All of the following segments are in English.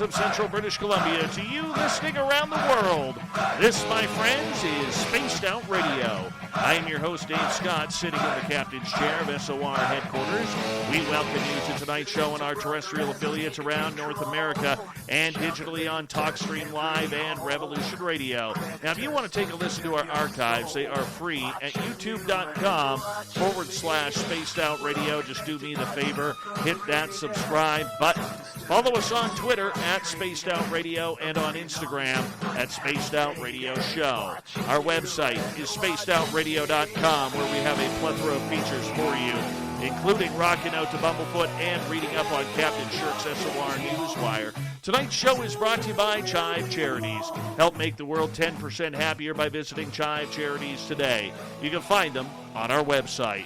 of central British Columbia to you listening around the world. This, my friends, is Spaced Out Radio. I am your host, Dave Scott, sitting in the captain's chair of SOR headquarters. We welcome you to tonight's show on our terrestrial affiliates around North America and digitally on TalkStream Live and Revolution Radio. Now, if you want to take a listen to our archives, they are free at youtube.com/Spaced Out Radio. Just do me the favor, hit that subscribe button. Follow us on Twitter at Spaced Out Radio and on Instagram at Spaced Out Radio Show. Our website is spacedoutradio.com, where we have a plethora of features for you, including rocking out to Bumblefoot and reading up on Captain Shirk's SOR Newswire. Tonight's show is brought to you by Chive Charities. Help make the world 10% happier by visiting Chive Charities today. You can find them on our website.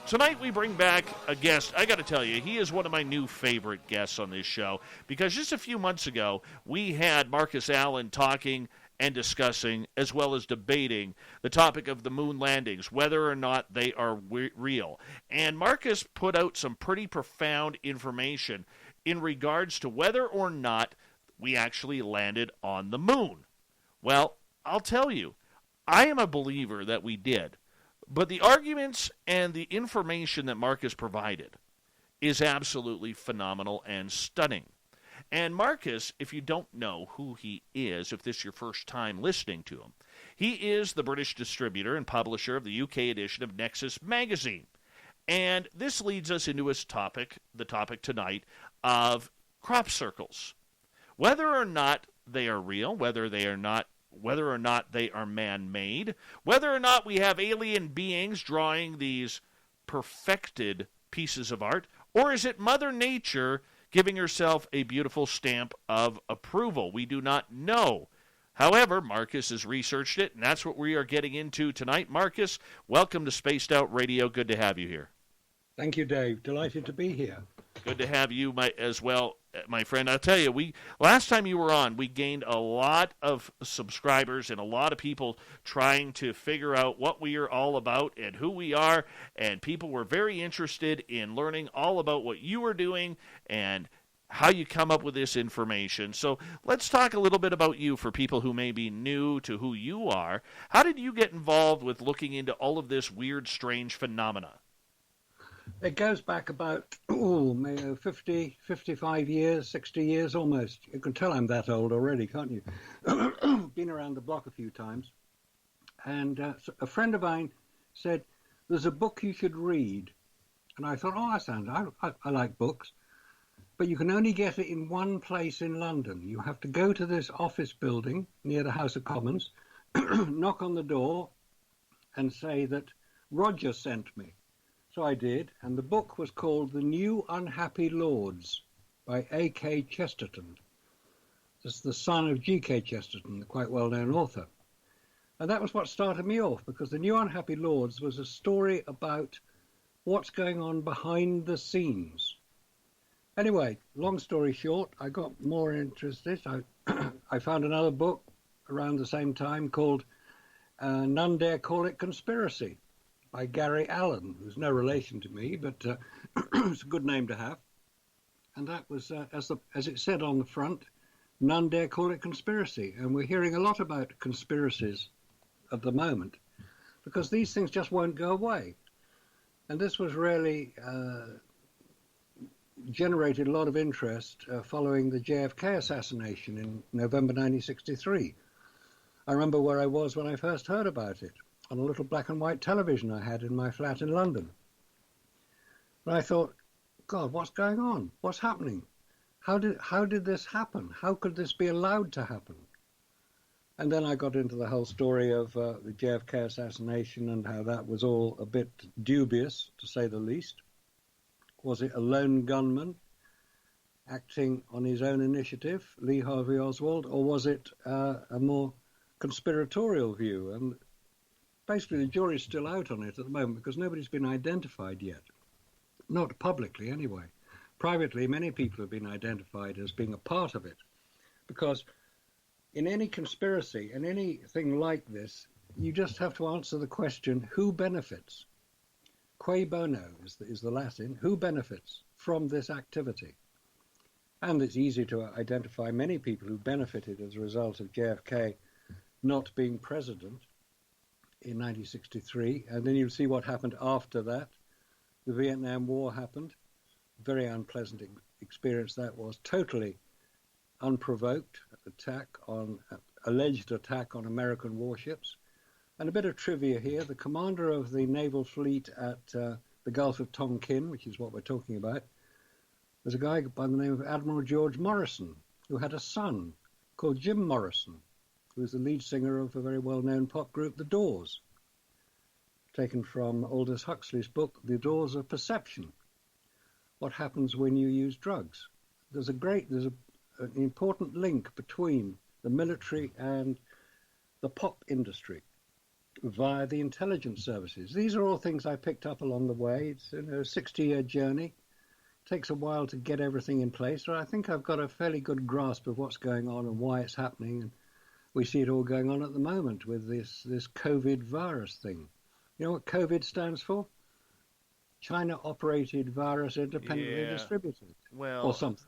Tonight we bring back a guest. I got to tell you, he is one of my new favorite guests on this show, because just a few months ago we had Marcus Allen talking and discussing, as well as debating, the topic of the moon landings, whether or not they are real. And Marcus put out some pretty profound information in regards to whether or not we actually landed on the moon. Well, I'll tell you, I am a believer that we did. But the arguments and the information that Marcus provided is absolutely phenomenal and stunning. And Marcus, if you don't know who he is, if this is your first time listening to him, he is the British distributor and publisher of the UK edition of Nexus Magazine. And this leads us into his topic, the topic tonight, of crop circles. Whether or not they are real, whether or not they are man-made, whether or not we have alien beings drawing these perfected pieces of art, or is it Mother Nature giving herself a beautiful stamp of approval? We do not know. However, Marcus has researched it, and that's what we are getting into tonight. Marcus, welcome to Spaced Out Radio. Good to have you here. Thank you, Dave. Delighted to be here. Good to have you as well, my friend. I'll tell you, last time you were on, we gained a lot of subscribers and a lot of people trying to figure out what we are all about and who we are, and people were very interested in learning all about what you were doing and how you come up with this information. So let's talk a little bit about you for people who may be new to who you are. How did you get involved with looking into all of this weird, strange phenomena? It goes back about 50, 55 years, 60 years almost. You can tell I'm that old already, can't you? Been around the block a few times. And so a friend of mine said, there's a book you should read. And I thought, I like books. But you can only get it in one place in London. You have to go to this office building near the House of Commons, knock on the door and say that Roger sent me. So I did, and the book was called The New Unhappy Lords by A.K. Chesterton. This is the son of G.K. Chesterton, the quite well-known author. And that was what started me off, because The New Unhappy Lords was a story about what's going on behind the scenes. Anyway, long story short, I got more interested. I found another book around the same time called None Dare Call It Conspiracy, by Gary Allen, who's no relation to me, but it's a good name to have. And that was, as it said on the front, none dare call it conspiracy. And we're hearing a lot about conspiracies at the moment, because these things just won't go away. And this was really generated a lot of interest following the JFK assassination in November 1963. I remember where I was when I first heard about it, on a little black and white television I had in my flat in London. And I thought, God, what's going on? What's happening? How did this happen? How could this be allowed to happen? And then I got into the whole story of the JFK assassination and how that was all a bit dubious, to say the least. Was it a lone gunman acting on his own initiative, Lee Harvey Oswald, or was it a more conspiratorial view? And basically the jury's still out on it at the moment, because nobody's been identified yet. Not publicly, anyway. Privately, many people have been identified as being a part of it, because in any conspiracy and anything like this, you just have to answer the question, who benefits? Cui bono is the Latin. Who benefits from this activity? And it's easy to identify many people who benefited as a result of JFK not being president in 1963. And then you'll see what happened after that. The Vietnam War happened. Very unpleasant experience that was. Totally unprovoked alleged attack on American warships. And a bit of trivia here. The commander of the naval fleet at the Gulf of Tonkin, which is what we're talking about, was a guy by the name of Admiral George Morrison, who had a son called Jim Morrison, who was the lead singer of a very well-known pop group, The Doors, taken from Aldous Huxley's book, The Doors of Perception. What happens when you use drugs? There's an important link between the military and the pop industry via the intelligence services. These are all things I picked up along the way. It's a 60-year journey. It takes a while to get everything in place, but I think I've got a fairly good grasp of what's going on and why it's happening. And we see it all going on at the moment with this COVID virus thing. You know what COVID stands for? China operated virus independently distributed. Well, or something.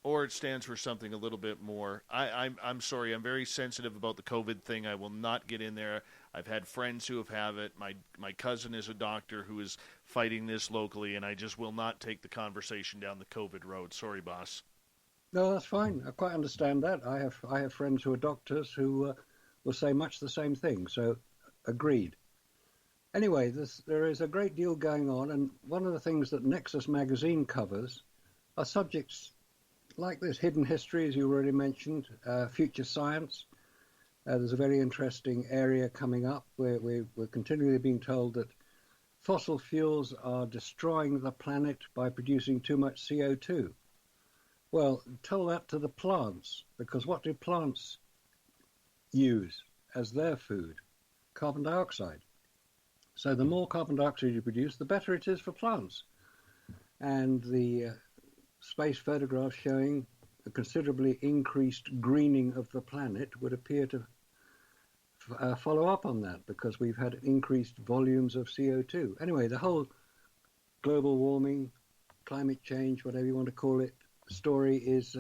Or it stands for something a little bit more. I'm sorry, I'm very sensitive about the COVID thing. I will not get in there. I've had friends who have it. My cousin is a doctor who is fighting this locally, and I just will not take the conversation down the COVID road. Sorry, boss. No, that's fine. I quite understand that. I have friends who are doctors who will say much the same thing. So, agreed. Anyway, there is a great deal going on, and one of the things that Nexus Magazine covers are subjects like this: hidden history, as you already mentioned, future science. There's a very interesting area coming up where we're continually being told that fossil fuels are destroying the planet by producing too much CO2. Well, tell that to the plants, because what do plants use as their food? Carbon dioxide. So the more carbon dioxide you produce, the better it is for plants. And the space photographs showing a considerably increased greening of the planet would appear to follow up on that, because we've had increased volumes of CO2. Anyway, the whole global warming, climate change, whatever you want to call it, story is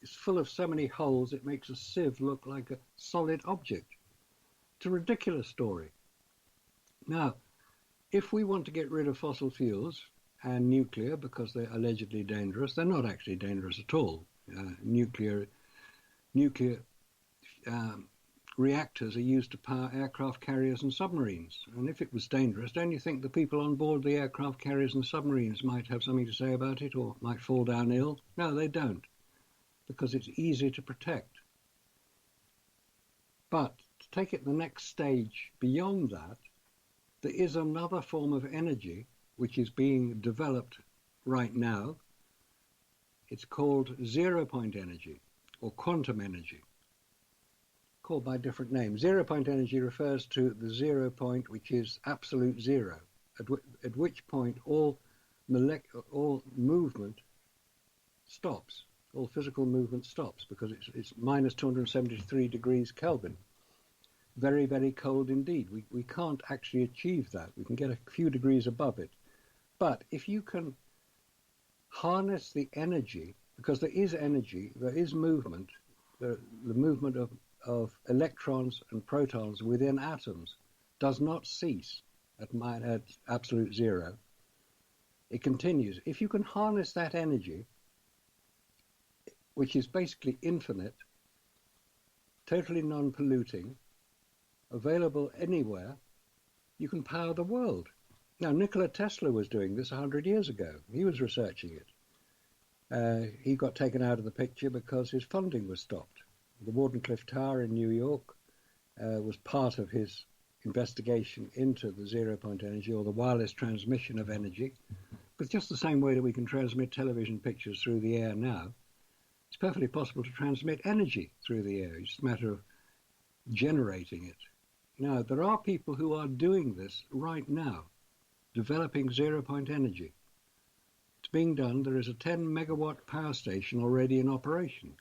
full of so many holes it makes a sieve look like a solid object. It's a ridiculous story. Now, if we want to get rid of fossil fuels and nuclear, because they're allegedly dangerous, they're not actually dangerous at all. Nuclear reactors are used to power aircraft carriers and submarines. And if it was dangerous, don't you think the people on board the aircraft carriers and submarines might have something to say about it, or might fall down ill? No, they don't, because it's easy to protect. But to take it the next stage beyond that, there is another form of energy which is being developed right now. It's called zero-point energy or quantum energy, called by different names. Zero-point energy refers to the 0 point, which is absolute zero, at which point all movement stops, all physical movement stops, because it's minus 273 degrees Kelvin. Very, very cold indeed. We can't actually achieve that. We can get a few degrees above it. But if you can harness the energy, because there is energy, there is movement, the movement of electrons and protons within atoms does not cease at absolute zero. It continues. If you can harness that energy, which is basically infinite, totally non-polluting, available anywhere, you can power the world. Now, Nikola Tesla was doing this 100 years ago. He was researching it. He got taken out of the picture because his funding was stopped. The Wardenclyffe Tower in New York was part of his investigation into the zero-point energy, or the wireless transmission of energy. But just the same way that we can transmit television pictures through the air now, it's perfectly possible to transmit energy through the air. It's just a matter of generating it. Now, there are people who are doing this right now, developing zero-point energy. It's being done. There is a 10 megawatt power station already in operation.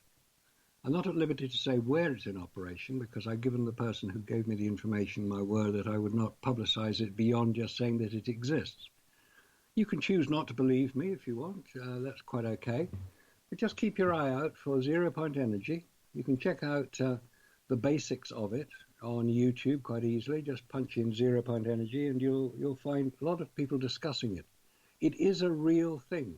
I'm not at liberty to say where it's in operation, because I've given the person who gave me the information my word that I would not publicize it beyond just saying that it exists. You can choose not to believe me if you want. That's quite okay. But just keep your eye out for zero-point energy. You can check out the basics of it on YouTube quite easily. Just punch in zero-point energy and you'll find a lot of people discussing it. It is a real thing.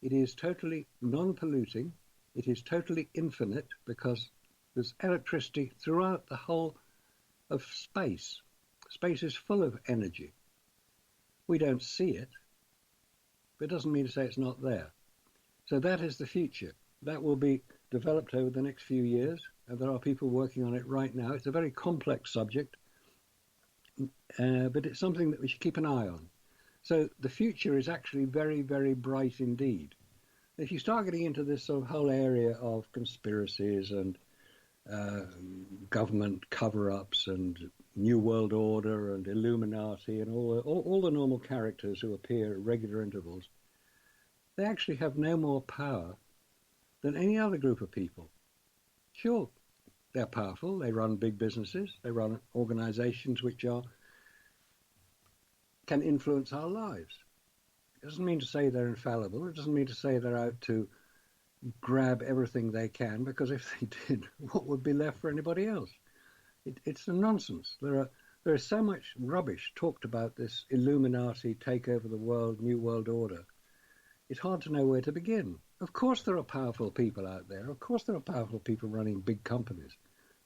It is totally non-polluting. It is totally infinite because there's electricity throughout the whole of space. Space is full of energy. We don't see it, but it doesn't mean to say it's not there. So that is the future. That will be developed over the next few years, and there are people working on it right now. It's a very complex subject, but it's something that we should keep an eye on. So the future is actually very, very bright indeed. If you start getting into this sort of whole area of conspiracies and government cover-ups and New World Order and Illuminati and all the normal characters who appear at regular intervals, they actually have no more power than any other group of people. Sure, they're powerful, they run big businesses, they run organizations which can influence our lives. It doesn't mean to say they're infallible, it doesn't mean to say they're out to grab everything they can, because if they did, what would be left for anybody else? It's a nonsense. There is so much rubbish talked about this Illuminati take over the world, New World Order. It's hard to know where to begin. Of course there are powerful people out there. Of course there are powerful people running big companies.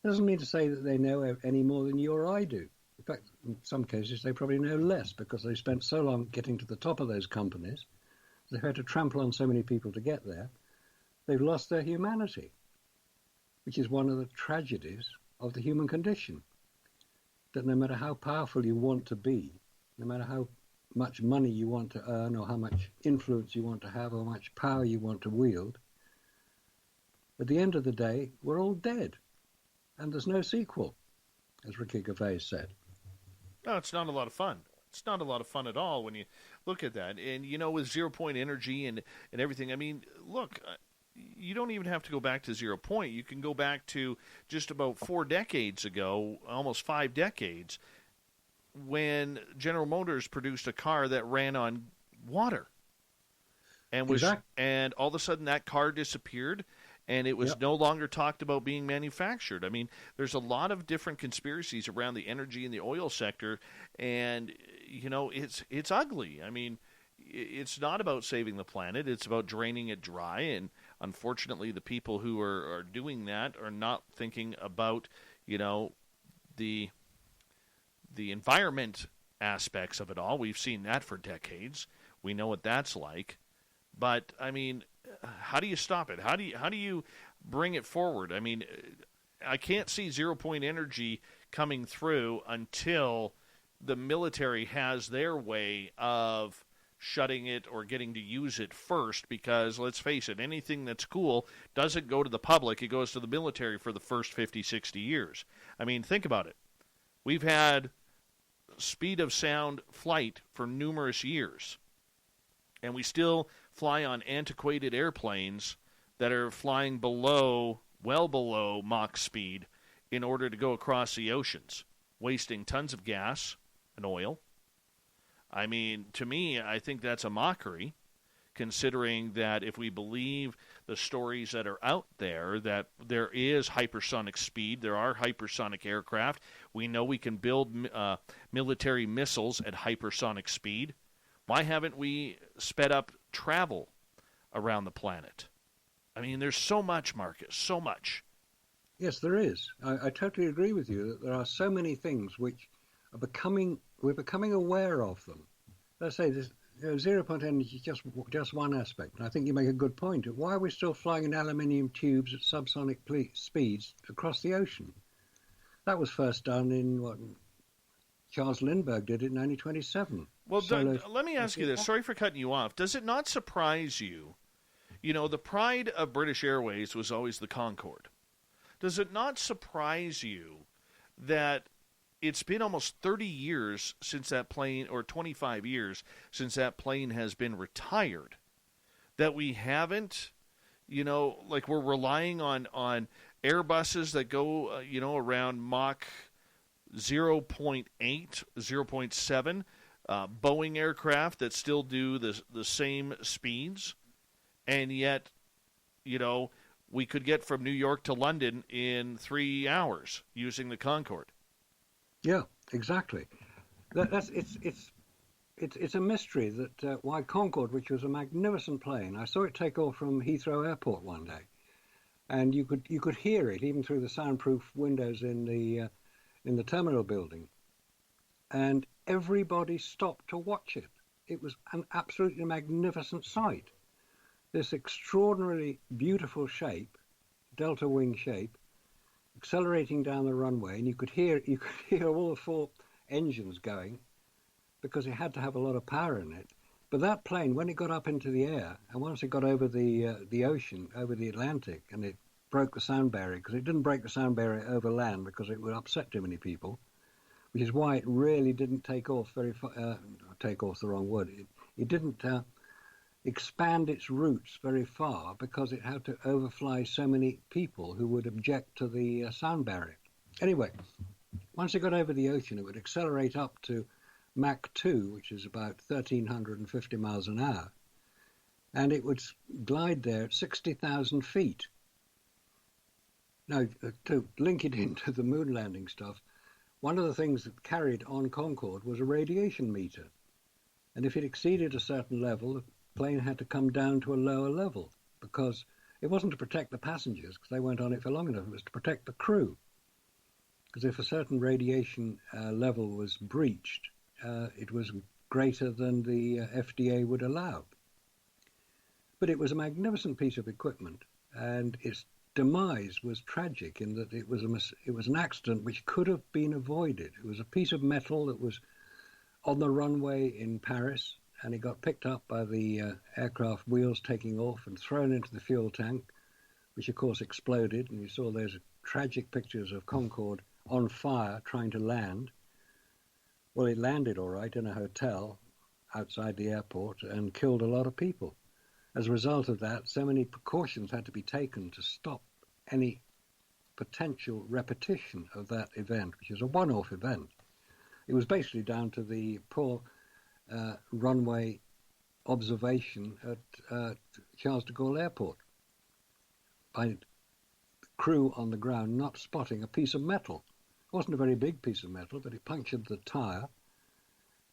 It doesn't mean to say that they know any more than you or I do. In fact, in some cases they probably know less because they spent so long getting to the top of those companies. They've had to trample on so many people to get there. They've lost their humanity, which is one of the tragedies of the human condition. That no matter how powerful you want to be, no matter how much money you want to earn or how much influence you want to have or how much power you want to wield, at the end of the day, we're all dead. And there's no sequel, as Ricky Gervais said. No, it's not a lot of fun. It's not a lot of fun at all when you look at that. And, with zero-point energy and everything, I mean, look, you don't even have to go back to 0 point. You can go back to just about 4 decades ago, almost 5 decades, when General Motors produced a car that ran on water. And and all of a sudden that car disappeared, and it was no longer talked about being manufactured. I mean, there's a lot of different conspiracies around the energy and the oil sector, and, it's ugly. I mean, it's not about saving the planet. It's about draining it dry, and unfortunately the people who are doing that are not thinking about, the environment aspects of it all. We've seen that for decades. We know what that's like. But, I mean, how do you stop it? How do you bring it forward? I mean, I can't see 0 point energy coming through until the military has their way of shutting it or getting to use it first, because, let's face it, anything that's cool doesn't go to the public. It goes to the military for the first 50, 60 years. I mean, think about it. We've had speed of sound flight for numerous years, and we still fly on antiquated airplanes that are flying well below Mach speed in order to go across the oceans, wasting tons of gas and oil. I mean, to me, I think that's a mockery, considering that if we believe the stories that are out there, that there is hypersonic speed, there are hypersonic aircraft. We know we can build military missiles at hypersonic speed. Why haven't we sped up travel around the planet? I mean, there's so much, Marcus, so much. Yes, there is. I totally agree with you that there are so many things which we're becoming aware of them. Let's say this, 0 point energy is just one aspect. And I think you make a good point. Why are we still flying in aluminium tubes at subsonic speeds across the ocean? That was first done in Charles Lindbergh did it in 1927. Well, let me ask you this. Sorry for cutting you off. Does it not surprise you? The pride of British Airways was always the Concorde. Does it not surprise you that it's been almost 30 years since that plane, or 25 years since that plane has been retired, that we haven't, like we're relying on Airbuses that go, around Mach 0.8, 0.7, Boeing aircraft that still do the same speeds, and yet we could get from New York to London in 3 hours using the Concorde. Yeah, exactly. It's a mystery that why Concorde, which was a magnificent plane, I saw it take off from Heathrow Airport one day, and you could hear it even through the soundproof windows in the terminal building, and everybody stopped to watch it. It was an absolutely magnificent sight. This extraordinarily beautiful shape, delta wing shape, accelerating down the runway, and you could hear all the 4 engines going because it had to have a lot of power in it. But that plane, when it got up into the air, and once it got over the ocean, over the Atlantic, and it broke the sound barrier, because it didn't break the sound barrier over land because it would upset too many people, which is why it really didn't take off very far. Take off the wrong word. It didn't expand its routes very far because it had to overfly so many people who would object to the sound barrier. Anyway, once it got over the ocean, it would accelerate up to Mach 2, which is about 1,350 miles an hour, and it would glide there at 60,000 feet. Now, to link it into the moon landing stuff, one of the things that carried on Concorde was a radiation meter, and if it exceeded a certain level, the plane had to come down to a lower level, because it wasn't to protect the passengers, because they weren't on it for long enough, it was to protect the crew. Because if a certain radiation level was breached, it was greater than the FDA would allow. But it was a magnificent piece of equipment, and its demise was tragic in that it was an accident which could have been avoided. It was a piece of metal that was on the runway in Paris, and it got picked up by the aircraft wheels taking off and thrown into the fuel tank, which of course exploded, and you saw those tragic pictures of Concorde on fire trying to land. Well, it landed all right in a hotel outside the airport and killed a lot of people. As a result of that, so many precautions had to be taken to stop any potential repetition of that event, which is a one-off event. It was basically down to the poor runway observation at Charles de Gaulle Airport by the crew on the ground not spotting a piece of metal. It wasn't a very big piece of metal, but it punctured the tyre.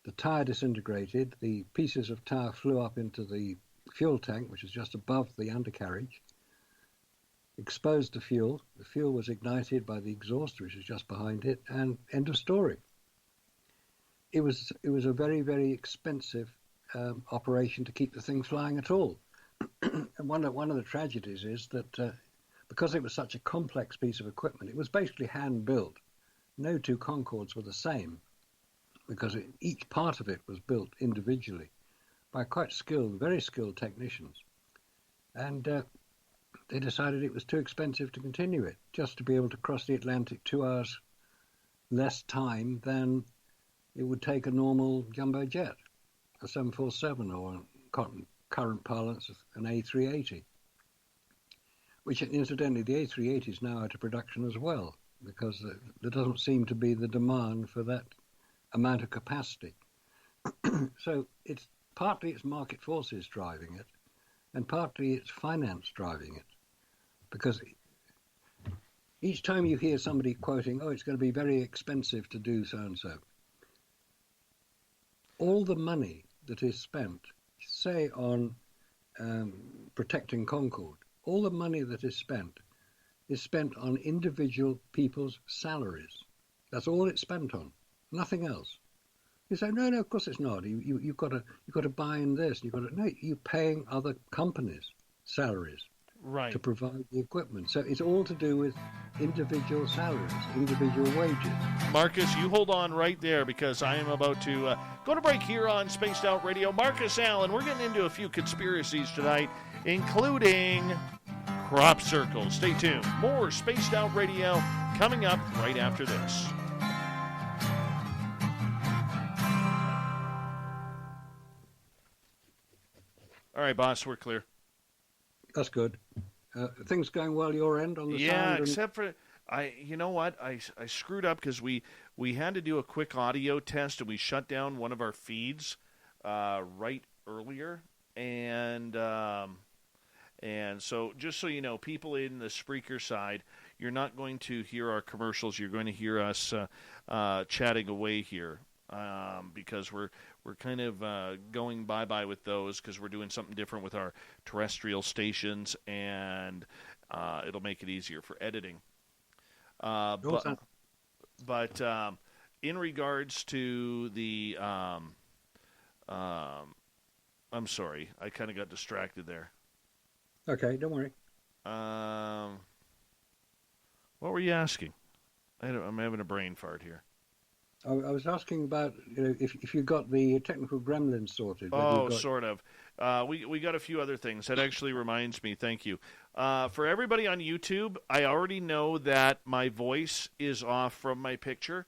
The tyre disintegrated. The pieces of tyre flew up into the fuel tank, which was just above the undercarriage, exposed the fuel. The fuel was ignited by the exhaust, which was just behind it, and end of story. It was a very, very expensive operation to keep the thing flying at all. And one of the tragedies is that because it was such a complex piece of equipment, it was basically hand-built. No 2 Concordes were the same, because each part of it was built individually by quite skilled, very skilled technicians. And they decided it was too expensive to continue it, just to be able to cross the Atlantic 2 hours less time than it would take a normal jumbo jet, a 747 or current parlance, an A380. Which, incidentally, the A380 is now out of production as well, because there doesn't seem to be the demand for that amount of capacity. So it's partly it's market forces driving it, and partly it's finance driving it. Because each time you hear somebody quoting, oh, it's going to be very expensive to do so-and-so, all the money that is spent, say on protecting Concorde, all the money that is spent on individual people's salaries. That's all it's spent on, nothing else. You say, no, of course it's not. You've got to buy in this. You're paying other companies salaries, right, to provide the equipment. So it's all to do with individual salaries, individual wages. Marcus, you hold on right there, because I am about to go to break here on Spaced Out Radio. Marcus Allen, we're getting into a few conspiracies tonight, including crop circles. Stay tuned. More Spaced Out Radio coming up right after this. All right, boss, we're clear. That's good. Things going well your end on the sound? Yeah, except for you know what? I screwed up because we had to do a quick audio test, and we shut down one of our feeds right earlier, and And so just so you know, people in the Spreaker side, you're not going to hear our commercials. You're going to hear us chatting away here because we're kind of going bye-bye with those because we're doing something different with our terrestrial stations, and it'll make it easier for editing. But in regards to the I'm sorry, I kind of got distracted there. Okay, don't worry. What were you asking? I'm having a brain fart here. I was asking about if you got the technical gremlins sorted. Sort of. We got a few other things. That actually reminds me. Thank you. For everybody on YouTube, I already know that my voice is off from my picture.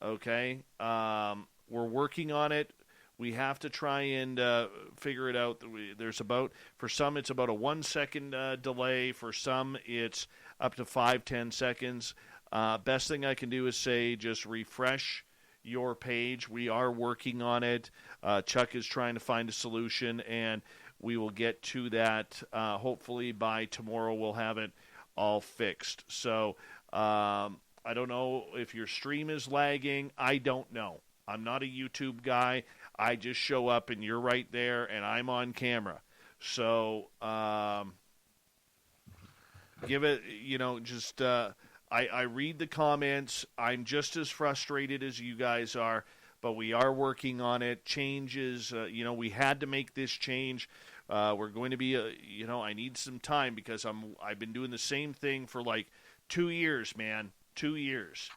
Okay. We're working on it. We have to try and figure it out. For some, it's about a 1 second delay. For some, it's up to 5-10 seconds. Best thing I can do is say just refresh your page. We are working on it. Chuck is trying to find a solution, and we will get to that. Hopefully by tomorrow we'll have it all fixed. So I don't know if your stream is lagging. I don't know. I'm not a YouTube guy. I just show up, and you're right there, and I'm on camera. So give it, just I read the comments. I'm just as frustrated as you guys are, but we are working on it. Changes, we had to make this change. We're going to be, I need some time because I've been doing the same thing for like 2 years, man, 2 years,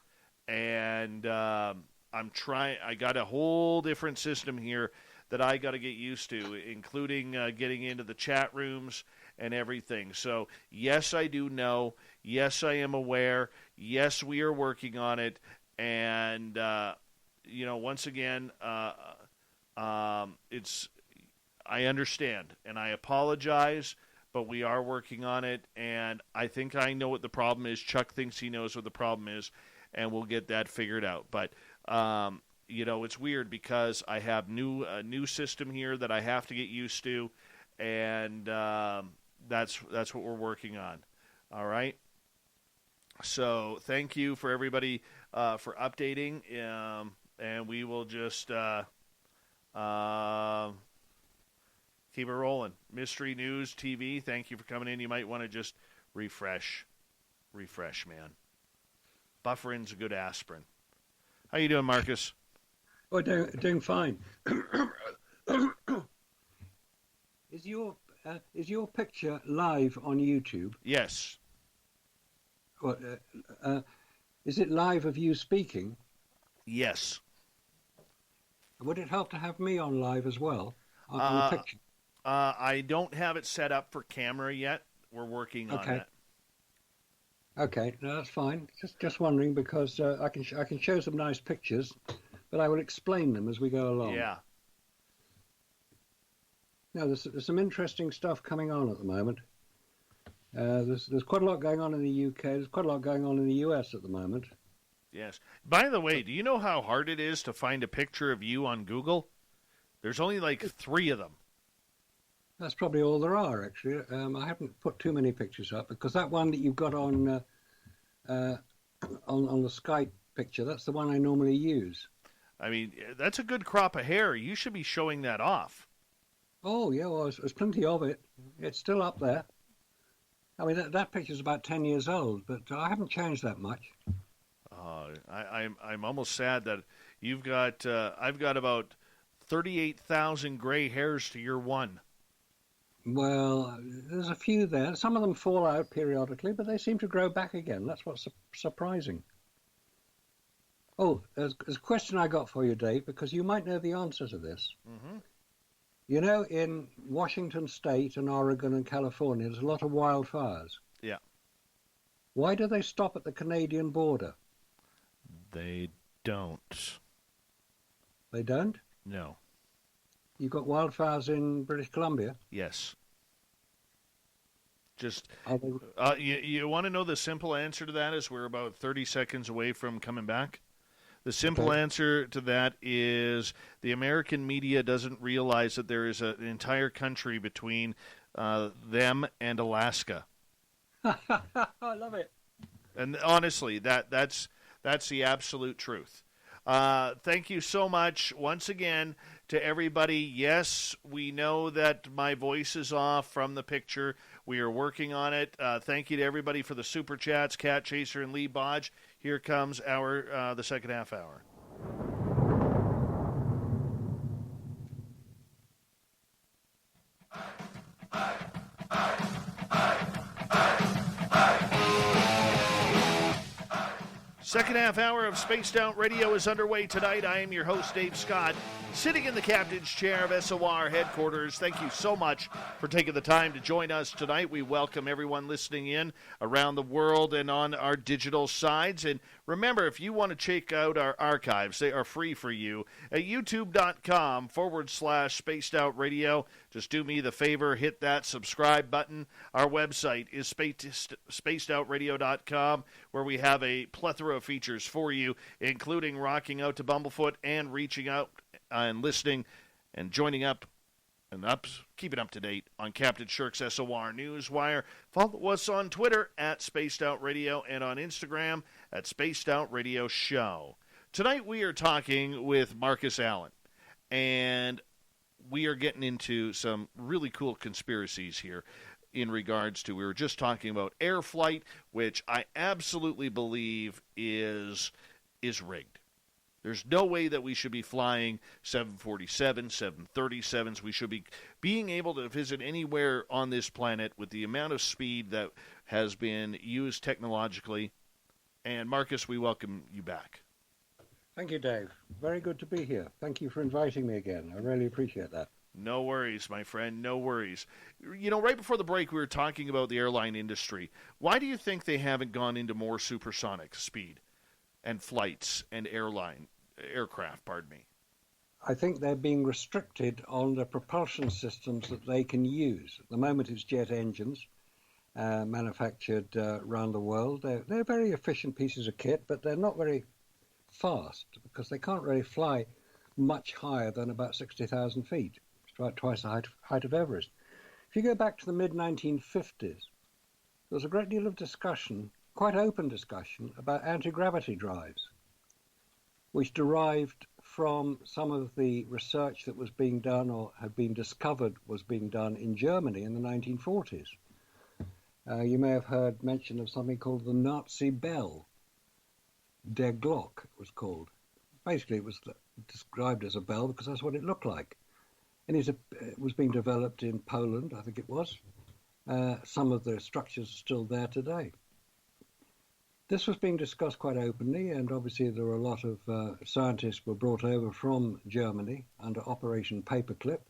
and I'm trying. I got a whole different system here that I got to get used to, including getting into the chat rooms and everything. So, yes, I do know. Yes, I am aware. Yes, we are working on it. And, once again, I understand, and I apologize, but we are working on it. And I think I know what the problem is. Chuck thinks he knows what the problem is, and we'll get that figured out. But, it's weird because I have a new system here that I have to get used to, and that's what we're working on. All right. So thank you for everybody for updating, and we will just keep it rolling. Mystery News TV, thank you for coming in. You might want to just refresh, man. Bufferin's a good aspirin. How you doing, Marcus? Oh, doing fine. Is your picture live on YouTube? Yes. What, is it live of you speaking? Yes. Would it help to have me on live as well on the picture? I don't have it set up for camera yet. We're working on that. Okay, no, that's fine. Just wondering because I can show some nice pictures, but I will explain them as we go along. Yeah. Now, there's some interesting stuff coming on at the moment. There's quite a lot going on in the UK. There's quite a lot going on in the US at the moment. Yes. By the way, do you know how hard it is to find a picture of you on Google? There's only like 3 of them. That's probably all there are, actually. I haven't put too many pictures up because that one that you've got on the Skype picture, that's the one I normally use. I mean, that's a good crop of hair. You should be showing that off. Oh, yeah, well, there's plenty of it. It's still up there. I mean, that picture's about 10 years old, but I haven't changed that much. I'm almost sad that you've got, I've got about 38,000 gray hairs to your one. Well, there's a few there. Some of them fall out periodically, but they seem to grow back again. That's what's surprising. Oh, there's a question I got for you, Dave, because you might know the answer to this. Mm-hmm. You know, in Washington State and Oregon and California, there's a lot of wildfires. Yeah. Why do they stop at the Canadian border? They don't. They don't? No. You've got wildfires in British Columbia? Yes. Just, you want to know the simple answer to that is we're about 30 seconds away from coming back? The simple answer to that is the American media doesn't realize that there is an entire country between them and Alaska. I love it. And honestly, that's the absolute truth. Thank you so much once again to everybody. Yes, we know that my voice is off from the picture. We are working on it. Thank you to everybody for the super chats, Cat Chaser and Lee Bodge. Here comes the second half hour. Second half hour of Spaced Out Radio is underway tonight. I am your host, Dave Scott, sitting in the captain's chair of SOR headquarters. Thank you so much for taking the time to join us tonight. We welcome everyone listening in around the world and on our digital sides. And remember, if you want to check out our archives, they are free for you at youtube.com/Spaced Out Radio. Just do me the favor, hit that subscribe button. Our website is spacedoutradio.com, where we have a plethora of features for you, including rocking out to Bumblefoot and reaching out and listening and joining up and keeping up to date on Captain Shirk's SOR Newswire. Follow us on Twitter at Spaced Out Radio and on Instagram at Spaced Out Radio Show. Tonight we are talking with Marcus Allen, and we are getting into some really cool conspiracies here in regards to, we were just talking about air flight, which I absolutely believe is rigged. There's no way that we should be flying 747, 737s. We should be being able to visit anywhere on this planet with the amount of speed that has been used technologically. And Marcus, we welcome you back. Thank you, Dave. Very good to be here. Thank you for inviting me again. I really appreciate that. No worries, my friend. No worries. You know, right before the break, we were talking about the airline industry. Why do you think they haven't gone into more supersonic speed and flights and aircraft, pardon me? I think they're being restricted on the propulsion systems that they can use. At the moment, it's jet engines manufactured around the world. They're very efficient pieces of kit, but they're not very fast because they can't really fly much higher than about 60,000 feet. It's about twice the height of Everest. If you go back to the mid-1950s, there was a great deal of discussion, quite open discussion, about anti-gravity drives, which derived from some of the research that was being done or had been discovered was being done in Germany in the 1940s. You may have heard mention of something called the Nazi bell. Der Glock, it was called. Basically, it was described as a bell because that's what it looked like. And it was being developed in Poland, I think it was. Some of the structures are still there today. This was being discussed quite openly, and obviously there were a lot of scientists were brought over from Germany under Operation Paperclip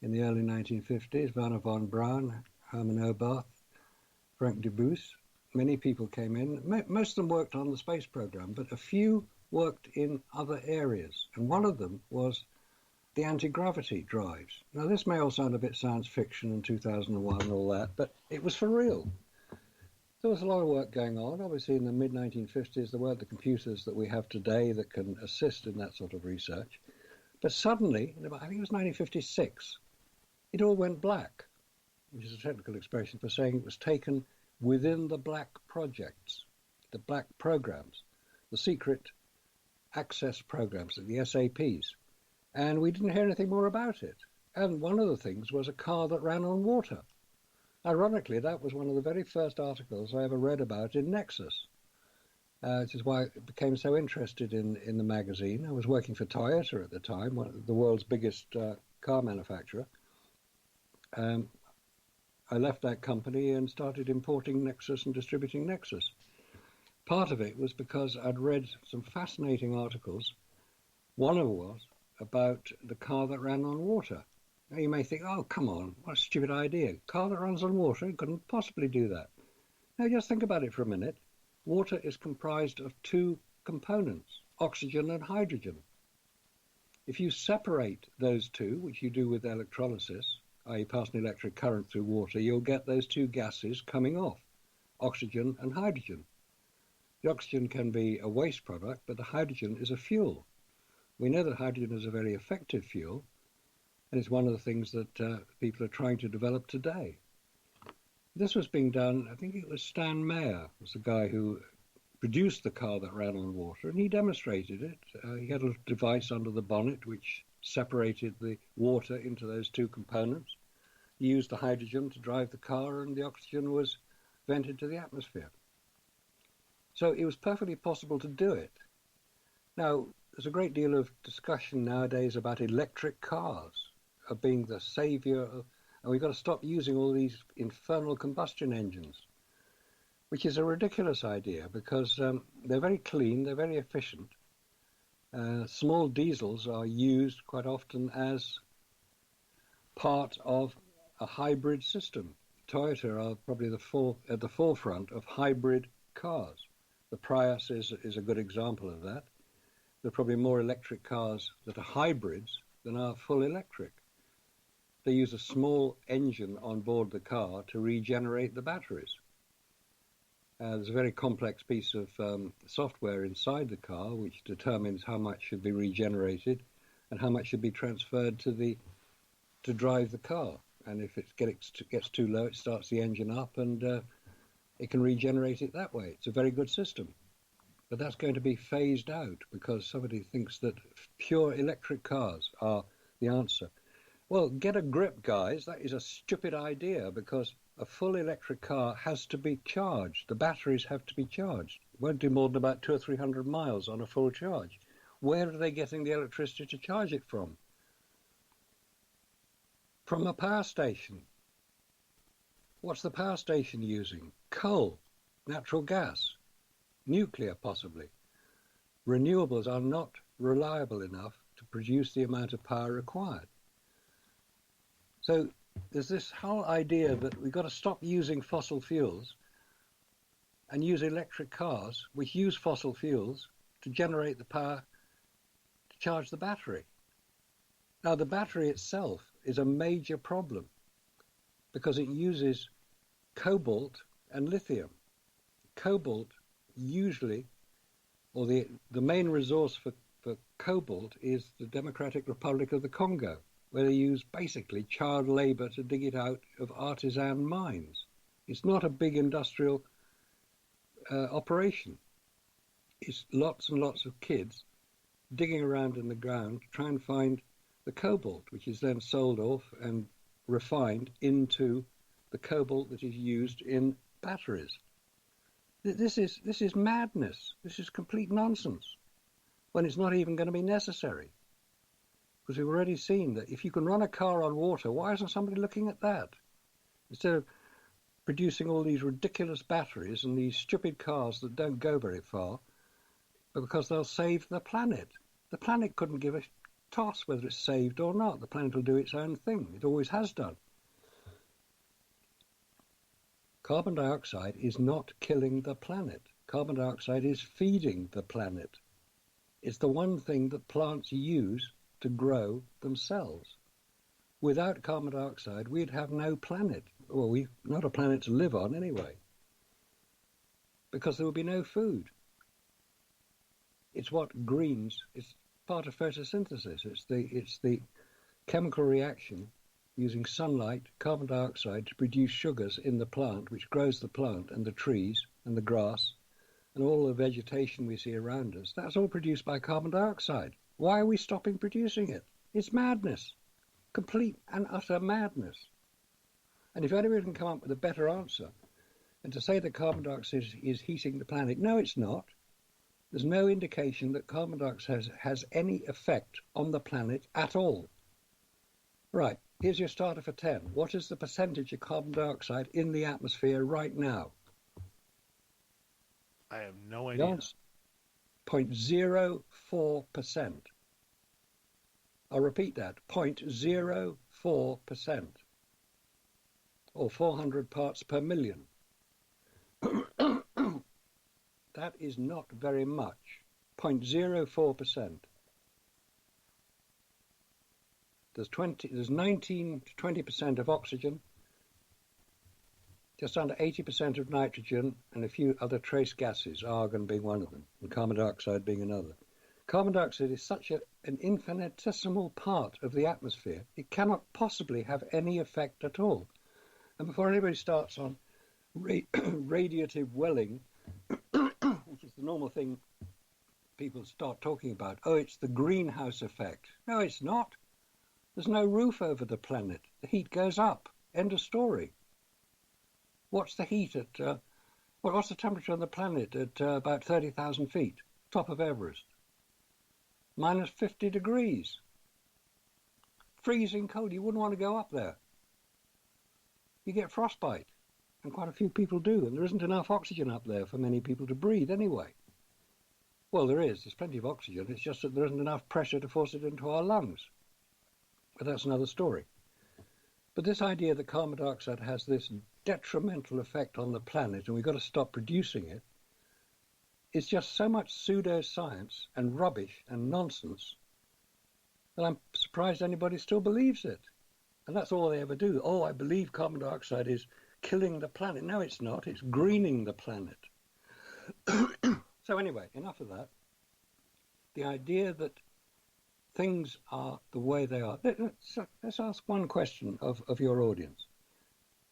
in the early 1950s. Werner von Braun, Hermann Oberth, Frank Debus. Many people came in. Most of them worked on the space program, but a few worked in other areas. And one of them was the anti-gravity drives. Now, this may all sound a bit science fiction in 2001 and all that, but it was for real. There was a lot of work going on. Obviously, in the mid-1950s, there weren't the computers that we have today that can assist in that sort of research. But suddenly, I think it was 1956, it all went black, which is a technical expression for saying it was taken within the black projects, the black programs, the secret access programs, the SAPs. And we didn't hear anything more about it. And one of the things was a car that ran on water. Ironically, that was one of the very first articles I ever read about in Nexus, which is why I became so interested in the magazine. I was working for Toyota at the time, one of the world's biggest car manufacturer. I left that company and started importing Nexus and distributing Nexus. Part of it was because I'd read some fascinating articles. One of them was about the car that ran on water. Now you may think, oh, come on, what a stupid idea. Car that runs on water couldn't possibly do that. Now just think about it for a minute. Water is comprised of two components, oxygen and hydrogen. If you separate those two, which you do with electrolysis, i.e. pass an electric current through water, you'll get those two gases coming off, oxygen and hydrogen. The oxygen can be a waste product, but the hydrogen is a fuel. We know that hydrogen is a very effective fuel, And it's one of the things that people are trying to develop today. This was being done, I think it was Stan Mayer, was the guy who produced the car that ran on water, and he demonstrated it. He had a device under the bonnet which separated the water into those two components. He used the hydrogen to drive the car, and the oxygen was vented to the atmosphere. So it was perfectly possible to do it. Now, there's a great deal of discussion nowadays about electric cars being the savior of, and we've got to stop using all these infernal combustion engines, which is a ridiculous idea because they're very clean, they're very efficient. Small diesels are used quite often as part of a hybrid system. Toyota are probably at the forefront of hybrid cars. The Prius is a good example of that. There are probably more electric cars that are hybrids than are full electric. They use a small engine on board the car to regenerate the batteries. There's a very complex piece of software inside the car which determines how much should be regenerated and how much should be transferred to drive the car. And if it gets too low, it starts the engine up and it can regenerate it that way. It's a very good system. But that's going to be phased out because somebody thinks that pure electric cars are the answer. Well, get a grip, guys. That is a stupid idea because a full electric car has to be charged. The batteries have to be charged. It won't do more than about 200 or 300 miles on a full charge. Where are they getting the electricity to charge it from? From a power station. What's the power station using? Coal, natural gas, nuclear possibly. Renewables are not reliable enough to produce the amount of power required. So there's this whole idea that we've got to stop using fossil fuels and use electric cars which use fossil fuels to generate the power to charge the battery. Now, the battery itself is a major problem because it uses cobalt and lithium. Cobalt usually, or the main resource for cobalt is the Democratic Republic of the Congo, where they use basically child labor to dig it out of artisan mines. It's not a big industrial operation. It's lots and lots of kids digging around in the ground to try and find the cobalt, which is then sold off and refined into the cobalt that is used in batteries. This is madness. This is complete nonsense when it's not even going to be necessary. Because we've already seen that if you can run a car on water, why isn't somebody looking at that? Instead of producing all these ridiculous batteries and these stupid cars that don't go very far, but because they'll save the planet. The planet couldn't give a toss whether it's saved or not. The planet will do its own thing. It always has done. Carbon dioxide is not killing the planet. Carbon dioxide is feeding the planet. It's the one thing that plants use to grow themselves. Without carbon dioxide, we'd have no planet. Well, not a planet to live on anyway, because there would be no food. It's what greens, it's part of photosynthesis. It's the chemical reaction using sunlight, carbon dioxide to produce sugars in the plant, which grows the plant and the trees and the grass and all the vegetation we see around us. That's all produced by carbon dioxide. Why are we stopping producing it? It's madness. Complete and utter madness. And if anybody can come up with a better answer than to say that carbon dioxide is heating the planet, no, it's not. There's no indication that carbon dioxide has any effect on the planet at all. Right, here's your starter for 10. What is the percentage of carbon dioxide in the atmosphere right now? I have no idea. 0.04%. I'll repeat that, 0.04%, or 400 parts per million. That is not very much, 0.04%. There's 19 to 20% of oxygen, just under 80% of nitrogen, and a few other trace gases, argon being one of them, and carbon dioxide being another. Carbon dioxide is such an infinitesimal part of the atmosphere, it cannot possibly have any effect at all. And before anybody starts on radiative welling, which is the normal thing people start talking about, oh, it's the greenhouse effect. No, it's not. There's no roof over the planet. The heat goes up. End of story. What's the heat at, what's the temperature on the planet at about 30,000 feet, top of Everest? Minus 50 degrees. Freezing cold. You wouldn't want to go up there. You get frostbite. And quite a few people do. And there isn't enough oxygen up there for many people to breathe anyway. Well, there is. There's plenty of oxygen. It's just that there isn't enough pressure to force it into our lungs. But that's another story. But this idea that carbon dioxide has this detrimental effect on the planet and we've got to stop producing it is just so much pseudoscience and rubbish and nonsense that I'm surprised anybody still believes it. And that's all they ever do. Oh, I believe carbon dioxide is killing the planet. No, it's not. It's greening the planet. So anyway, enough of that. The idea that things are the way they are. Let's ask one question of your audience.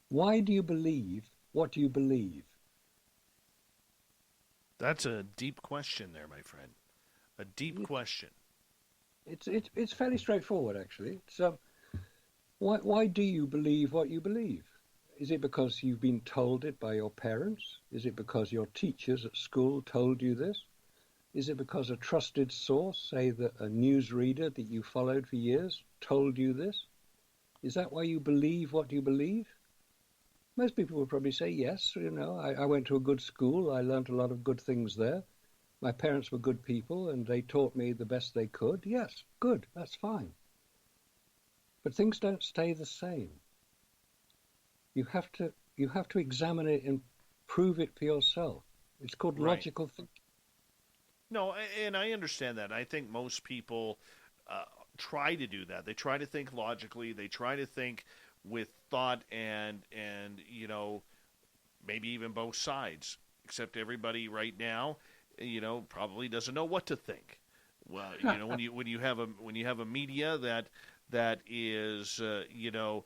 Why do you believe what you believe? That's a deep question there, my friend. A deep question. It's fairly straightforward, actually. So, why do you believe what you believe? Is it because you've been told it by your parents? Is it because your teachers at school told you this? Is it because a trusted source, say that a newsreader that you followed for years, told you this? Is that why you believe what you believe? Most people would probably say yes. You know, I went to a good school. I learned a lot of good things there. My parents were good people and they taught me the best they could. Yes, good, that's fine. But things don't stay the same. You have to examine it and prove it for yourself. It's called logical thinking. No, and I understand that. I think most people try to do that. They try to think logically. They try to think with thought and you know, maybe even both sides. Except everybody right now, you know, probably doesn't know what to think. Well, you know, when you have a media that is you know,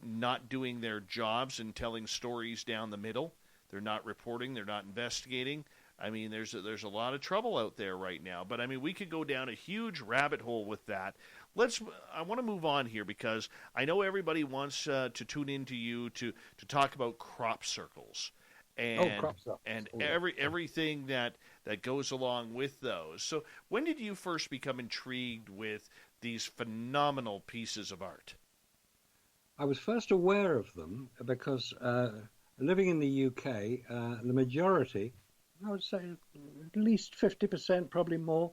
not doing their jobs and telling stories down the middle, they're not reporting, they're not investigating. I mean, there's a lot of trouble out there right now. But I mean, we could go down a huge rabbit hole with that. I want to move on here because I know everybody wants to tune into you to talk about crop circles and crop circles. And everything that goes along with those. So when did you first become intrigued with these phenomenal pieces of art? I was first aware of them because living in the UK, the majority, I would say at least 50%, probably more,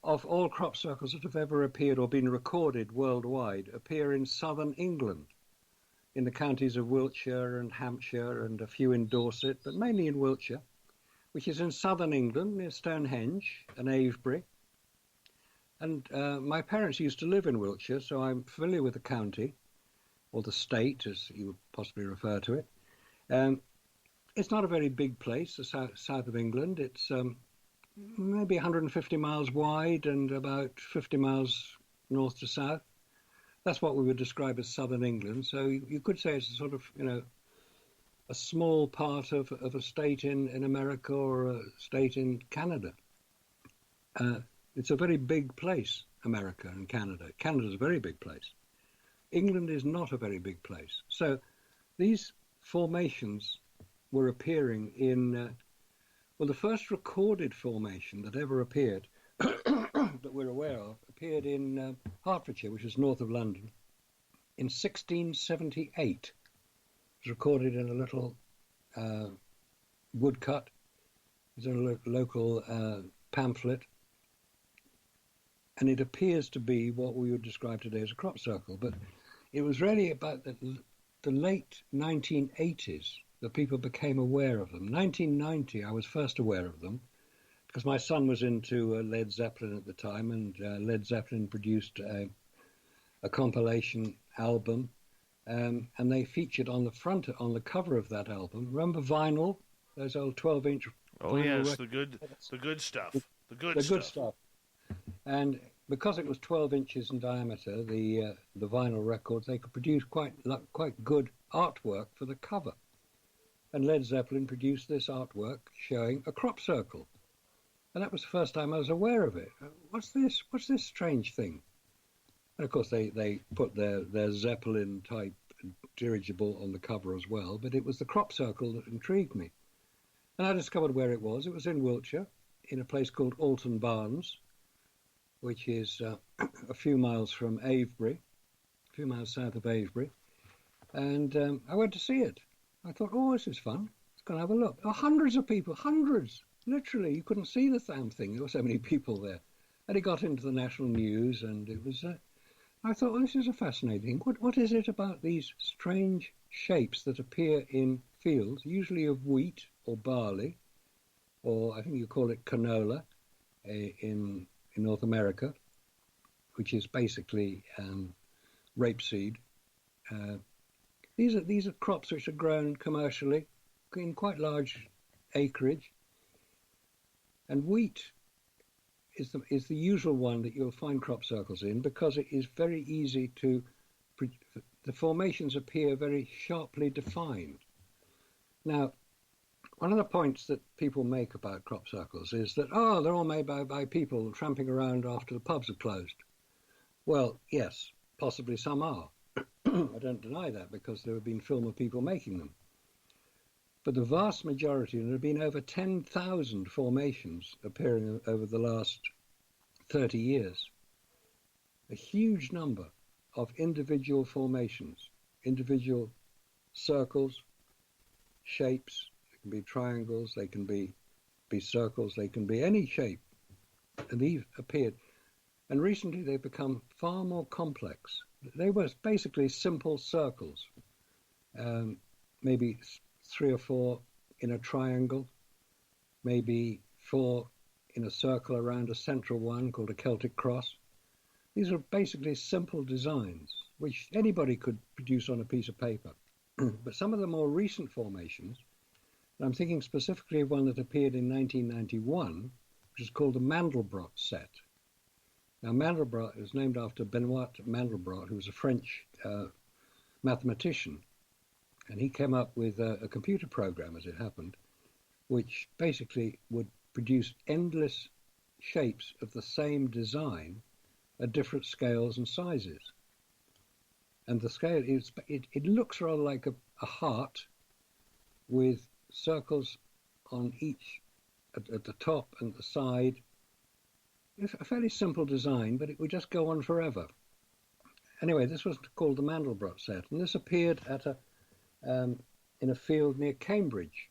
of all crop circles that have ever appeared or been recorded worldwide appear in southern England, in the counties of Wiltshire and Hampshire and a few in Dorset, but mainly in Wiltshire, which is in southern England near Stonehenge and Avebury. And my parents used to live in Wiltshire, so I'm familiar with the county, or the state, as you would possibly refer to it. It's not a very big place, the south of England. It's maybe 150 miles wide and about 50 miles north to south. That's what we would describe as southern England. So you could say it's a sort of, you know, a small part of a state in America or a state in Canada. It's a very big place, America and Canada. Canada's a very big place. England is not a very big place. So these formations were appearing in, well, the first recorded formation that ever appeared, that we're aware of, appeared in Hertfordshire, which is north of London, in 1678. It was recorded in a little woodcut. It was in a local pamphlet. And it appears to be what we would describe today as a crop circle. But it was really about the late 1980s that people became aware of them. 1990, I was first aware of them because my son was into Led Zeppelin at the time, and Led Zeppelin produced a compilation album, and they featured on the cover of that album. Remember vinyl? Those old 12-inch. Oh yes, the good stuff. The good stuff. And because it was 12 inches in diameter, the vinyl records, they could produce quite good artwork for the cover. And Led Zeppelin produced this artwork showing a crop circle. And that was the first time I was aware of it. What's this? What's this strange thing? And of course, they put their Zeppelin-type dirigible on the cover as well, but it was the crop circle that intrigued me. And I discovered where it was. It was in Wiltshire, in a place called Alton Barnes, which is a few miles from Avebury, a few miles south of Avebury. And I went to see it. I thought, oh, this is fun. Let's go and have a look. There were hundreds of people, hundreds. Literally, you couldn't see the damn thing. There were so many people there. And it got into the national news, and it was... I thought, well, this is a fascinating thing. What is it about these strange shapes that appear in fields, usually of wheat or barley, or I think you call it canola in North America, which is basically rapeseed. These are crops which are grown commercially in quite large acreage, and wheat is the usual one that you'll find crop circles in, because it is very easy to, the formations appear very sharply defined. Now, one of the points that people make about crop circles is that, oh, they're all made by people tramping around after the pubs are closed. Well, yes, possibly some are. I don't deny that, because there have been film of people making them. But the vast majority, and there have been over 10,000 formations appearing over the last 30 years, a huge number of individual formations, individual circles, shapes. They can be triangles, they can be circles, they can be any shape. And these appeared. And recently they've become far more complex. They were basically simple circles, maybe 3 or 4 in a triangle, maybe 4 in a circle around a central one called a Celtic cross. These are basically simple designs which anybody could produce on a piece of paper. But some of the more recent formations, and I'm thinking specifically of one that appeared in 1991, which is called the Mandelbrot set. Now, Mandelbrot is named after Benoit Mandelbrot, who was a French mathematician. And he came up with a computer program, as it happened, which basically would produce endless shapes of the same design at different scales and sizes. And the scale it looks rather like a heart with circles on each, at the top and the side. It's a fairly simple design, but it would just go on forever. Anyway, this was called the Mandelbrot set, and this appeared at in a field near Cambridge,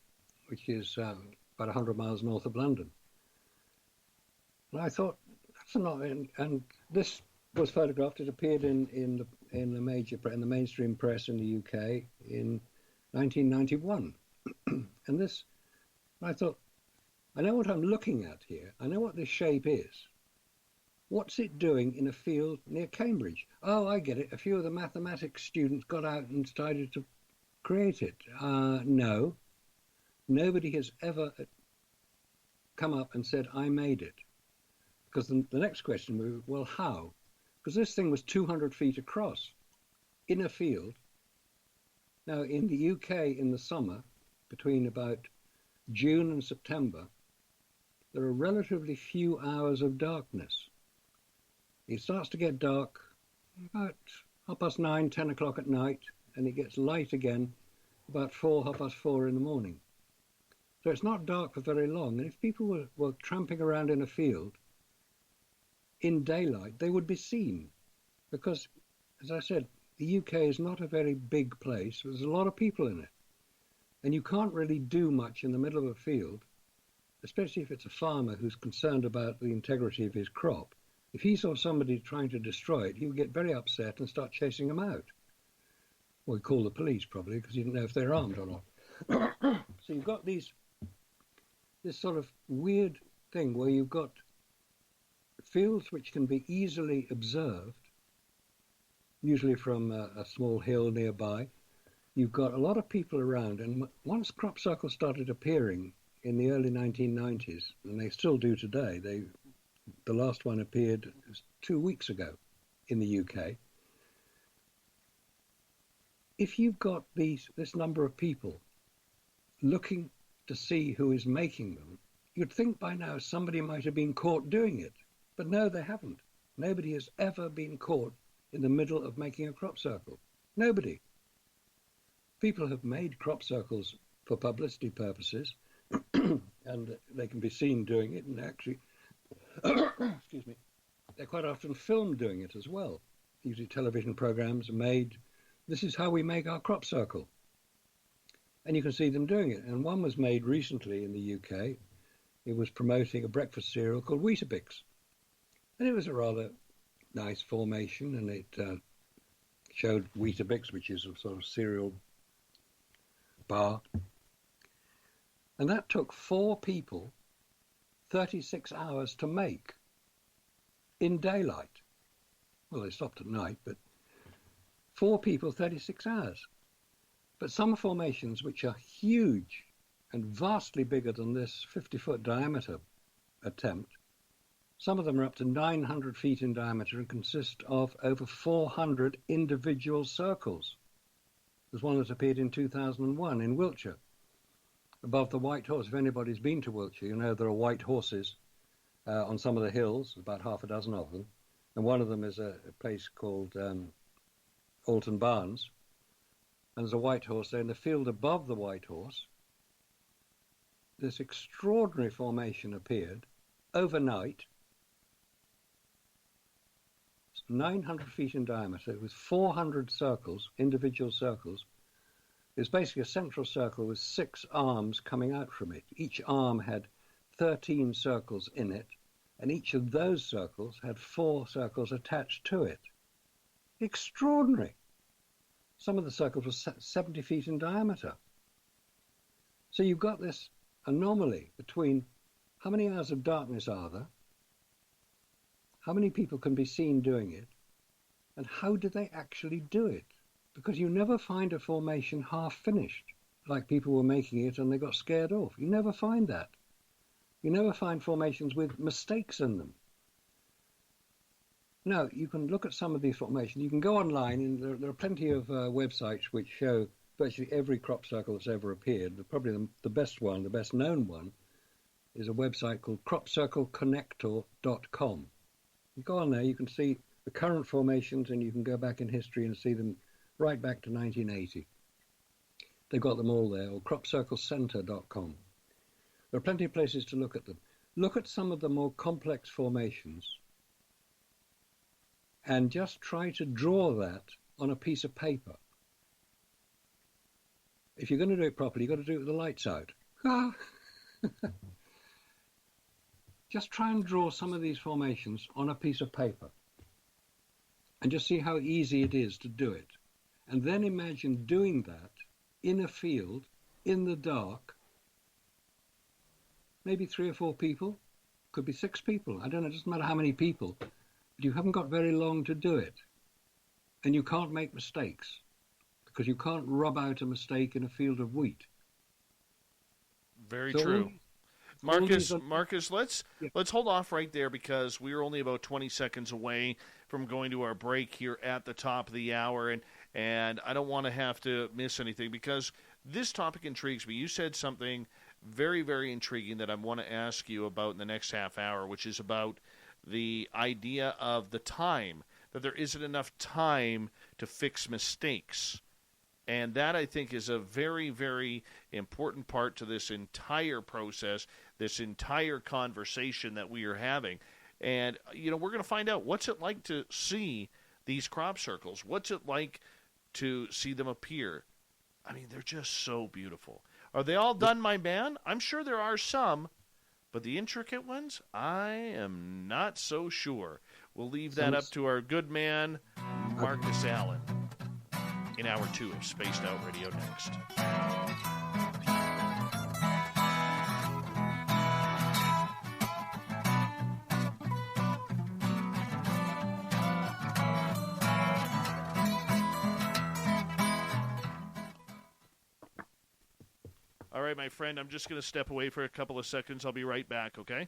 which is about 100 miles north of London. And I thought, that's not, and this was photographed. It appeared in the mainstream press in the UK in 1991. And this, I thought, I know what I'm looking at here. I know what this shape is. What's it doing in a field near Cambridge? Oh, I get it. A few of the mathematics students got out and decided to create it. No. Nobody has ever come up and said, I made it. Because the next question was, well, how? Because this thing was 200 feet across in a field. Now, in the UK in the summer, between about June and September, there are relatively few hours of darkness. It starts to get dark about 9:30, 10 o'clock at night, and it gets light again about 4:30 in the morning. So it's not dark for very long. And if people were tramping around in a field in daylight, they would be seen. Because, as I said, the UK is not a very big place. There's a lot of people in it. And you can't really do much in the middle of a field, especially if it's a farmer who's concerned about the integrity of his crop. If he saw somebody trying to destroy it, he would get very upset and start chasing them out. Or he'd call the police, probably, because he didn't know if they're armed or not. So you've got this sort of weird thing where you've got fields which can be easily observed, usually from a small hill nearby. You've got a lot of people around, and once crop circles started appearing in the early 1990s, and they still do today, The last one appeared 2 weeks ago in the UK. If you've got this number of people looking to see who is making them, you'd think by now somebody might have been caught doing it. But no, they haven't. Nobody has ever been caught in the middle of making a crop circle. Nobody. People have made crop circles for publicity purposes, and they can be seen doing it, and actually, excuse me, they're quite often filmed doing it as well. Usually television programs are made, this is how we make our crop circle. And you can see them doing it. And one was made recently in the UK. It was promoting a breakfast cereal called Weetabix. And it was a rather nice formation, and it showed Weetabix, which is a sort of cereal bar. And that took 4 people 36 hours to make in daylight. Well, they stopped at night, but 4 people, 36 hours. But some formations which are huge and vastly bigger than this 50-foot diameter attempt, some of them are up to 900 feet in diameter and consist of over 400 individual circles. There's one that appeared in 2001 in Wiltshire, above the White Horse. If anybody's been to Wiltshire, you know there are white horses on some of the hills, about half a dozen of them. And one of them is a place called Alton Barnes. And there's a white horse there in the field above the White Horse. This extraordinary formation appeared overnight, 900 feet in diameter, with 400 circles, individual circles. It's basically a central circle with 6 arms coming out from it. Each arm had 13 circles in it, and each of those circles had 4 circles attached to it. Extraordinary. Some of the circles were 70 feet in diameter. So you've got this anomaly between how many hours of darkness are there, how many people can be seen doing it, and how do they actually do it? Because you never find a formation half finished, like people were making it and they got scared off. You never find that. You never find formations with mistakes in them. Now, you can look at some of these formations. You can go online, and there are plenty of websites which show virtually every crop circle that's ever appeared. Probably the best one, the best known one, is a website called cropcircleconnector.com. You go on there, you can see the current formations, and you can go back in history and see them right back to 1980. They've got them all there, or cropcirclecenter.com. There are plenty of places to look at them. Look at some of the more complex formations and just try to draw that on a piece of paper. If you're going to do it properly, you've got to do it with the lights out. Just try and draw some of these formations on a piece of paper and just see how easy it is to do it. And then imagine doing that in a field, in the dark, maybe 3 or 4 people, could be 6 people. I don't know, it doesn't matter how many people, but you haven't got very long to do it. And you can't make mistakes, because you can't rub out a mistake in a field of wheat. Very true. Marcus, let's hold off right there, because we are only about 20 seconds away from going to our break here at the top of the hour, and I don't want to have to miss anything, because this topic intrigues me. You said something very, very intriguing that I want to ask you about in the next half hour, which is about the idea of the time, that there isn't enough time to fix mistakes. And that, I think, is a very, very important part to this entire process, this entire conversation that we are having. And, we're going to find out, what's it like to see these crop circles? What's it like to see them appear? I mean, they're just so beautiful. Are they all done, my man? I'm sure there are some, but the intricate ones, I am not so sure. We'll leave that up to our good man, Marcus Allen, in Hour 2 of Spaced Out Radio next. All right, my friend, I'm just going to step away for a couple of seconds. I'll be right back, okay?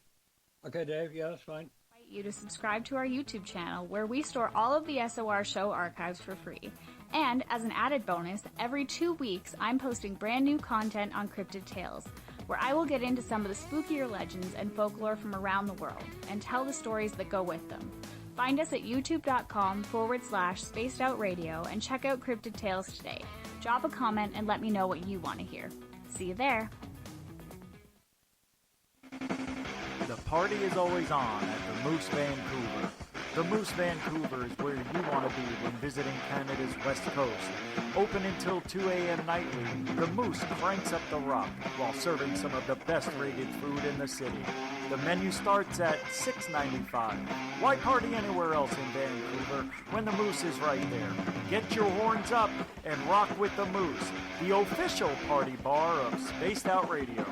Okay, Dave. Yeah, that's fine. you to subscribe to our YouTube channel, where we store all of the SOR show archives for free. And as an added bonus, every 2 weeks I'm posting brand new content on Cryptid Tales, where I will get into some of the spookier legends and folklore from around the world and tell the stories that go with them. Find us at youtube.com/spacedoutradio and check out Cryptid Tales today. Drop a comment and let me know what you want to hear. See you there. The party is always on at the Moose Vancouver. The Moose Vancouver is where you want to be when visiting Canada's West Coast. Open until 2 a.m. nightly, the Moose cranks up the rock while serving some of the best rated food in the city. The menu starts at $6.95. Why party anywhere else in Vancouver when the Moose is right there? Get your horns up and rock with the Moose, the official party bar of Spaced Out Radio.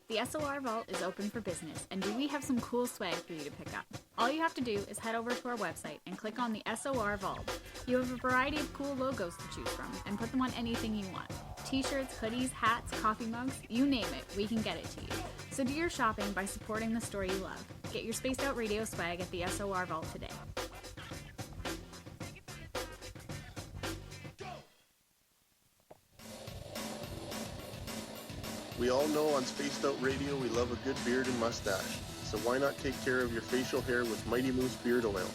The SOR Vault is open for business, and we have some cool swag for you to pick up. All you have to do is head over to our website and click on the SOR Vault. You have a variety of cool logos to choose from, and put them on anything you want. T-shirts, hoodies, hats, coffee mugs, you name it, we can get it to you. So do your shopping by supporting the store you love. Get your Spaced Out Radio swag at the SOR Vault today. We all know on Spaced Out Radio we love a good beard and mustache, so why not take care of your facial hair with Mighty Moose Beard Oil?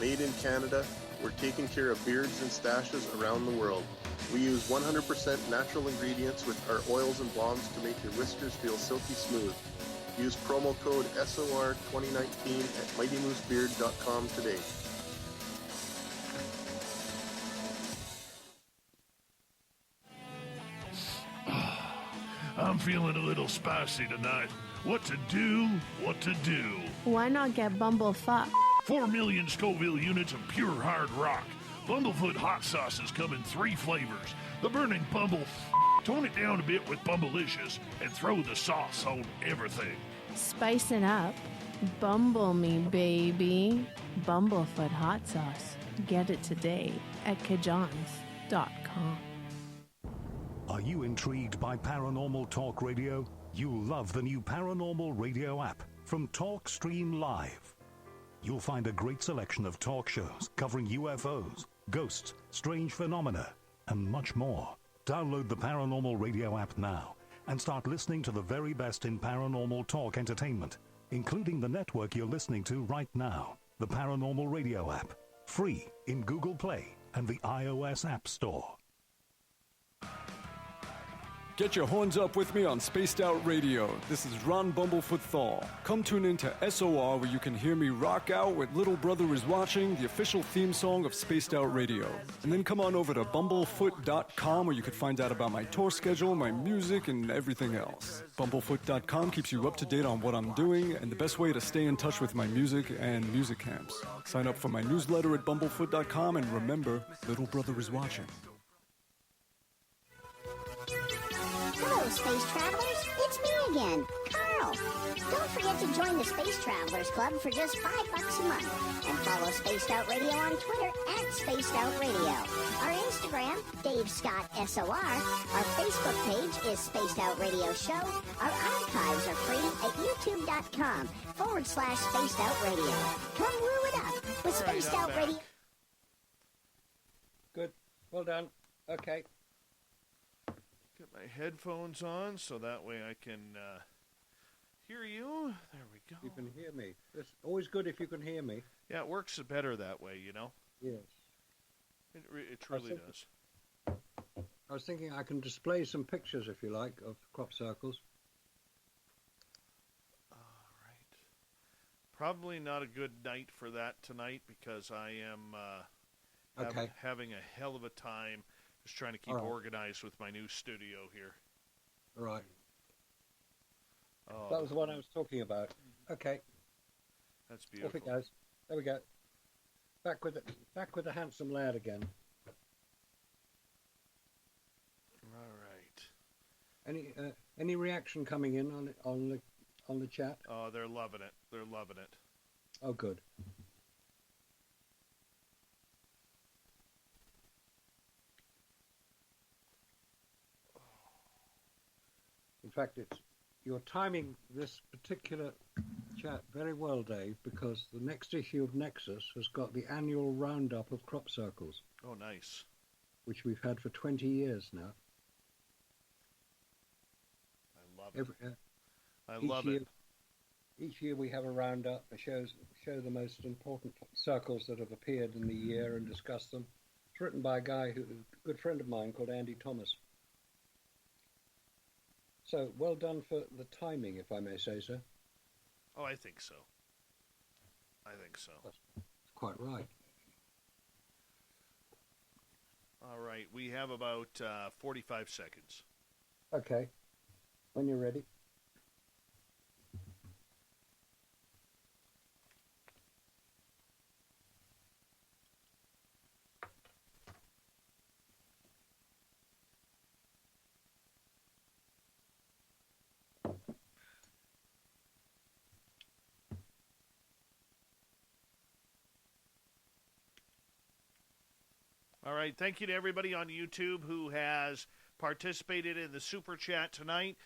Made in Canada, we're taking care of beards and stashes around the world. We use 100% natural ingredients with our oils and balms to make your whiskers feel silky smooth. Use promo code SOR2019 at MightyMooseBeard.com today. I'm feeling a little spicy tonight. What to do? What to do? Why not get Bumblefuck? 4 million Scoville units of pure hard rock. Bumblefoot hot sauces come in 3 flavors. The burning Bumble. Tone it down a bit with Bumblicious and throw the sauce on everything. Spice it up. Bumble me, baby. Bumblefoot hot sauce. Get it today at kajans.com. Are you intrigued by Paranormal Talk Radio? You'll love the new Paranormal Radio app from TalkStream Live. You'll find a great selection of talk shows covering UFOs, ghosts, strange phenomena, and much more. Download the Paranormal Radio app now and start listening to the very best in paranormal talk entertainment, including the network you're listening to right now, the Paranormal Radio app. Free in Google Play and the iOS App Store. Get your horns up with me on Spaced Out Radio. This is Ron Bumblefoot Thal. Come tune in to SOR, where you can hear me rock out with Little Brother is Watching, the official theme song of Spaced Out Radio. And then come on over to bumblefoot.com, where you can find out about my tour schedule, my music, and everything else. Bumblefoot.com keeps you up to date on what I'm doing and the best way to stay in touch with my music and music camps. Sign up for my newsletter at bumblefoot.com, and remember, Little Brother is watching. Hello, Space Travelers. It's me again, Carl. Don't forget to join the Space Travelers Club for just $5 a month. And follow Spaced Out Radio on Twitter at Spaced Out Radio. Our Instagram, Dave Scott SOR. Our Facebook page is Spaced Out Radio Show. Our archives are free at youtube.com/Spaced Out Radio. Come woo it up with Spaced Out Radio. Good. Well done. Okay. Get my headphones on so that way I can hear you. There we go. You can hear me. It's always good if you can hear me. Yeah, it works better that way, you know? Yes. It truly does. I was thinking I can display some pictures, if you like, of crop circles. All right. Probably not a good night for that tonight because I am having a hell of a time just trying to keep organized with my new studio here. Right. Oh. That was the one I was talking about. Okay. That's beautiful. Off it goes. There we go. Back with the handsome lad again. All right. Any reaction coming in on the chat? Oh, they're loving it. They're loving it. Oh, good. In fact, you're timing this particular chat very well, Dave, because the next issue of Nexus has got the annual roundup of crop circles. Oh, nice. Which we've had for 20 years now. I love it. I love it. Each year we have a roundup that show the most important circles that have appeared in the year and discuss them. It's written by a guy a good friend of mine called Andy Thomas. So, well done for the timing, if I may say so. Oh, I think so. I think so. That's quite right. All right, we have about 45 seconds. Okay, when you're ready. All right, thank you to everybody on YouTube who has participated in the Super Chat tonight.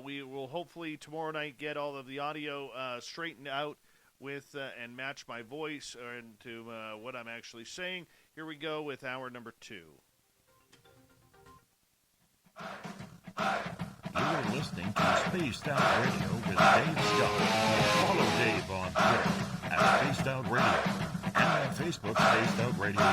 We will hopefully tomorrow night get all of the audio straightened out with and match my voice to what I'm actually saying. Here we go with hour number 2. You're listening to Spaced Out Radio with Dave Scott. Follow Dave on Twitter at Spaced Out Radio. And on Facebook, Spaced Out Radio Show.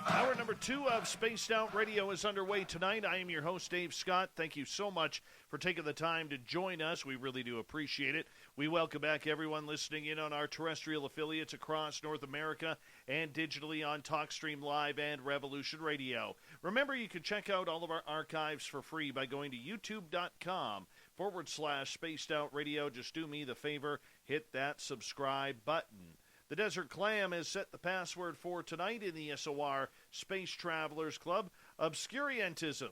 Hour number 2 of Spaced Out Radio is underway tonight. I am your host, Dave Scott. Thank you so much for taking the time to join us. We really do appreciate it. We welcome back everyone listening in on our terrestrial affiliates across North America and digitally on TalkStream Live and Revolution Radio. Remember, you can check out all of our archives for free by going to youtube.com/Spaced Out Radio. Just do me the favor, hit that subscribe button. The Desert Clam has set the password for tonight in the SOR Space Travelers Club, Obscurantism.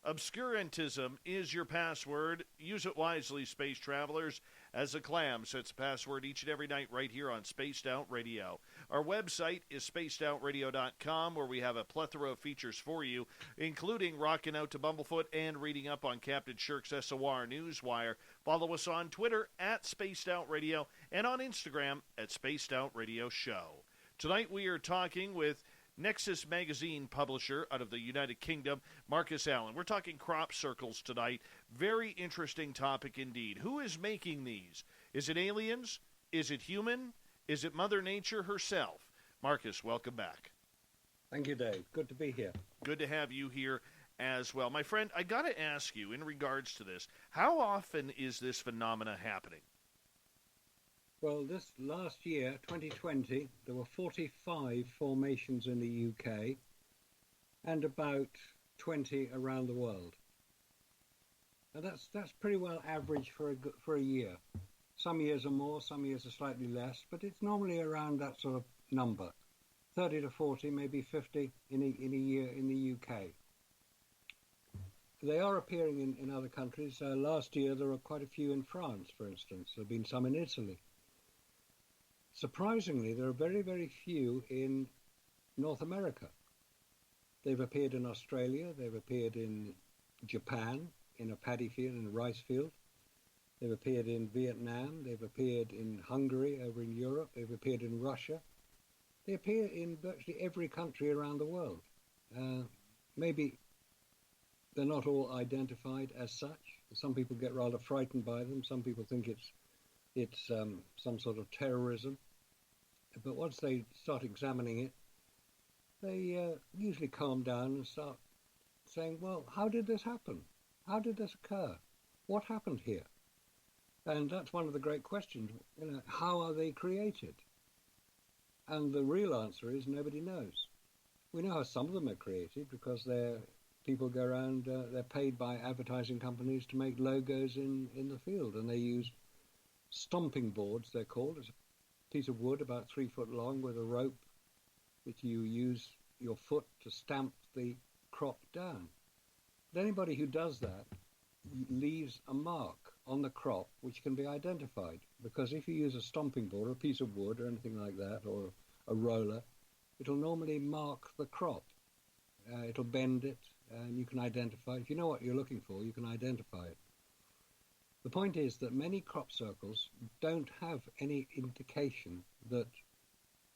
Obscurantism is your password. Use it wisely, Space Travelers, as the Clam sets the password each and every night right here on Spaced Out Radio. Our website is spacedoutradio.com, where we have a plethora of features for you, including rocking out to Bumblefoot and reading up on Captain Shirk's SOR Newswire. Follow us on Twitter at Spaced Out Radio and on Instagram at Spaced Out Radio Show. Tonight we are talking with Nexus Magazine publisher out of the United Kingdom, Marcus Allen. We're talking crop circles tonight. Very interesting topic indeed. Who is making these? Is it aliens? Is it human? Is it Mother Nature herself? Marcus, welcome back. Thank you, Dave. Good to be here. Good to have you here as well. My friend, I got to ask you in regards to this, how often is this phenomena happening? Well, this last year, 2020, there were 45 formations in the UK and about 20 around the world. And that's pretty well average for a year. Some years are more, some years are slightly less, but it's normally around that sort of number. 30 to 40, maybe 50 in a year in the UK. They are appearing in other countries. Last year there were quite a few in France, for instance. There have been some in Italy. Surprisingly, there are very, very few in North America. They've appeared in Australia, they've appeared in Japan, in a paddy field, in a rice field. They've appeared in Vietnam, they've appeared in Hungary, over in Europe, they've appeared in Russia. They appear in virtually every country around the world. Maybe they're not all identified as such. Some people get rather frightened by them. Some people think it's some sort of terrorism. But once they start examining it, they usually calm down and start saying, well, how did this happen? How did this occur? What happened here? And that's one of the great questions. How are they created? And the real answer is nobody knows. We know how some of them are created because people go around, they're paid by advertising companies to make logos in the field, and they use stomping boards, they're called. It's a piece of wood about 3 foot long with a rope that you use your foot to stamp the crop down. But anybody who does that leaves a mark on the crop which can be identified, because if you use a stomping board or a piece of wood or anything like that, or a roller, it'll normally mark the crop. It'll bend it, and you can identify it. If you know what you're looking for, you can identify it. The point is that many crop circles don't have any indication that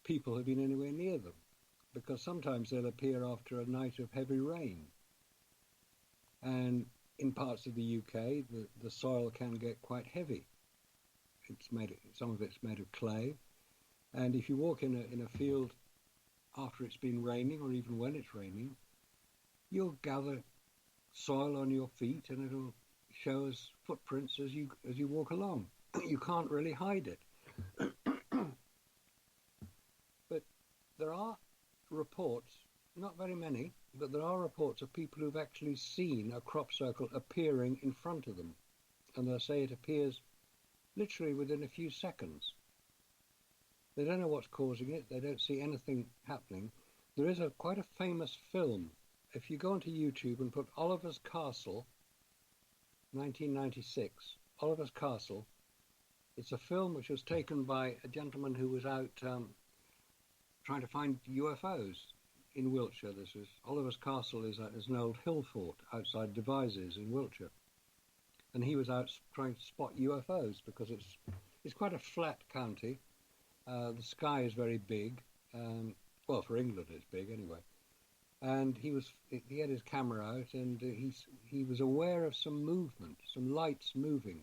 people have been anywhere near them, because sometimes they'll appear after a night of heavy rain. And in parts of the UK, the soil can get quite heavy. Some of it's made of clay, and if you walk in a field after it's been raining, or even when it's raining, you'll gather soil on your feet, and it'll show us footprints as you walk along. You can't really hide it. But there are reports, not very many, but there are reports of people who've actually seen a crop circle appearing in front of them, and they'll say it appears literally within a few seconds. They don't know what's causing it. They don't see anything happening. There is quite a famous film. If you go onto YouTube and put Oliver's Castle, 1996, Oliver's Castle, it's a film which was taken by a gentleman who was out trying to find UFOs in Wiltshire. This is Oliver's Castle is an old hill fort outside Devizes in Wiltshire, and he was out trying to spot UFOs because it's quite a flat county. The sky is very big. Well, for England it's big anyway. And he had his camera out, and he was aware of some movement, some lights moving,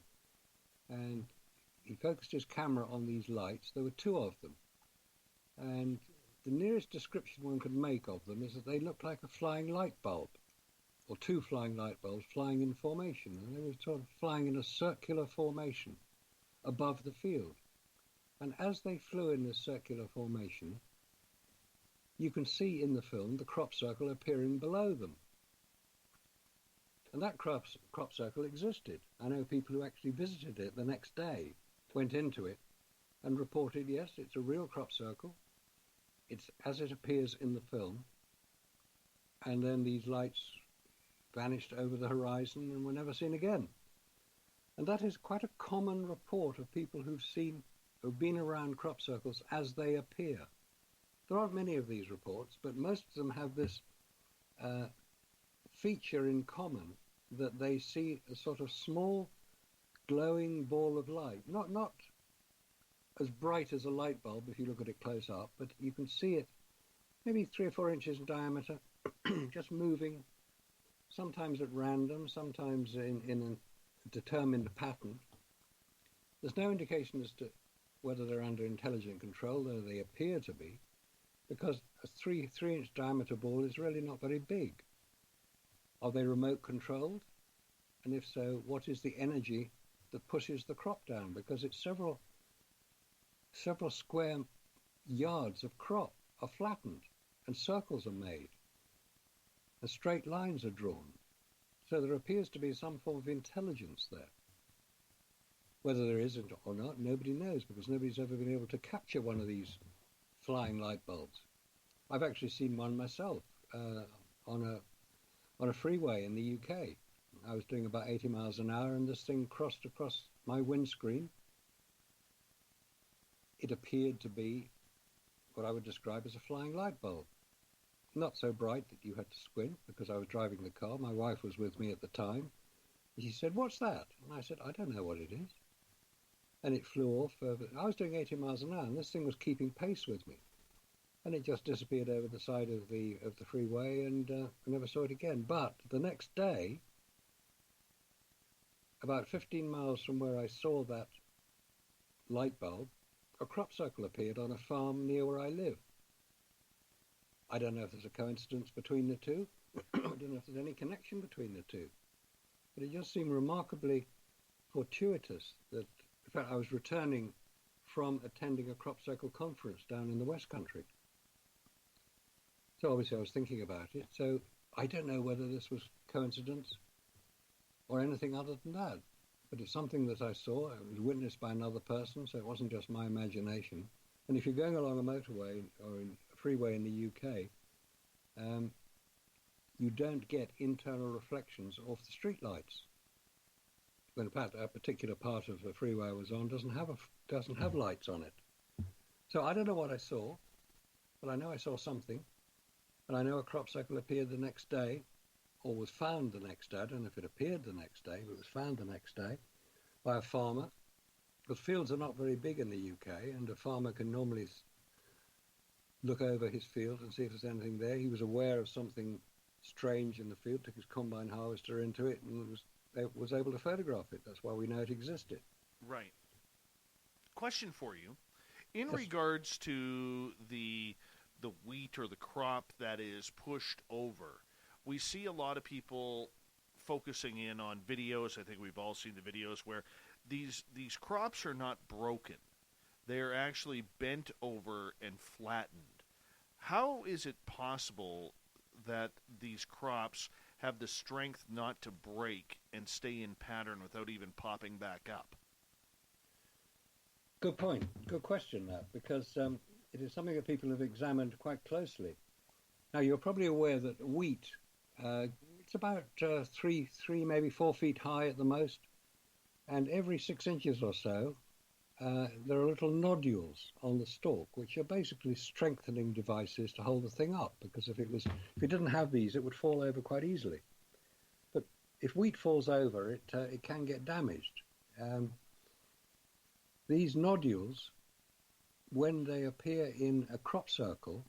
and he focused his camera on these lights. There were two of them, and the nearest description one could make of them is that they looked like a flying light bulb, or two flying light bulbs flying in formation, and they were sort of flying in a circular formation above the field. And as they flew in this circular formation, you can see in the film the crop circle appearing below them. And that crop circle existed. I know people who actually visited it the next day, went into it, and reported, yes, it's a real crop circle. It's as it appears in the film. And then these lights vanished over the horizon and were never seen again. And that is quite a common report of people who've been around crop circles as they appear. There aren't many of these reports, but most of them have this feature in common, that they see a sort of small glowing ball of light, not as bright as a light bulb if you look at it close up, but you can see it maybe 3 or 4 inches in diameter, just moving, sometimes at random, sometimes in a determined pattern. There's no indication as to whether they're under intelligent control, though they appear to be, because a 3-inch diameter ball is really not very big. Are they remote controlled? And if so, what is the energy that pushes the crop down? Because it's several square yards of crop are flattened, and circles are made, and straight lines are drawn. So there appears to be some form of intelligence there. Whether there is or not, nobody knows, because nobody's ever been able to capture one of these flying light bulbs. I've actually seen one myself on a freeway in the UK. I was doing about 80 miles an hour, and this thing crossed across my windscreen. It appeared to be what I would describe as a flying light bulb. Not so bright that you had to squint, because I was driving the car. My wife was with me at the time. And she said, "What's that?" And I said, "I don't know what it is." And it flew off. I was doing 80 miles an hour, and this thing was keeping pace with me. And it just disappeared over the side of the freeway, and I never saw it again. But the next day, about 15 miles from where I saw that light bulb, a crop circle appeared on a farm near where I live. I don't know if there's a coincidence between the two. I don't know if there's any connection between the two. But it just seemed remarkably fortuitous that, in fact, I was returning from attending a crop circle conference down in the West Country. So obviously I was thinking about it. So I don't know whether this was coincidence or anything other than that. But it's something that I saw. It was witnessed by another person, so it wasn't just my imagination. And if you're going along a motorway or a freeway in the UK, you don't get internal reflections off the street lights. But in fact, a particular part of the freeway I was on doesn't have lights on it. So I don't know what I saw, but I know I saw something. And I know a crop circle appeared the next day, or was found the next day. I don't know if it appeared the next day, but it was found the next day by a farmer. Because fields are not very big in the UK, and a farmer can normally look over his field and see if there's anything there. He was aware of something strange in the field, took his combine harvester into it, and was able to photograph it. That's why we know it existed. Right. Question for you. In regards to the wheat or the crop that is pushed over, we see a lot of people focusing in on videos. I think we've all seen the videos where these crops are not broken. They are actually bent over and flattened. How is it possible that these crops have the strength not to break and stay in pattern without even popping back up? Good point. Good question, that, because it is something that people have examined quite closely. Now, you're probably aware that wheat, it's about 3, maybe 4 feet high at the most, and every 6 inches or so, there are little nodules on the stalk, which are basically strengthening devices to hold the thing up. Because if it didn't have these, it would fall over quite easily. But if wheat falls over, it can get damaged. These nodules, when they appear in a crop circle,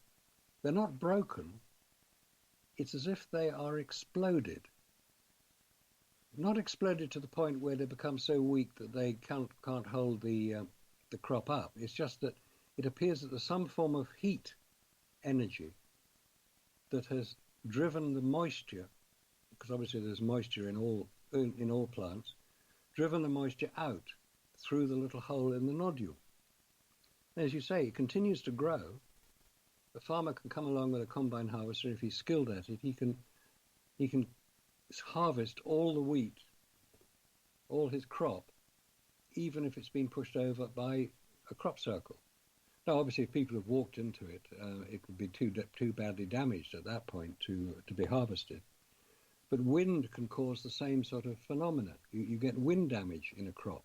they're not broken. It's as if they are exploded. Not exploded to the point where they become so weak that they can't hold the crop up. It's just that it appears that there's some form of heat energy that has driven the moisture, because obviously there's moisture in all plants, driven the moisture out through the little hole in the nodule. As you say, it continues to grow. The farmer can come along with a combine harvester. If he's skilled at it, he can harvest all the wheat, all his crop, even if it's been pushed over by a crop circle. Now, obviously, if people have walked into it, it would be too badly damaged at that point to be harvested. But wind can cause the same sort of phenomena. You get wind damage in a crop.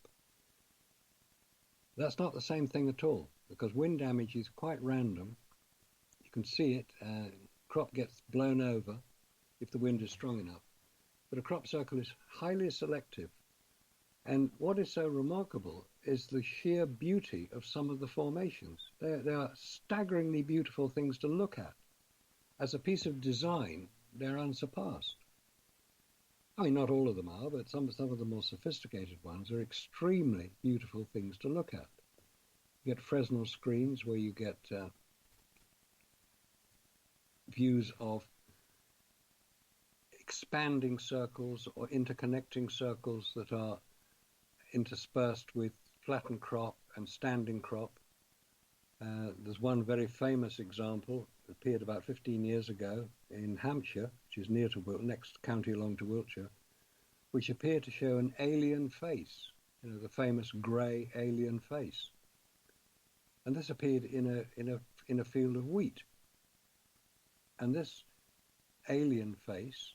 That's not the same thing at all, because wind damage is quite random. You can see it. Crop gets blown over if the wind is strong enough. But a crop circle is highly selective. And what is so remarkable is the sheer beauty of some of the formations. They are staggeringly beautiful things to look at. As a piece of design, they're unsurpassed. I mean, not all of them are, but some of the more sophisticated ones are extremely beautiful things to look at. You get Fresnel screens where you get views of expanding circles or interconnecting circles that are interspersed with flattened crop and standing crop. There's one very famous example, appeared about 15 years ago in Hampshire, which is near to next county along to Wiltshire, which appeared to show an alien face, the famous grey alien face. And this appeared in a field of wheat. And this alien face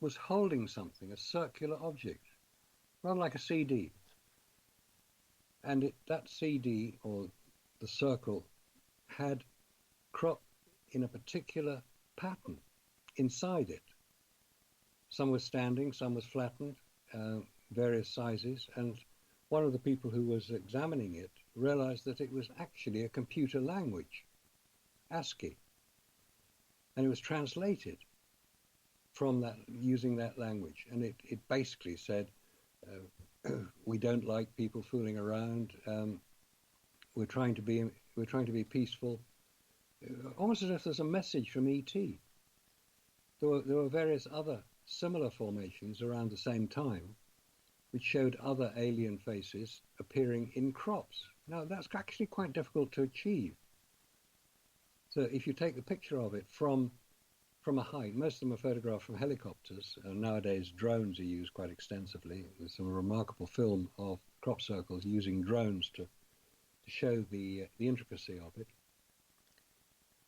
was holding something, a circular object, rather like a CD. And that CD, or the circle, had crop in a particular pattern inside it. Some was standing, some was flattened, various sizes, and one of the people who was examining it realized that it was actually a computer language, ASCII, and it was translated from that, using that language, and it basically said, we don't like people fooling around, we're trying to be peaceful, almost as if there's a message from E.T. There were various other similar formations around the same time which showed other alien faces appearing in crops. Now, that's actually quite difficult to achieve. So if you take the picture of it from a height, most of them are photographed from helicopters, and nowadays drones are used quite extensively. There's some remarkable film of crop circles using drones to show the intricacy of it.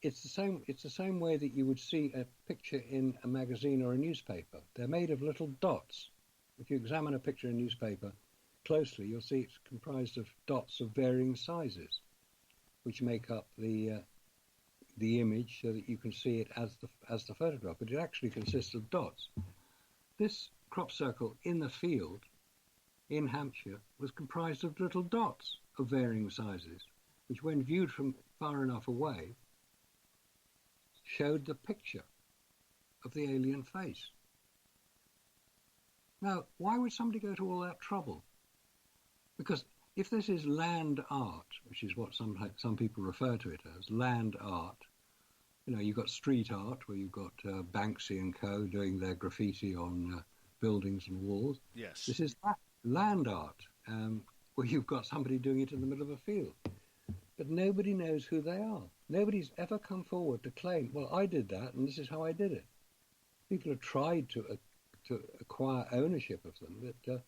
It's the same way that you would see a picture in a magazine or a newspaper. They're made of little dots. If you examine a picture in a newspaper closely, you'll see it's comprised of dots of varying sizes, which make up the the image so that you can see it as the photograph, but it actually consists of dots. This crop circle in the field in Hampshire was comprised of little dots of varying sizes, which when viewed from far enough away showed the picture of the alien face. Now, why would somebody go to all that trouble? Because if this is land art, which is what some people refer to it as, land art, you know, you've got street art where you've got Banksy and co. doing their graffiti on buildings and walls. Yes. This is land art, where you've got somebody doing it in the middle of a field. But nobody knows who they are. Nobody's ever come forward to claim, well, I did that and this is how I did it. People have tried to acquire ownership of them, but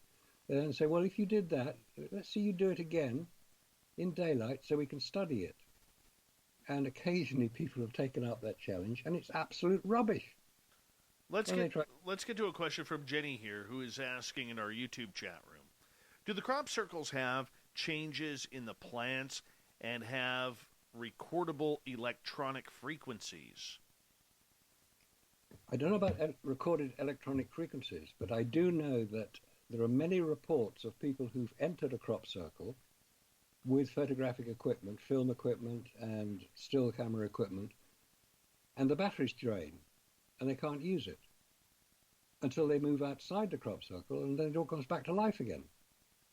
they then say, well, if you did that, let's see you do it again in daylight so we can study it. And occasionally people have taken up that challenge, and it's absolute rubbish. Let's get to a question from Jenny here, who is asking in our YouTube chat room. Do the crop circles have changes in the plants and have recordable electronic frequencies? I don't know about recorded electronic frequencies, but I do know that there are many reports of people who've entered a crop circle with photographic equipment, film equipment, and still camera equipment, and the batteries drain, and they can't use it until they move outside the crop circle, and then it all comes back to life again.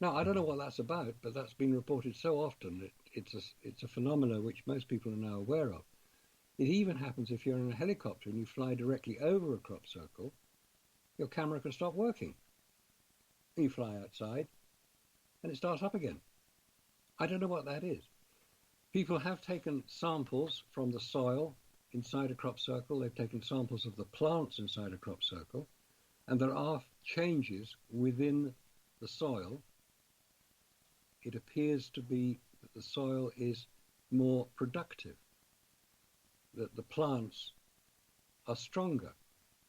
Now, I don't know what that's about, but that's been reported so often that it's a phenomenon which most people are now aware of. It even happens if you're in a helicopter and you fly directly over a crop circle, your camera can stop working. You fly outside, and it starts up again. I don't know what that is. People have taken samples from the soil inside a crop circle. They've taken samples of the plants inside a crop circle, and there are changes within the soil. It appears to be that the soil is more productive, that the plants are stronger.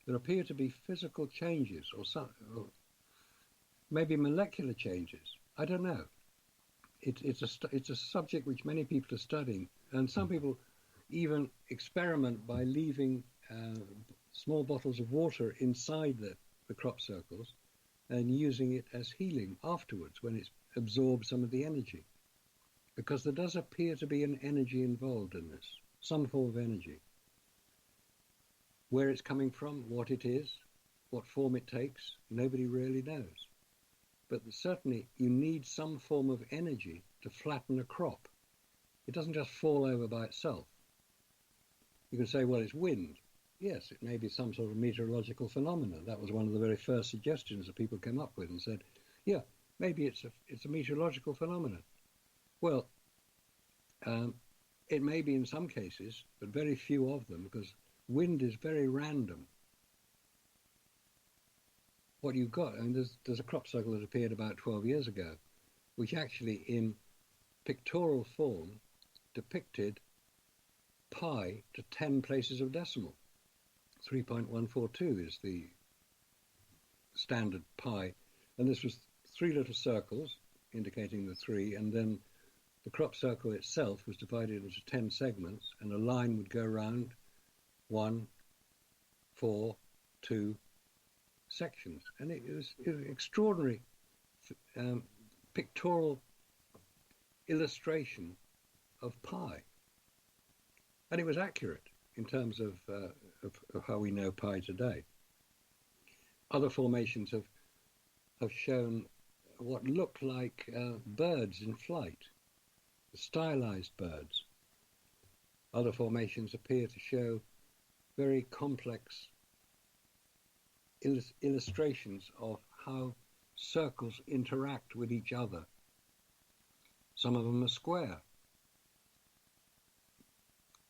There appear to be physical changes or maybe molecular changes. I don't know. It's a subject which many people are studying, and some people even experiment by leaving small bottles of water inside the crop circles and using it as healing afterwards when it's absorbed some of the energy. Because there does appear to be an energy involved in this, some form of energy. Where it's coming from, what it is, what form it takes, nobody really knows. But certainly you need some form of energy to flatten a crop. It doesn't just fall over by itself. You can say, well, it's wind. Yes, it may be some sort of meteorological phenomenon. That was one of the very first suggestions that people came up with and said, yeah, maybe it's a meteorological phenomenon. Well, it may be in some cases, but very few of them, because wind is very random. What you've got, I mean, there's a crop circle that appeared about 12 years ago, which actually in pictorial form depicted pi to 10 places of decimal. 3.142 is the standard pi, and this was 3 little circles indicating the 3, and then the crop circle itself was divided into 10 segments, and a line would go around 1, 4, 2 sections, and it was an extraordinary pictorial illustration of pi, and it was accurate in terms of how we know pi today. Other formations have shown what look like birds in flight, stylized birds. Other formations appear to show very complex illustrations of how circles interact with each other. Some of them are square.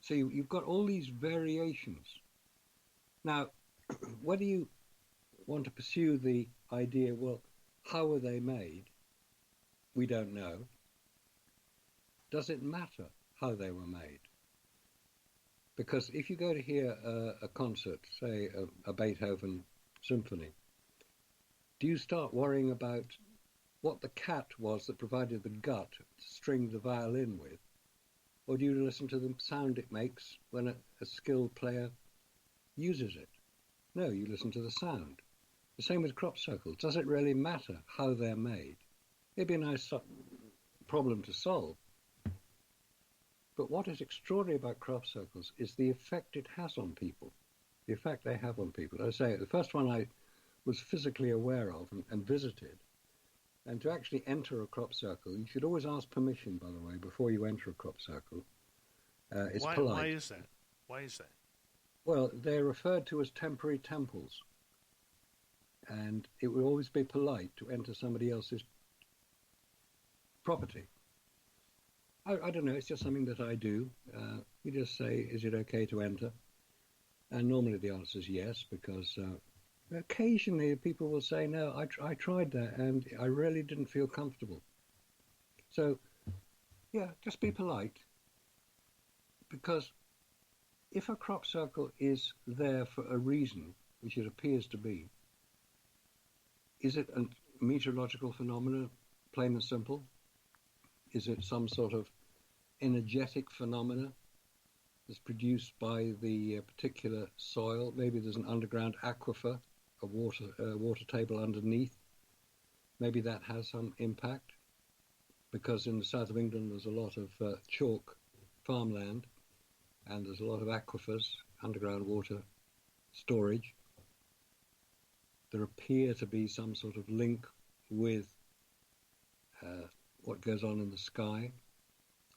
So you've got all these variations. Now, whether you want to pursue the idea, well, how were they made? We don't know. Does it matter how they were made? Because if you go to hear a concert, say a Beethoven symphony, do you start worrying about what the cat was that provided the gut to string the violin with? Or do you listen to the sound it makes when a skilled player uses it? No, you listen to the sound. The same with crop circles. Does it really matter how they're made? It'd be a nice problem to solve. But what is extraordinary about crop circles is the effect it has on people. The effect they have on people. As I say, the first one I was physically aware of and visited. And to actually enter a crop circle, you should always ask permission, by the way, before you enter a crop circle. It's polite. Why is that? Why is that? Well, they're referred to as temporary temples. And it would always be polite to enter somebody else's property. I don't know, it's just something that I do. You just say, is it okay to enter? And normally the answer is yes, because occasionally people will say, no, I tried that and I really didn't feel comfortable. So, yeah, just be polite. Because if a crop circle is there for a reason, which it appears to be, is it a meteorological phenomenon, plain and simple? Is it some sort of energetic phenomena that's produced by the particular soil? Maybe there's an underground aquifer, a water table underneath. Maybe that has some impact, because in the south of England there's a lot of chalk farmland, and there's a lot of aquifers, underground water storage. There appear to be some sort of link with what goes on in the sky.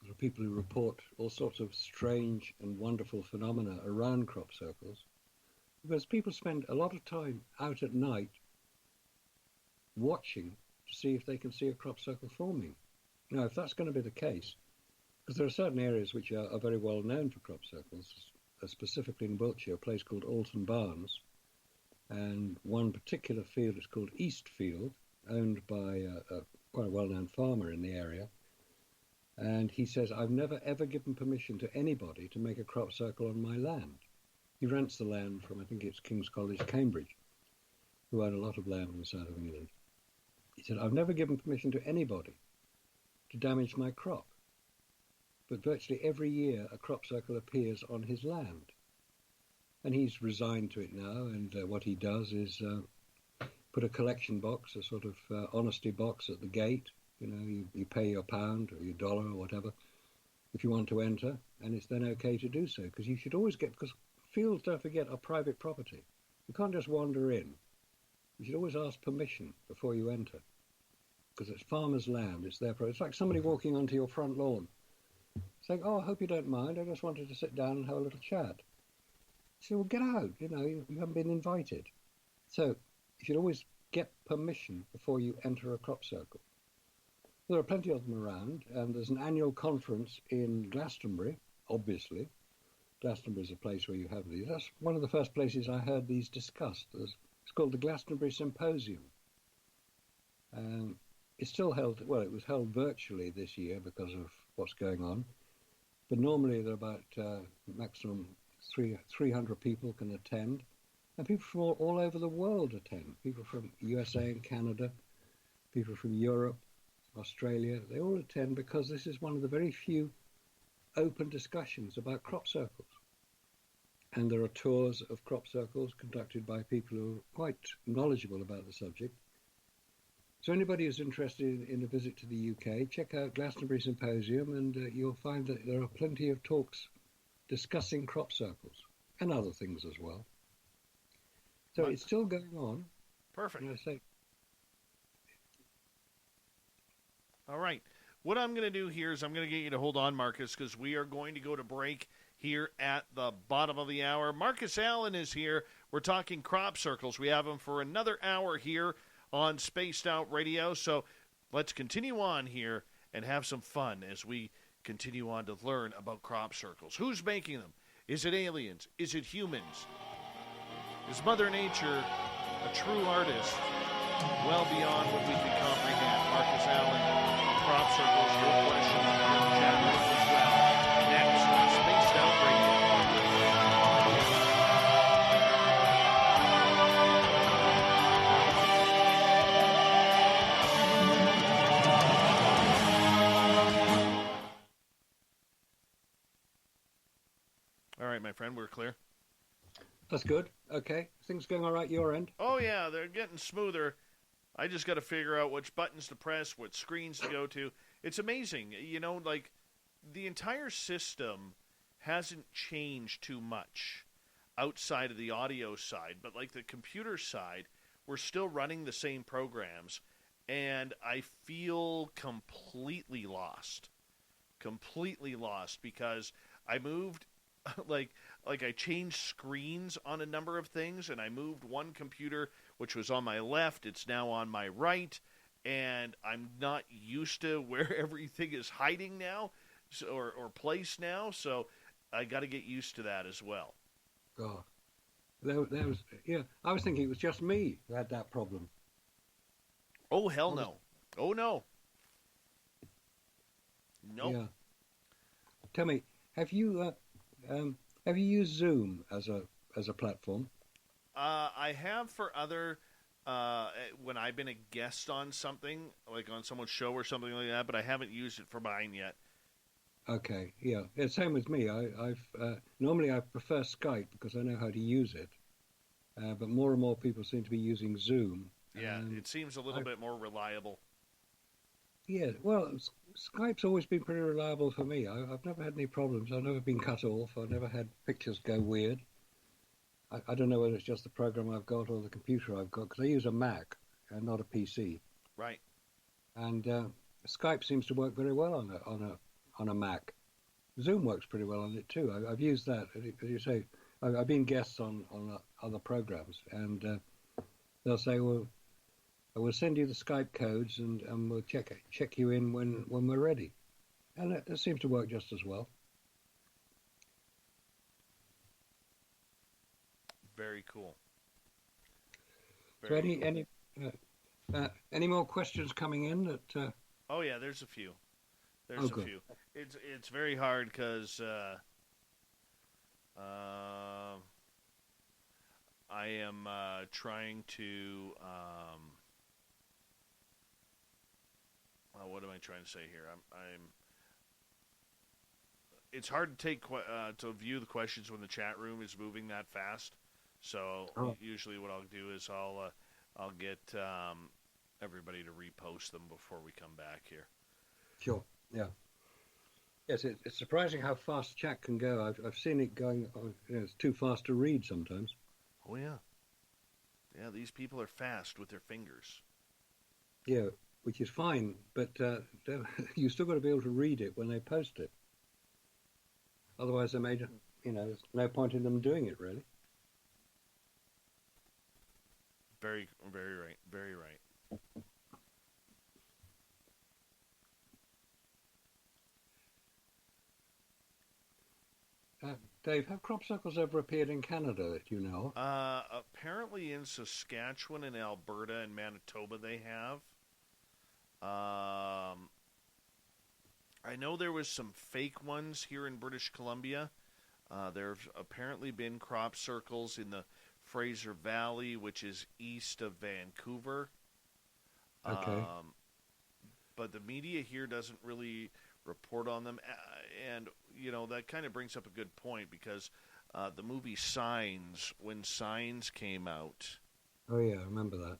There are people who report all sorts of strange and wonderful phenomena around crop circles, because people spend a lot of time out at night watching to see if they can see a crop circle forming. Now, if that's going to be the case, because there are certain areas which are very well known for crop circles, specifically in Wiltshire, a place called Alton Barnes, and one particular field is called Eastfield, owned by quite a well-known farmer in the area. And he says, I've never ever given permission to anybody to make a crop circle on my land. He rents the land from, I think it's King's College, Cambridge, who own a lot of land in the south of England. He said, I've never given permission to anybody to damage my crop. But virtually every year a crop circle appears on his land. And he's resigned to it now, and what he does is put a collection box, a sort of honesty box at the gate. You know, you pay your pound or your dollar or whatever if you want to enter, and it's then okay to do so, because you should always because fields, don't forget, are private property. You can't just wander in. You should always ask permission before you enter, because it's farmer's land, it's their property. It's like somebody walking onto your front lawn saying, oh, I hope you don't mind, I just wanted to sit down and have a little chat. So, well, get out, you know, you haven't been invited. So you should always get permission before you enter a crop circle. There are plenty of them around, and there's an annual conference in Glastonbury, obviously. Glastonbury is a place where you have these. That's one of the first places I heard these discussed. It's called the Glastonbury Symposium. It's still held, well, it was held virtually this year because of what's going on. But normally there are about maximum 300 people can attend. And people from all over the world attend. People from USA and Canada, people from Europe, Australia, they all attend because this is one of the very few open discussions about crop circles. And there are tours of crop circles conducted by people who are quite knowledgeable about the subject. So anybody who's interested in a visit to the UK, check out Glastonbury Symposium, and you'll find that there are plenty of talks discussing crop circles and other things as well. So it's still going on. Perfect. And I say, all right. What I'm going to do here is I'm going to get you to hold on, Marcus, because we are going to go to break here at the bottom of the hour. Marcus Allen is here. We're talking crop circles. We have him for another hour here on Spaced Out Radio. So let's continue on here and have some fun as we continue on to learn about crop circles. Who's making them? Is it aliens? Is it humans? Is Mother Nature a true artist? Well beyond what we can comprehend. Marcus Allen, crop circles, your questions, your chat room as well. Next on Spaced Out Radio. my friend. We're clear. That's good. Okay. Things going all right your end? Oh, yeah, they're getting smoother. I just got to figure out which buttons to press, what screens to go to. It's amazing. You know, like, the entire system hasn't changed too much outside of the audio side. But, like, the computer side, we're still running the same programs. And I feel completely lost. Completely lost because I moved, like I changed screens on a number of things, and I moved one computer, which was on my left, it's now on my right, and I'm not used to where everything is hiding now, or placed now, so I got to get used to that as well. God. That was, yeah, I was thinking it was just me who had that problem. Oh, hell no. Oh, no. Nope. Yeah. Tell me, have you used Zoom as a platform? I have for other when I've been a guest on something, like on someone's show or something like that, but I haven't used it for mine yet. Okay, yeah, same with me. Normally I prefer Skype because I know how to use it, but more and more people seem to be using Zoom. Yeah, it seems a little bit more reliable. Yeah, well, Skype's always been pretty reliable for me. I've never had any problems. I've never been cut off. I've never had pictures go weird. I don't know whether it's just the program I've got or the computer I've got, because I use a Mac and not a PC. Right. And Skype seems to work very well on a Mac. Zoom works pretty well on it too. I've used that, as you say. I've been guests on other programs, and they'll say, well, we'll send you the Skype codes and we'll check you in when we're ready. And it seems to work just as well. Very cool. So any more questions coming in that? Oh yeah, there's a few. There's a few. It's very hard because I am trying to. What am I trying to say here? It's hard to take to view the questions when the chat room is moving that fast. So usually what I'll do is I'll get everybody to repost them before we come back here. Sure. Yeah. Yes, it's surprising how fast chat can go. I've seen it going. It's too fast to read sometimes. Oh yeah. Yeah, these people are fast with their fingers. Yeah, which is fine, but you still got to be able to read it when they post it. Otherwise, there's no point in them doing it, really. Very, very right. Very right. Dave, have crop circles ever appeared in Canada that you know? Apparently in Saskatchewan and Alberta and Manitoba they have. I know there was some fake ones here in British Columbia. There have apparently been crop circles in the Fraser Valley, which is east of Vancouver. Okay. But the media here doesn't really report on them. And, that kind of brings up a good point because the movie Signs, when Signs came out... Oh, yeah, I remember that.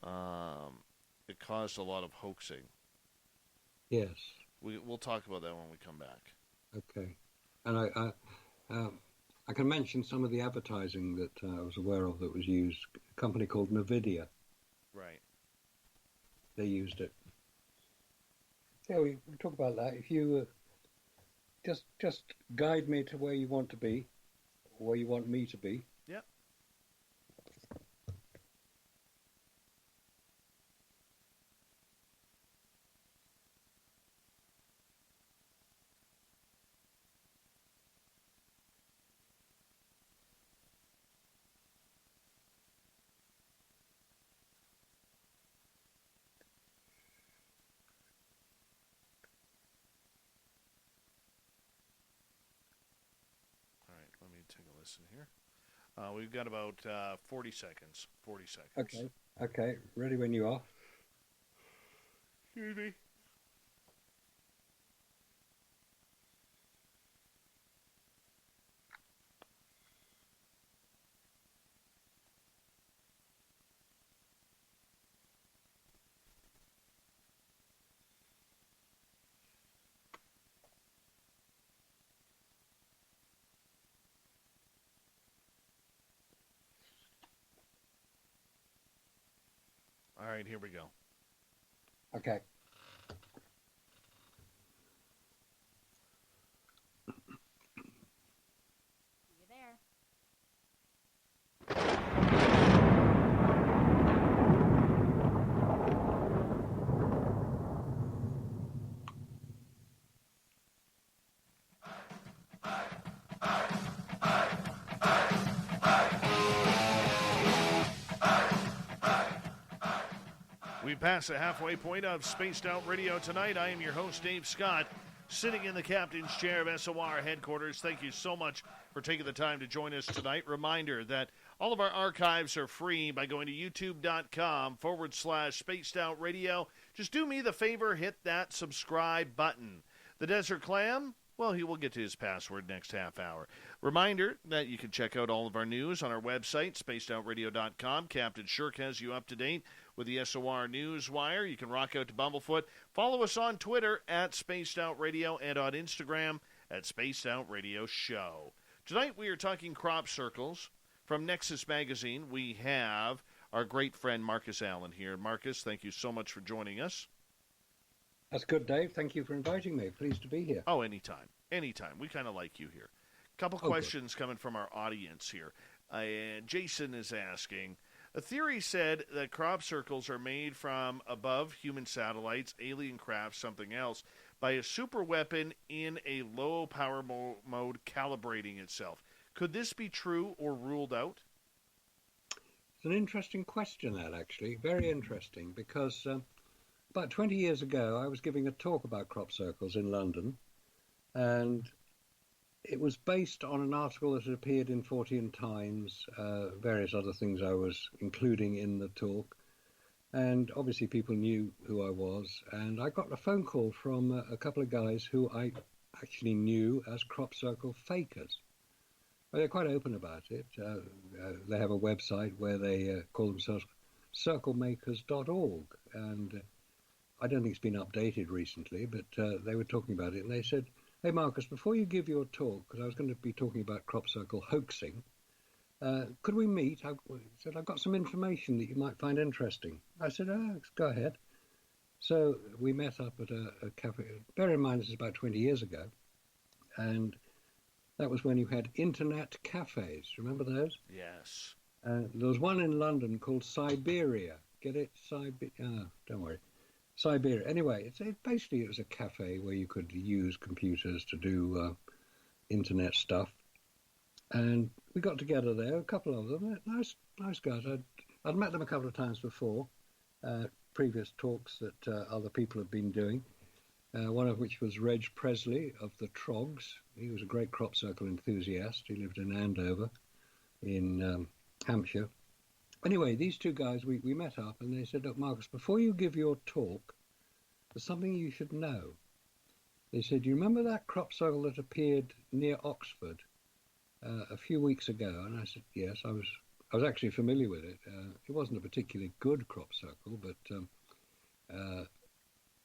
It caused a lot of hoaxing. Yes. We'll talk about that when we come back. Okay. And I can mention some of the advertising that I was aware of that was used. A company called Nvidia. Right. They used it. Yeah, we talk about that. If you just guide me to where you want to be, or where you want me to be. Yep. Take a listen here. We've got about 40 seconds. 40 seconds. Okay. Ready when you are. Excuse me. All right, here we go. Okay. See you there. We pass the halfway point of Spaced Out Radio tonight. I am your host, Dave Scott, sitting in the captain's chair of SOR headquarters. Thank you so much for taking the time to join us tonight. Reminder that all of our archives are free by going to youtube.com/Spaced Out Radio. Just do me the favor, hit that subscribe button. The Desert Clam, well, he will get to his password next half hour. Reminder that you can check out all of our news on our website, spacedoutradio.com. Captain Shirk has you up to date with the SOR Newswire. You can rock out to Bumblefoot. Follow us on Twitter at Spaced Out Radio and on Instagram at Spaced Out Radio Show. Tonight we are talking crop circles. From Nexus Magazine, we have our great friend Marcus Allen here. Marcus, thank you so much for joining us. That's good, Dave. Thank you for inviting me. Pleased to be here. Oh, anytime. Anytime. We kind of like you here. A couple questions coming from our audience here. Jason is asking, a theory said that crop circles are made from above human satellites, alien craft, something else, by a super weapon in a low power mode calibrating itself. Could this be true or ruled out? It's an interesting question, that, actually. Very interesting, because about 20 years ago, I was giving a talk about crop circles in London, and it was based on an article that had appeared in Fortean Times, various other things I was including in the talk, and obviously people knew who I was, and I got a phone call from a couple of guys who I actually knew as crop circle fakers. Well, they're quite open about it. They have a website where they call themselves circlemakers.org, and I don't think it's been updated recently, but they were talking about it, and they said, hey, Marcus, before you give your talk, because I was going to be talking about crop circle hoaxing, could we meet? I said, I've got some information that you might find interesting. I said, go ahead. So we met up at a cafe. Bear in mind, this is about 20 years ago, and that was when you had internet cafes. Remember those? Yes. There was one in London called Siberia. Get it? Don't worry. Siberia. Anyway, basically it was a cafe where you could use computers to do internet stuff. And we got together there, a couple of them. Nice guys. I'd met them a couple of times before, previous talks that other people had been doing. One of which was Reg Presley of the Trogs. He was a great crop circle enthusiast. He lived in Andover in Hampshire. Anyway, these two guys, we met up and they said, look, Marcus, before you give your talk, there's something you should know. They said, you remember that crop circle that appeared near Oxford a few weeks ago? And I said, yes, I was actually familiar with it. It wasn't a particularly good crop circle, but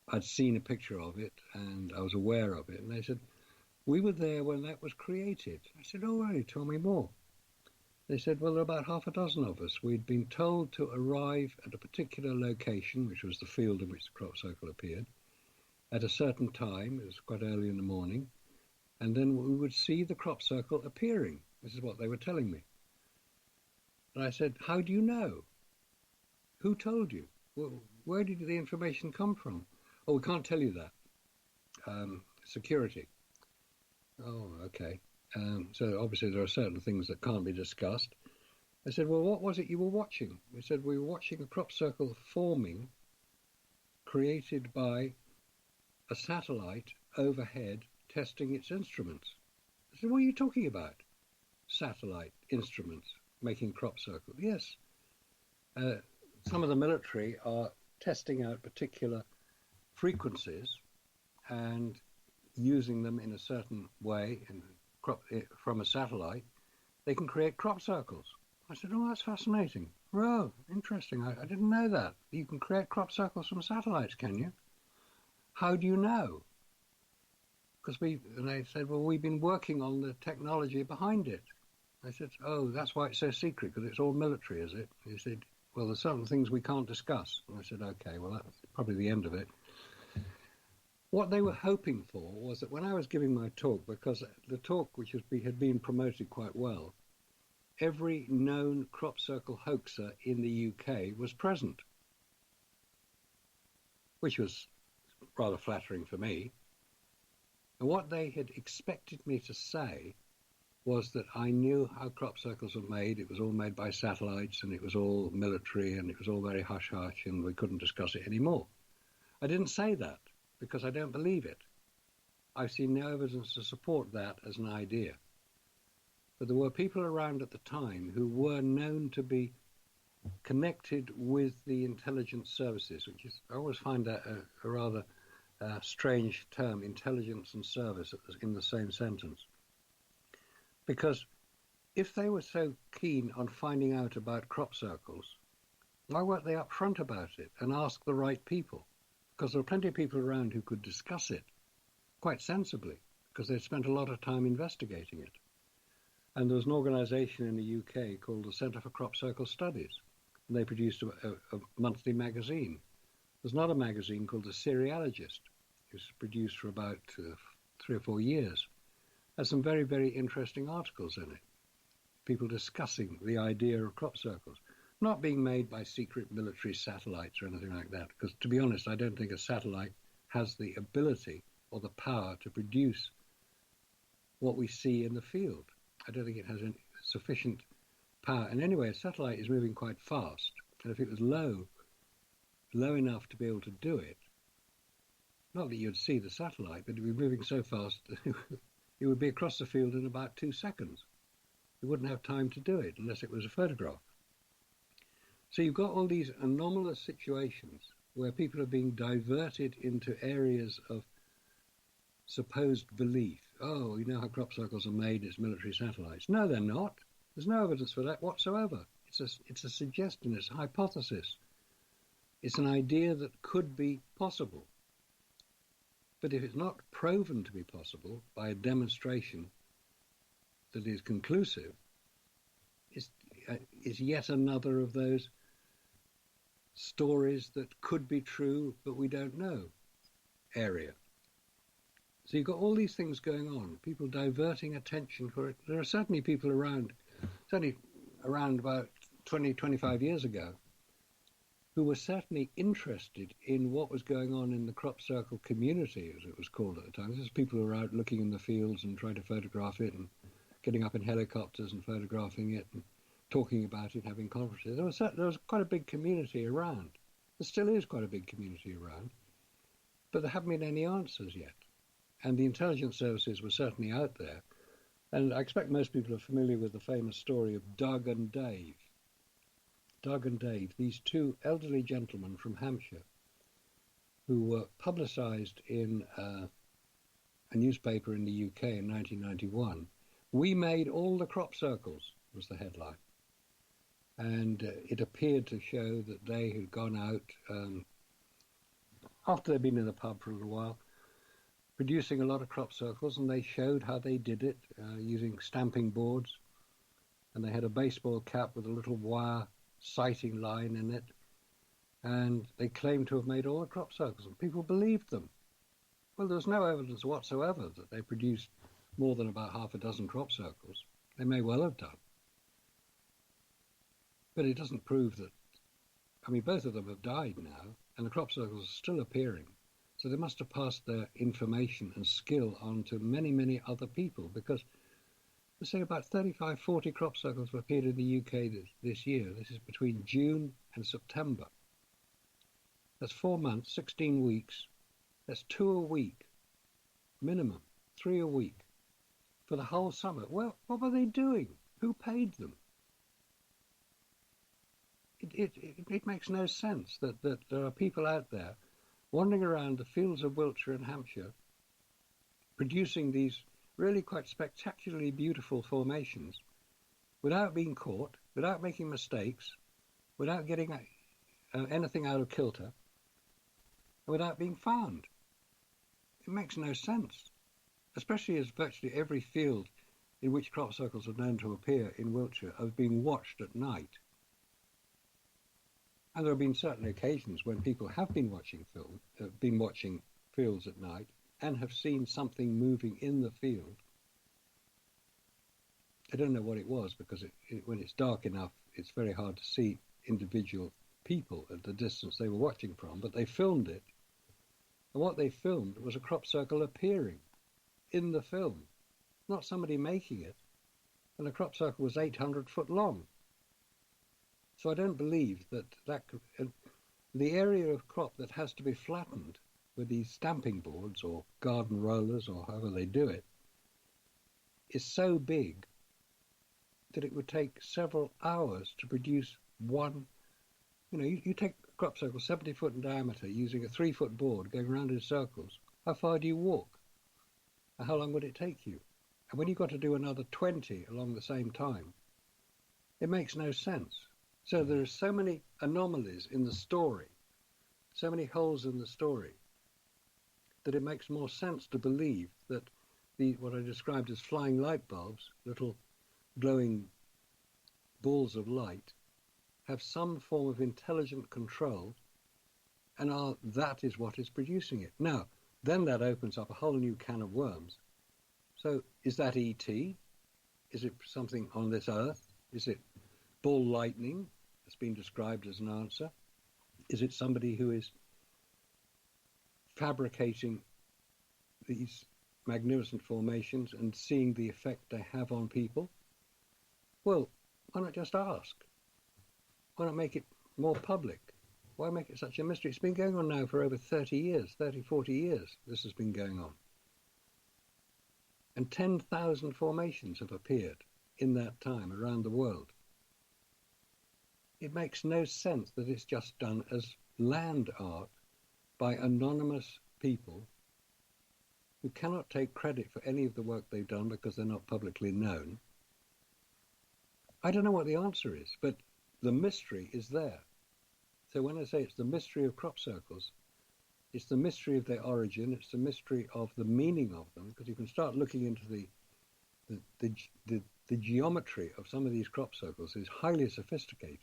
I'd seen a picture of it and I was aware of it. And they said, we were there when that was created. I said, oh, right, tell me more. They said, well, there were about half a dozen of us. We'd been told to arrive at a particular location, which was the field in which the crop circle appeared, at a certain time. It was quite early in the morning. And then we would see the crop circle appearing. This is what they were telling me. And I said, how do you know? Who told you? Where did the information come from? Oh, we can't tell you that. Security. Oh, okay. So obviously there are certain things that can't be discussed. I said, well, what was it you were watching? They said, we were watching a crop circle forming, created by a satellite overhead testing its instruments. I said, what are you talking about? Satellite instruments making crop circles. Yes. Some of the military are testing out particular frequencies and using them in a certain way from a satellite. They can create crop circles. I said, oh, that's fascinating. Oh, interesting. I didn't know that. You can create crop circles from satellites, can you? How do you know? And they said, well, we've been working on the technology behind it. I said, oh, that's why it's so secret, because it's all military, is it? He said, well, there's certain things we can't discuss. And I said, okay, well, that's probably the end of it. What they were hoping for was that when I was giving my talk, because the talk, which had been promoted quite well, every known crop circle hoaxer in the UK was present, which was rather flattering for me. And what they had expected me to say was that I knew how crop circles were made. It was all made by satellites, and it was all military, and it was all very hush-hush, and we couldn't discuss it anymore. I didn't say that because I don't believe it. I've seen no evidence to support that as an idea. But there were people around at the time who were known to be connected with the intelligence services, which is, I always find that a rather strange term, intelligence and service, in the same sentence. Because if they were so keen on finding out about crop circles, why weren't they upfront about it and ask the right people? Because there were plenty of people around who could discuss it quite sensibly, because they'd spent a lot of time investigating it. And there was an organisation in the UK called the Centre for Crop Circle Studies, and they produced a monthly magazine. There's another magazine called The Cerealogist, which was produced for about 3 or 4 years. Has some very, very interesting articles in it. People discussing the idea of crop circles, not being made by secret military satellites or anything like that, because to be honest, I don't think a satellite has the ability or the power to produce what we see in the field. I don't think it has any sufficient power. And anyway, a satellite is moving quite fast, and if it was low enough to be able to do it, not that you'd see the satellite, but it'd be moving so fast that it would be across the field in about 2 seconds. You wouldn't have time to do it unless it was a photograph. So you've got all these anomalous situations where people are being diverted into areas of supposed belief. Oh, you know how crop circles are made, it's military satellites. No, they're not. There's no evidence for that whatsoever. It's a suggestion, it's a hypothesis. It's an idea that could be possible. But if it's not proven to be possible by a demonstration that is conclusive, it's yet another of those stories that could be true, but we don't know area. So you've got all these things going on, people diverting attention for it. There are certainly people around about 20, 25 years ago, who were certainly interested in what was going on in the crop circle community, as it was called at the time. This is people who were out looking in the fields and trying to photograph it and getting up in helicopters and photographing it and talking about it, having conferences. There was quite a big community around. There still is quite a big community around, but there haven't been any answers yet. And the intelligence services were certainly out there. And I expect most people are familiar with the famous story of Doug and Dave. Doug and Dave, these two elderly gentlemen from Hampshire who were publicised in a newspaper in the UK in 1991. "We made all the crop circles," was the headline. And it appeared to show that they had gone out, after they'd been in the pub for a little while, producing a lot of crop circles, and they showed how they did it using stamping boards. And they had a baseball cap with a little wire sighting line in it, and they claimed to have made all the crop circles, and people believed them. Well, there's no evidence whatsoever that they produced more than about half a dozen crop circles. They may well have done. But it doesn't prove that, both of them have died now, and the crop circles are still appearing. So they must have passed their information and skill on to many, many other people, because let's say about 35, 40 crop circles have appeared in the UK this year. This is between June and September. That's 4 months, 16 weeks. That's 2 a week, minimum, 3 a week, for the whole summer. Well, what were they doing? Who paid them? It makes no sense that there are people out there wandering around the fields of Wiltshire and Hampshire, producing these really quite spectacularly beautiful formations without being caught, without making mistakes, without getting anything out of kilter, and without being found. It makes no sense, especially as virtually every field in which crop circles are known to appear in Wiltshire are being watched at night. And there have been certain occasions when people have been watching fields at night and have seen something moving in the field. I don't know what it was because when it's dark enough, it's very hard to see individual people at the distance they were watching from, but they filmed it. And what they filmed was a crop circle appearing in the film, not somebody making it. And the crop circle was 800 foot long. So I don't believe that the area of crop that has to be flattened with these stamping boards or garden rollers or however they do it is so big that it would take several hours to produce one. You take a crop circle 70 foot in diameter using a 3-foot board going around in circles. How far do you walk? And how long would it take you? And when you've got to do another 20 along the same time, it makes no sense. So there are so many anomalies in the story, so many holes in the story, that it makes more sense to believe that what I described as flying light bulbs, little glowing balls of light, have some form of intelligent control, and that is what is producing it. Now, then that opens up a whole new can of worms. So is that ET? Is it something on this earth? Is it ball lightning that's been described as an answer? Is it somebody who is fabricating these magnificent formations and seeing the effect they have on people? Well, why not just ask? Why not make it more public? Why make it such a mystery? It's been going on now for over 30 years, 30, 40 years this has been going on. And 10,000 formations have appeared in that time around the world. It makes no sense that it's just done as land art by anonymous people who cannot take credit for any of the work they've done because they're not publicly known. I don't know what the answer is, but the mystery is there. So when I say it's the mystery of crop circles, it's the mystery of their origin, it's the mystery of the meaning of them, because you can start looking into the geometry of some of these crop circles is highly sophisticated.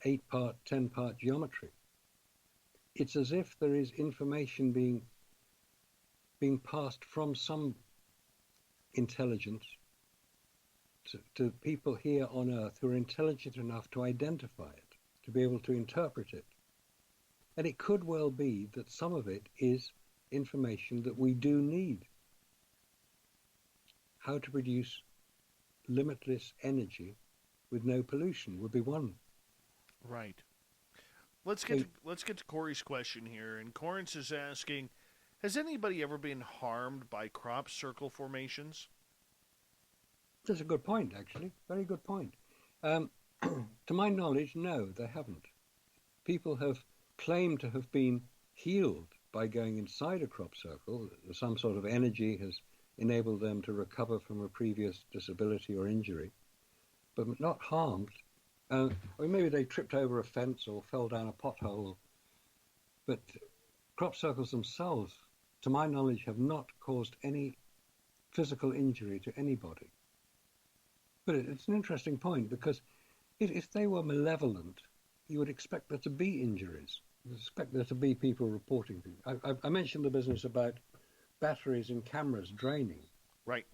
8-part, 10-part geometry. It's as if there is information being passed from some intelligence to people here on Earth who are intelligent enough to identify it, to be able to interpret it. And it could well be that some of it is information that we do need. How to produce limitless energy with no pollution would be one. Right. Let's get to Corey's question here. And Corrence is asking, has anybody ever been harmed by crop circle formations? That's a good point, actually. Very good point. To my knowledge, no, they haven't. People have claimed to have been healed by going inside a crop circle. Some sort of energy has enabled them to recover from a previous disability or injury, but not harmed. Or maybe they tripped over a fence or fell down a pothole. But crop circles themselves, to my knowledge, have not caused any physical injury to anybody. But it's an interesting point, because if they were malevolent, you would expect there to be injuries. You would expect there to be people reporting things. I mentioned the business about batteries in cameras draining. Right.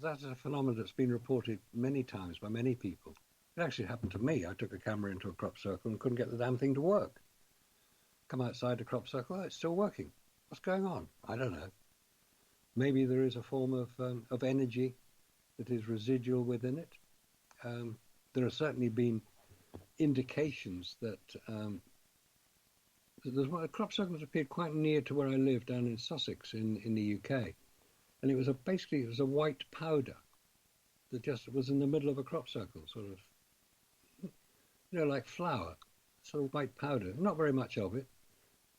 That's a phenomenon that's been reported many times by many people. It actually happened to me. I took a camera into a crop circle and couldn't get the damn thing to work. Come outside the crop circle, it's still working. What's going on? I don't know. Maybe there is a form of energy that is residual within it. There have certainly been indications that there's a crop circle that appeared quite near to where I live down in Sussex in the UK. And it was basically a white powder that just was in the middle of a crop circle, sort of, like flour, sort of white powder, not very much of it.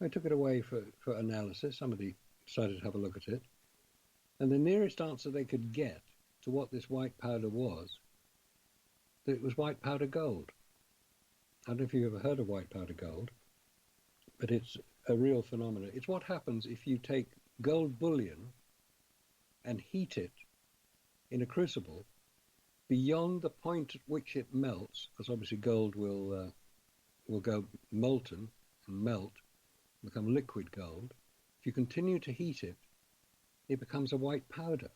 I took it away for analysis. Somebody decided to have a look at it. And the nearest answer they could get to what this white powder was, that it was white powder gold. I don't know if you've ever heard of white powder gold, but it's a real phenomenon. It's what happens if you take gold bullion and heat it in a crucible beyond the point at which it melts, because obviously gold will will go molten and melt, become liquid gold. If you continue to heat it, it becomes a white powder.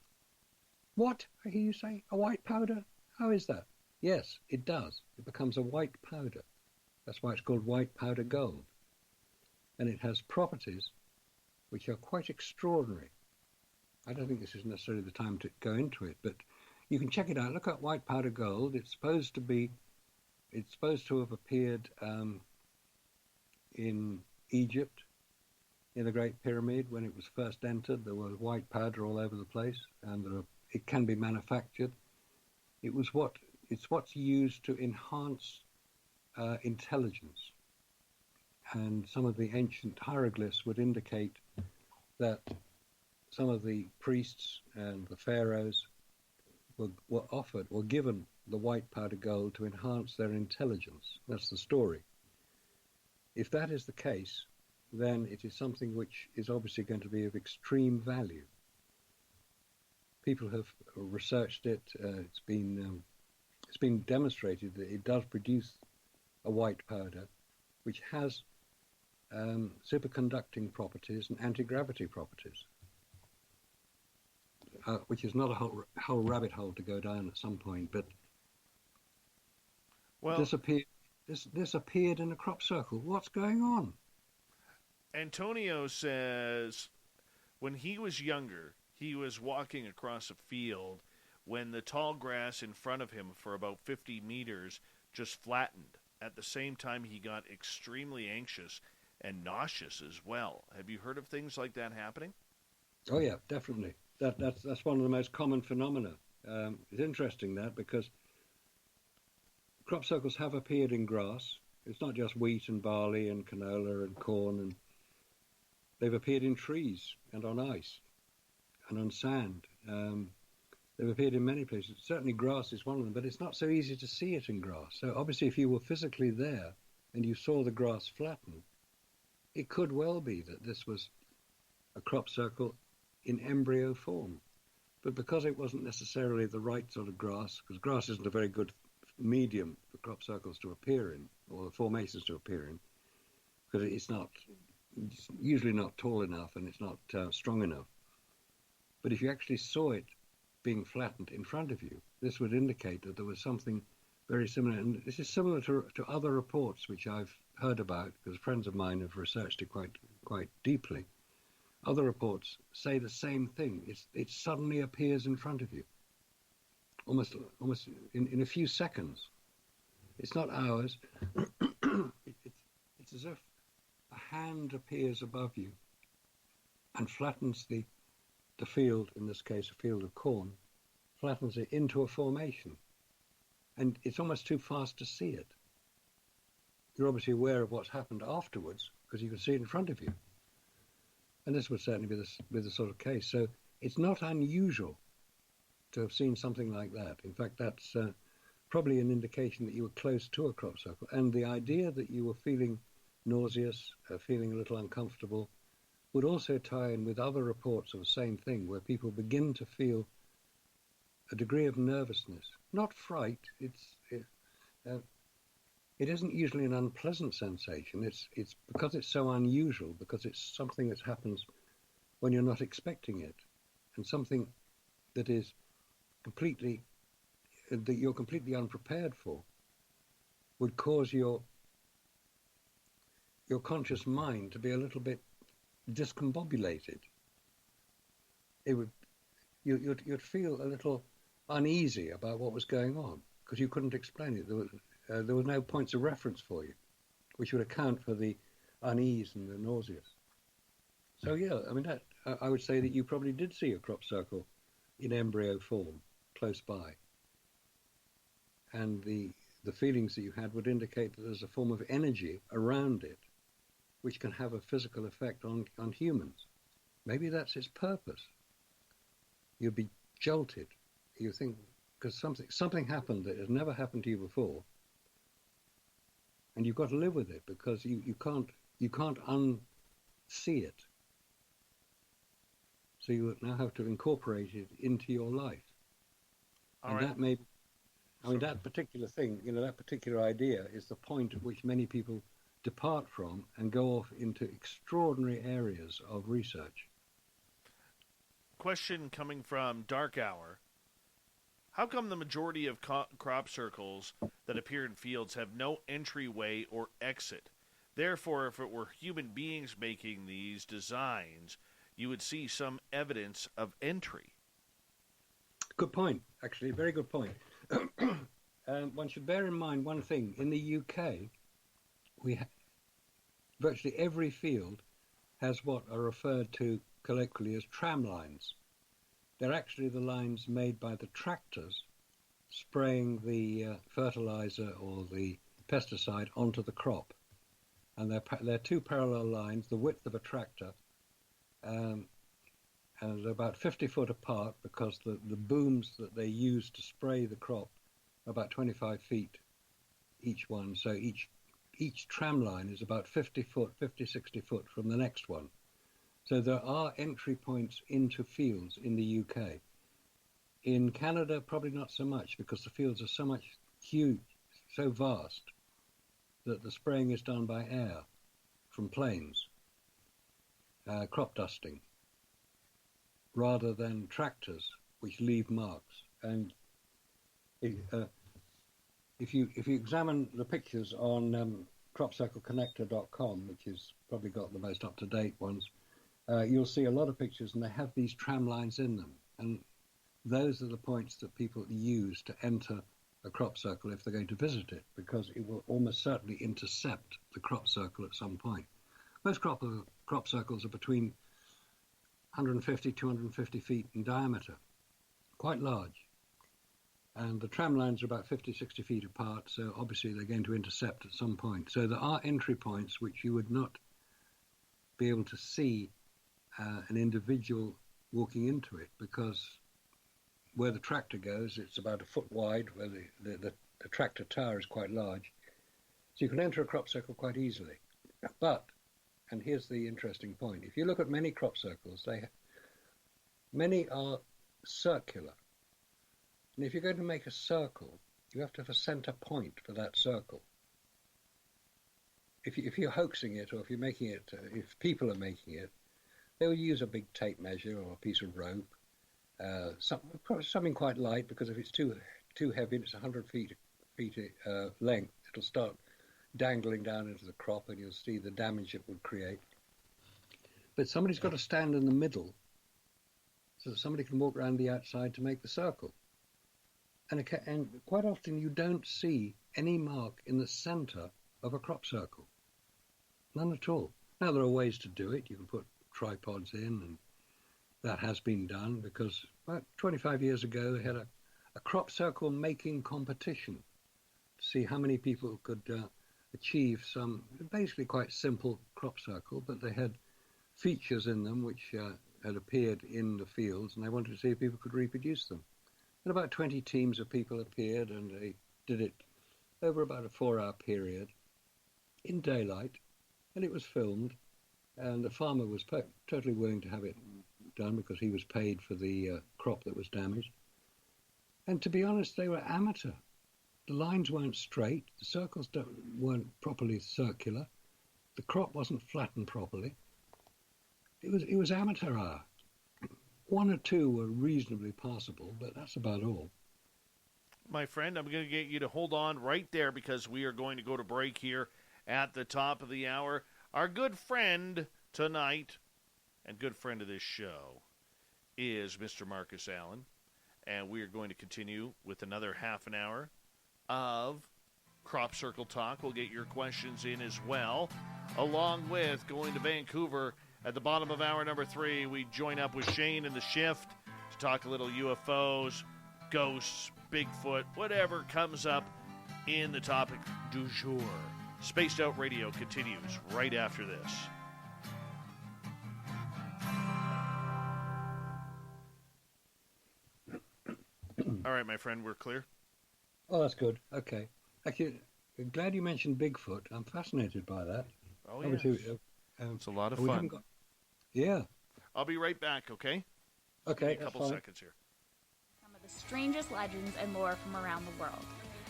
What? I hear you say, a white powder? How is that? Yes, it does. It becomes a white powder. That's why it's called white powder gold. And it has properties which are quite extraordinary. I don't think this is necessarily the time to go into it, but you can check it out. Look at white powder gold. It's supposed to have appeared in Egypt, in the Great Pyramid. When it was first entered, there was white powder all over the place, and it can be manufactured. It's what's used to enhance intelligence. And some of the ancient hieroglyphs would indicate that some of the priests and the pharaohs were offered or given the white powder gold to enhance their intelligence. That's the story. If that is the case, then it is something which is obviously going to be of extreme value. People have researched it. It's been demonstrated that it does produce a white powder, which has superconducting properties and anti-gravity properties, which is not a whole rabbit hole to go down at some point. But this appeared in a crop circle. What's going on? Antonio says when he was younger, he was walking across a field when the tall grass in front of him for about 50 meters just flattened. At the same time, he got extremely anxious and nauseous as well. Have you heard of things like that happening? Oh yeah, definitely. That's one of the most common phenomena. It's interesting that because crop circles have appeared in grass. It's not just wheat and barley and canola and corn, and they've appeared in trees and on ice and on sand. They've appeared in many places. Certainly grass is one of them, but it's not so easy to see it in grass. So obviously if you were physically there and you saw the grass flatten, it could well be that this was a crop circle in embryo form. But because it wasn't necessarily the right sort of grass, because grass isn't a very good medium for crop circles to appear in, or the formations to appear in, because it's usually not tall enough and it's not strong enough. But if you actually saw it being flattened in front of you, this would indicate that there was something very similar. And this is similar to other reports which I've heard about, because friends of mine have researched it quite deeply. Other reports say the same thing. It suddenly appears in front of you, almost in a few seconds. It's not hours. It's as if a hand appears above you and flattens the field, in this case a field of corn, flattens it into a formation. And it's almost too fast to see it. You're obviously aware of what's happened afterwards because you can see it in front of you. And this would certainly be the sort of case. So it's not unusual to have seen something like that. In fact, that's probably an indication that you were close to a crop circle. And the idea that you were feeling nauseous, feeling a little uncomfortable, would also tie in with other reports of the same thing, where people begin to feel a degree of nervousness, not fright. It isn't usually an unpleasant sensation. It's because it's so unusual, because it's something that happens when you're not expecting it, and something that you're completely unprepared for, would cause your conscious mind to be a little bit discombobulated. You'd feel a little uneasy about what was going on because you couldn't explain it. There were no points of reference for you, which would account for the unease and the nauseous. So yeah, I mean, I would say that you probably did see a crop circle in embryo form close by, and the feelings that you had would indicate that there's a form of energy around it which can have a physical effect on humans. Maybe that's its purpose. You'd be jolted. You think, because something happened that has never happened to you before, and you've got to live with it because you can't unsee it. So you now have to incorporate it into your life. All right. I mean, that particular thing, that particular idea is the point at which many people depart from and go off into extraordinary areas of research. Question coming from Dark Hour. How come the majority of crop circles that appear in fields have no entryway or exit? Therefore, if it were human beings making these designs, you would see some evidence of entry. Good point, actually, very good point. One should bear in mind one thing. In the UK, virtually every field has what are referred to colloquially as tram lines. They're actually the lines made by the tractors spraying the fertilizer or the pesticide onto the crop. And they're two parallel lines, the width of a tractor, and they're about 50 foot apart because the booms that they use to spray the crop are about 25 feet each one. So each tram line is about 50, 60 foot from the next one. So there are entry points into fields in the UK. In Canada, probably not so much because the fields are so much huge, so vast, that the spraying is done by air from planes, crop dusting, rather than tractors which leave marks. And if you examine the pictures on cropcircleconnector.com, which has probably got the most up-to-date ones, you'll see a lot of pictures and they have these tram lines in them. And those are the points that people use to enter a crop circle if they're going to visit it, because it will almost certainly intercept the crop circle at some point. Most crop circles are between 150, 250 feet in diameter, quite large. And the tram lines are about 50, 60 feet apart, so obviously they're going to intercept at some point. So there are entry points which you would not be able to see an individual walking into it, because where the tractor goes, it's about a foot wide, where the tractor tower is quite large. So you can enter a crop circle quite easily. But, and here's the interesting point, if you look at many crop circles, many are circular. And if you're going to make a circle, you have to have a center point for that circle. If you're hoaxing it, or if you're making it, if people are making it, they will use a big tape measure or a piece of rope, something quite light, because if it's too heavy and it's 100 feet length, it'll start dangling down into the crop and you'll see the damage it would create. But somebody's got to stand in the middle so that somebody can walk around the outside to make the circle. And quite often you don't see any mark in the center of a crop circle. None at all. Now, there are ways to do it. You can put tripods in, and that has been done, because about 25 years ago they had a crop circle making competition to see how many people could achieve some basically quite simple crop circle, but they had features in them which had appeared in the fields, and they wanted to see if people could reproduce them. And about 20 teams of people appeared, and they did it over about a 4-hour period in daylight, and it was filmed, and the farmer was totally willing to have it done because he was paid for the crop that was damaged. And to be honest, they were amateur. The lines weren't straight, the circles weren't properly circular, the crop wasn't flattened properly. It was amateur hour. One or two were reasonably passable, but that's about all. My friend, I'm going to get you to hold on right there, because we are going to go to break here at the top of the hour. Our good friend tonight, and good friend of this show, is Mr. Marcus Allen, and we are going to continue with another half an hour of Crop Circle Talk. We'll get your questions in as well, along with going to Vancouver. At the bottom of hour number 3, we join up with Shane in the shift to talk a little UFOs, ghosts, Bigfoot, whatever comes up in the topic du jour. Spaced Out Radio continues right after this. All right, my friend, we're clear? Oh, that's good. Okay. Actually, I'm glad you mentioned Bigfoot. I'm fascinated by that. Oh, yeah. It's a lot of fun. Yeah. I'll be right back, okay? Okay, a couple seconds here. Some of the strangest legends and lore from around the world,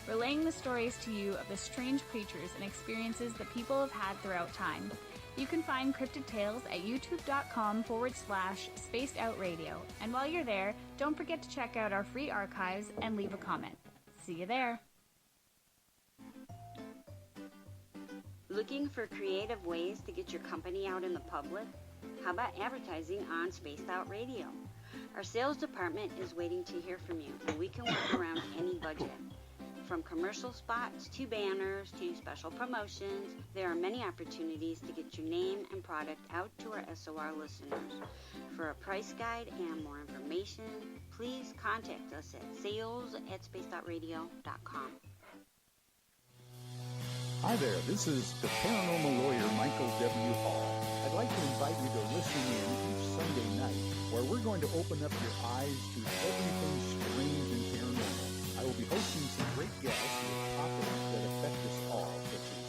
relaying the stories to you of the strange creatures and experiences that people have had throughout time. You can find Cryptid Tales at youtube.com/spacedoutradio. And while you're there, don't forget to check out our free archives and leave a comment. See you there. Looking for creative ways to get your company out in the public? How about advertising on Spaced Out Radio? Our sales department is waiting to hear from you, and we can work around any budget. From commercial spots to banners to special promotions, there are many opportunities to get your name and product out to our SOR listeners. For a price guide and more information, please contact us at sales@spacedoutradio.com. Hi there, this is the paranormal lawyer Michael W. Hall. I'd like to invite you to listen in each Sunday night, where we're going to open up your eyes to everything strange and paranormal. I will be hosting some great guests with topics that affect us all, such as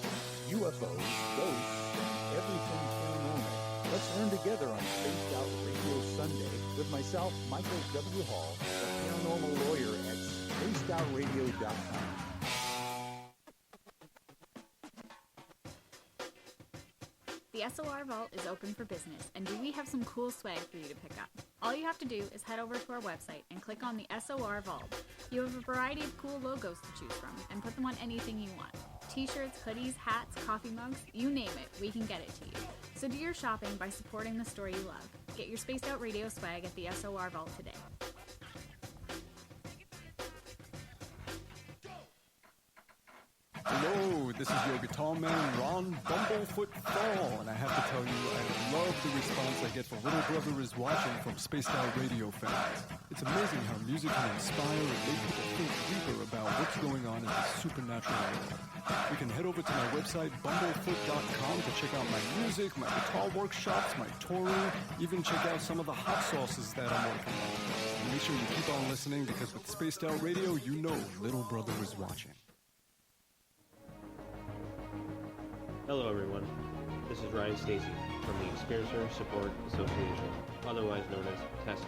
UFOs, ghosts, and everything paranormal. Let's learn together on Spaced Out Radio Sunday with myself, Michael W. Hall, the paranormal lawyer at spacedoutradio.com. The SOR Vault is open for business, and do we have some cool swag for you to pick up? All you have to do is head over to our website and click on the SOR Vault. You have a variety of cool logos to choose from, and put them on anything you want. T-shirts, hoodies, hats, coffee mugs, you name it, we can get it to you. So do your shopping by supporting the story you love. Get your Spaced Out Radio swag at the SOR Vault today. Hello, this is your guitar man, Ron Bumblefoot Thal, and I have to tell you, I love the response I get from Little Brother is Watching from Spaced Out Radio fans. It's amazing how music can inspire and make people think deeper about what's going on in the supernatural world. You can head over to my website, bumblefoot.com, to check out my music, my guitar workshops, my touring, even check out some of the hot sauces that I'm working on. And make sure you keep on listening, because with Spaced Out Radio, you know Little Brother is watching. Hello everyone, this is Ryan Stacy from the Experiencer Support Association, otherwise known as TEST.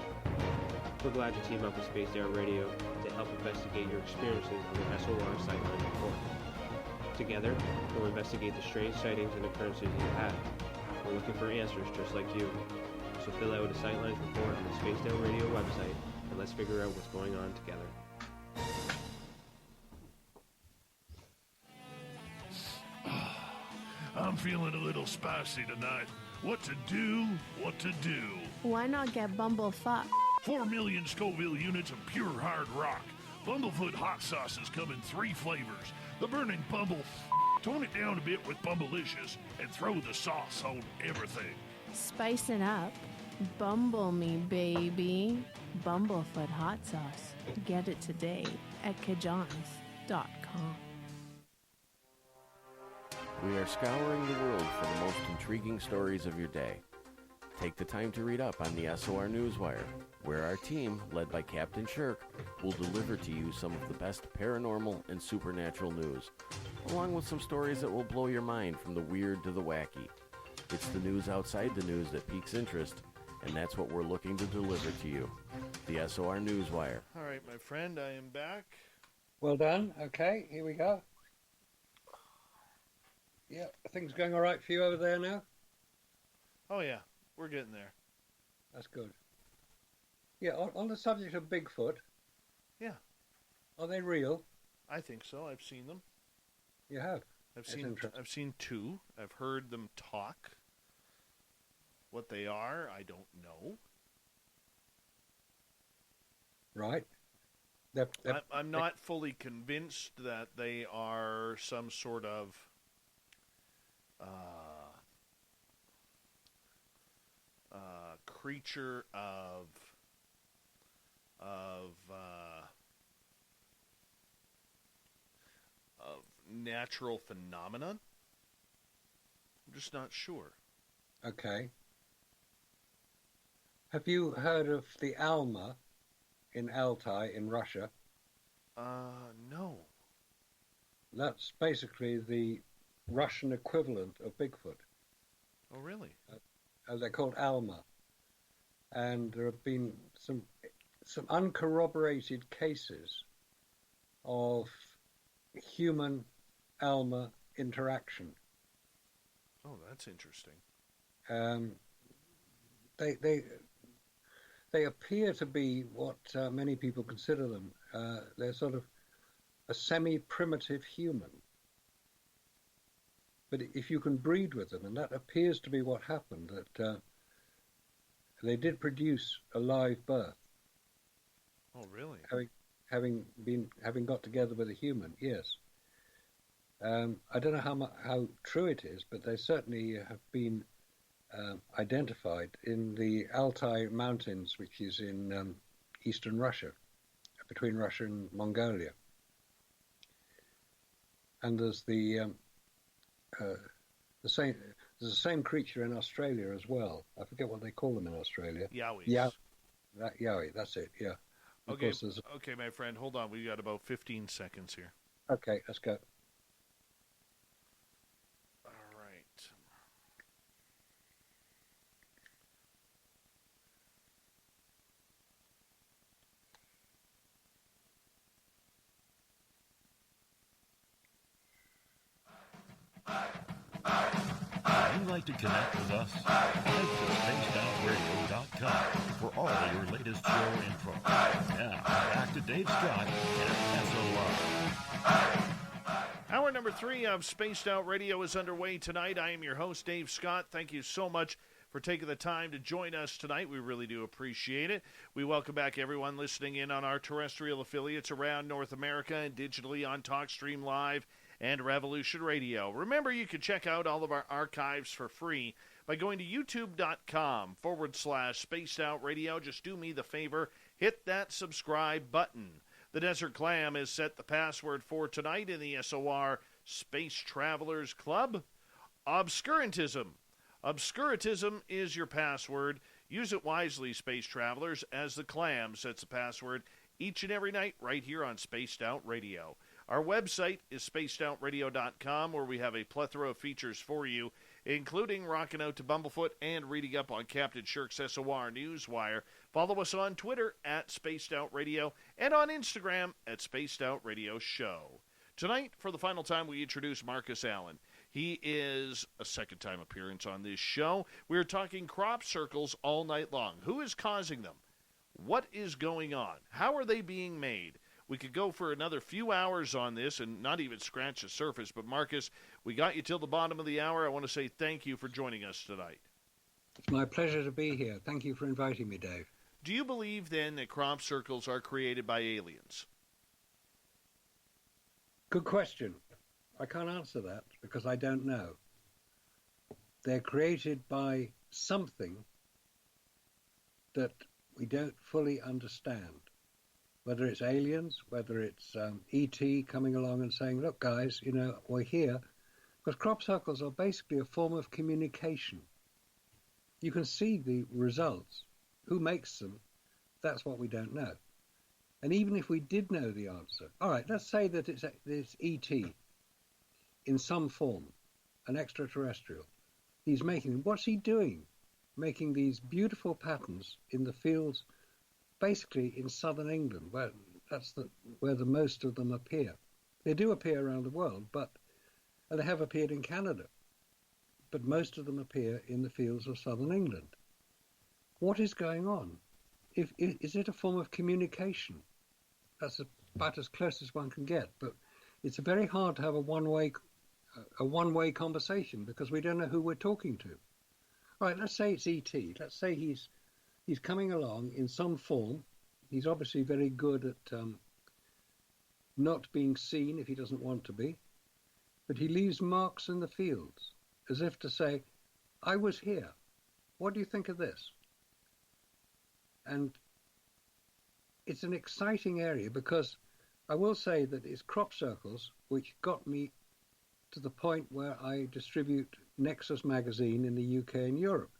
We're glad to team up with Spaced Out Radio to help investigate your experiences on the SOR Sightline Report. Together, we'll investigate the strange sightings and occurrences you've had. We're looking for answers just like you. So fill out a Sightlines report on the Spaced Out Radio website, and let's figure out what's going on together. I'm feeling a little spicy tonight. What to do? What to do? Why not get Bumblefuck? 4 million Scoville units of pure hard rock. Bumblefoot hot sauces come in 3 flavors. The burning Bumble. Tone it down a bit with Bumblicious and throw the sauce on everything. Spice it up. Bumble me, baby. Bumblefoot hot sauce. Get it today at kajans.com. We are scouring the world for the most intriguing stories of your day. Take the time to read up on the SOR Newswire, where our team, led by Captain Shirk, will deliver to you some of the best paranormal and supernatural news, along with some stories that will blow your mind from the weird to the wacky. It's the news outside the news that piques interest, and that's what we're looking to deliver to you. The SOR Newswire. All right, my friend, I am back. Well done. Okay, here we go. Yeah, things going all right for you over there now? Oh, yeah, we're getting there. That's good. Yeah, on the subject of Bigfoot. Yeah. Are they real? I think so. I've seen them. You have? I've seen 2. I've heard them talk. What they are, I don't know. Right. I'm not fully convinced that they are some sort of creature of natural phenomenon. I'm just not sure. Okay. Have you heard of the Alma in Altai in Russia? No. That's basically the Russian equivalent of Bigfoot. Oh, really? They're called Alma. And there have been some some uncorroborated cases of human-Alma interaction. Oh, that's interesting. They appear to be what many people consider them. They're sort of a semi-primitive human. But if you can breed with them, and that appears to be what happened, that they did produce a live birth. Oh, really? Having got together with a human, yes. I don't know how true it is, but they certainly have been identified in the Altai Mountains, which is in eastern Russia, between Russia and Mongolia. And there's the same creature in Australia as well. I forget what they call them in Australia. Yowies. Yeah, Yowie. That's it. Yeah. Okay. Okay, my friend. Hold on. We got about 15 seconds here. Okay, let's go. All right. If you'd like to connect with us, head to spacedoutradio.com for all your latest show info. Now, back to Dave Scott and SOR. Hour number 3 of Spaced Out Radio is underway tonight. I am your host, Dave Scott. Thank you so much for taking the time to join us tonight. We really do appreciate it. We welcome back everyone listening in on our terrestrial affiliates around North America and digitally on TalkStream Live and Revolution Radio. Remember, you can check out all of our archives for free by going to youtube.com/Spaced Out Radio. Just do me the favor, hit that subscribe button. The Desert Clam has set the password for tonight in the SOR Space Travelers Club. Obscurantism. Obscurantism is your password. Use it wisely, Space Travelers, as the Clam sets the password each and every night right here on Spaced Out Radio. Our website is spacedoutradio.com, where we have a plethora of features for you, including rocking out to Bumblefoot and reading up on Captain Shirk's SOR Newswire. Follow us on Twitter at Spaced Out Radio and on Instagram at Spaced Out Radio Show. Tonight, for the final time, we introduce Marcus Allen. He is a second-time appearance on this show. We're talking crop circles all night long. Who is causing them? What is going on? How are they being made? We could go for another few hours on this and not even scratch the surface. But, Marcus, we got you till the bottom of the hour. I want to say thank you for joining us tonight. It's my pleasure to be here. Thank you for inviting me, Dave. Do you believe, then, that crop circles are created by aliens? Good question. I can't answer that because I don't know. They're created by something that we don't fully understand. Whether it's aliens, whether it's E.T. coming along and saying, look, guys, we're here. Because crop circles are basically a form of communication. You can see the results. Who makes them? That's what we don't know. And even if we did know the answer, all right, let's say that it's E.T. in some form, an extraterrestrial. He's making, what's he doing? Making these beautiful patterns in the fields, basically in southern England, where the most of them appear. They do appear around the world, and they have appeared in Canada, but most of them appear in the fields of southern England. What is going on? Is it a form of communication? That's about as close as one can get, but it's very hard to have a one-way conversation because we don't know who we're talking to. All right, let's say it's E.T. Let's say he's coming along in some form. He's obviously very good at not being seen if he doesn't want to be, but he leaves marks in the fields as if to say, I was here. What do you think of this? And it's an exciting area because I will say that it's crop circles which got me to the point where I distribute Nexus Magazine in the UK and Europe,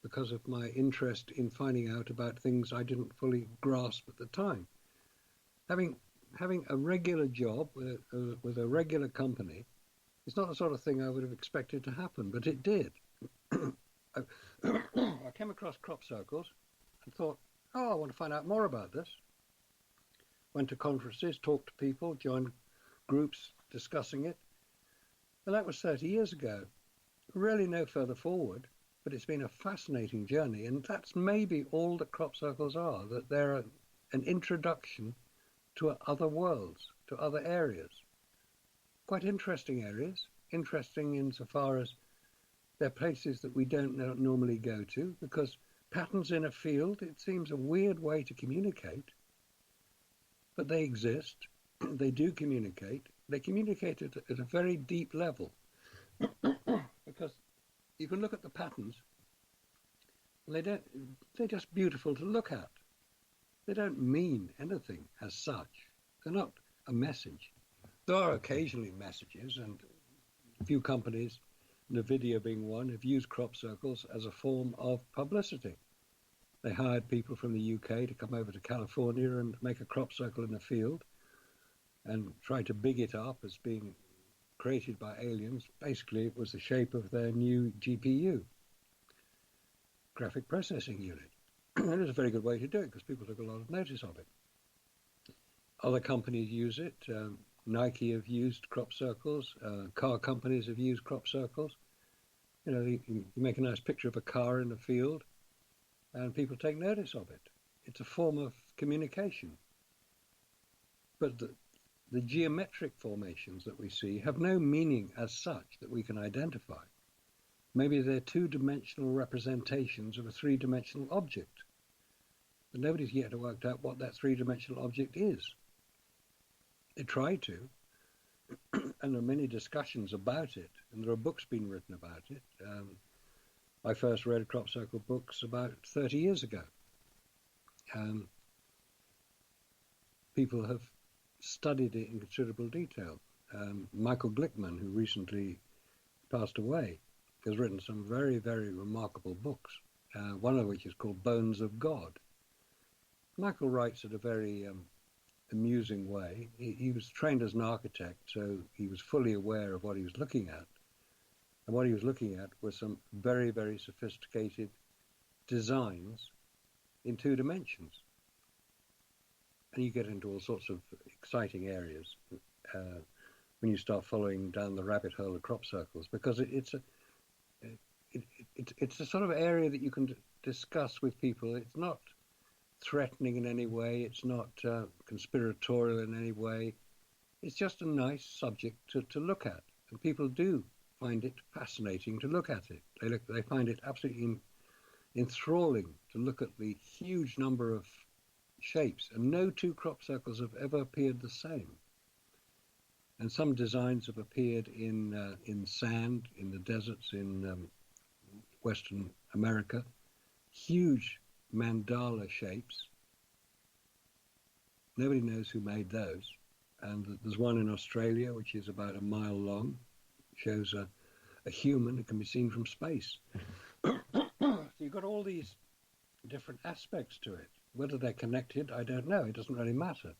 because of my interest in finding out about things I didn't fully grasp at the time. Having a regular job with a regular company, it's not the sort of thing I would have expected to happen, but it did. I came across crop circles and thought, oh, I want to find out more about this. Went to conferences, talked to people, joined groups discussing it. And that was 30 years ago. Really no further forward, but it's been a fascinating journey. And that's maybe all that crop circles are, that they're an introduction to other worlds, to other areas. Quite interesting areas, interesting insofar as they're places that we don't normally go to, because patterns in a field, it seems a weird way to communicate, but they exist, they do communicate. They communicate at a very deep level, because you can look at the patterns, and they're just beautiful to look at. They don't mean anything as such. They're not a message. There are occasionally messages, and a few companies, NVIDIA being one, have used crop circles as a form of publicity. They hired people from the UK to come over to California and make a crop circle in a field and try to big it up as being created by aliens. Basically, it was the shape of their new GPU, graphic processing unit. And it was a very good way to do it because people took a lot of notice of it. Other companies use it. Nike have used crop circles. Car companies have used crop circles. You know, you make a nice picture of a car in a field and people take notice of it. It's a form of communication. But the geometric formations that we see have no meaning as such that we can identify. Maybe they're two-dimensional representations of a three-dimensional object. But nobody's yet worked out what that three-dimensional object is. They try to, and there are many discussions about it, and there are books being written about it. I first read crop circle books about 30 years ago. People have studied it in considerable detail. Michael Glickman, who recently passed away, has written some very, very remarkable books, one of which is called Bones of God. Michael writes in a very amusing way. He was trained as an architect, so he was fully aware of what he was looking at. And what he was looking at was some very, very sophisticated designs in two dimensions. And you get into all sorts of exciting areas when you start following down the rabbit hole of crop circles, because it's a sort of area that you can discuss with people. It's not threatening in any way. It's not conspiratorial in any way. It's just a nice subject to look at. And people do find it fascinating to look at it. They find it absolutely enthralling to look at the huge number of shapes. And no two crop circles have ever appeared the same. And some designs have appeared in sand, in the deserts in Western America. Huge mandala shapes. Nobody knows who made those. And there's one in Australia which is about a mile long. Shows a human who can be seen from space. So you've got all these different aspects to it. Whether they're connected, I don't know. It doesn't really matter.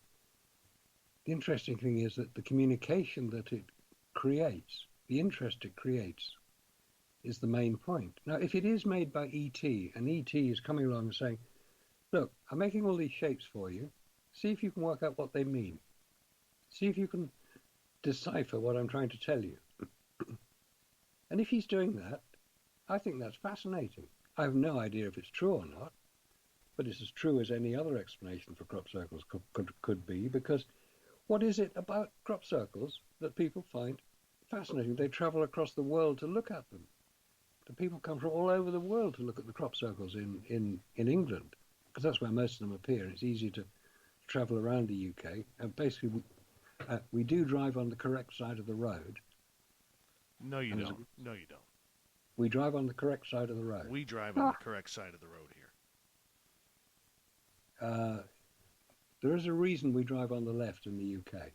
The interesting thing is that the communication that it creates, the interest it creates, is the main point. Now, if it is made by E.T., and E.T. is coming along and saying, look, I'm making all these shapes for you. See if you can work out what they mean. See if you can decipher what I'm trying to tell you. And if he's doing that, I think that's fascinating. I have no idea if it's true or not, but it's as true as any other explanation for crop circles could be, because what is it about crop circles that people find fascinating? They travel across the world to look at them. The people come from all over the world to look at the crop circles in England, because that's where most of them appear. It's easy to travel around the UK, and basically we do drive on the correct side of the road. No, you don't. No, you don't. We drive on the correct side of the road. We drive on the correct side of the road here. There is a reason we drive on the left in the UK.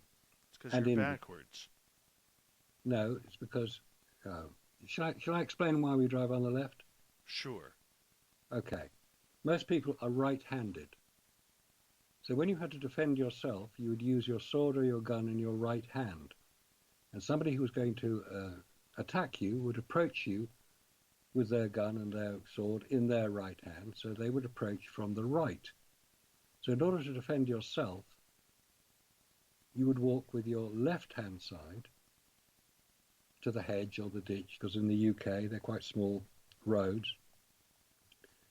It's because you're backwards. No, it's because... Shall I explain why we drive on the left? Sure. Okay. Most people are right-handed. So when you had to defend yourself, you would use your sword or your gun in your right hand. And somebody who was going to attack you would approach you with their gun and their sword in their right hand, so they would approach from the right. So in order to defend yourself, you would walk with your left-hand side to the hedge or the ditch, because in the UK they're quite small roads,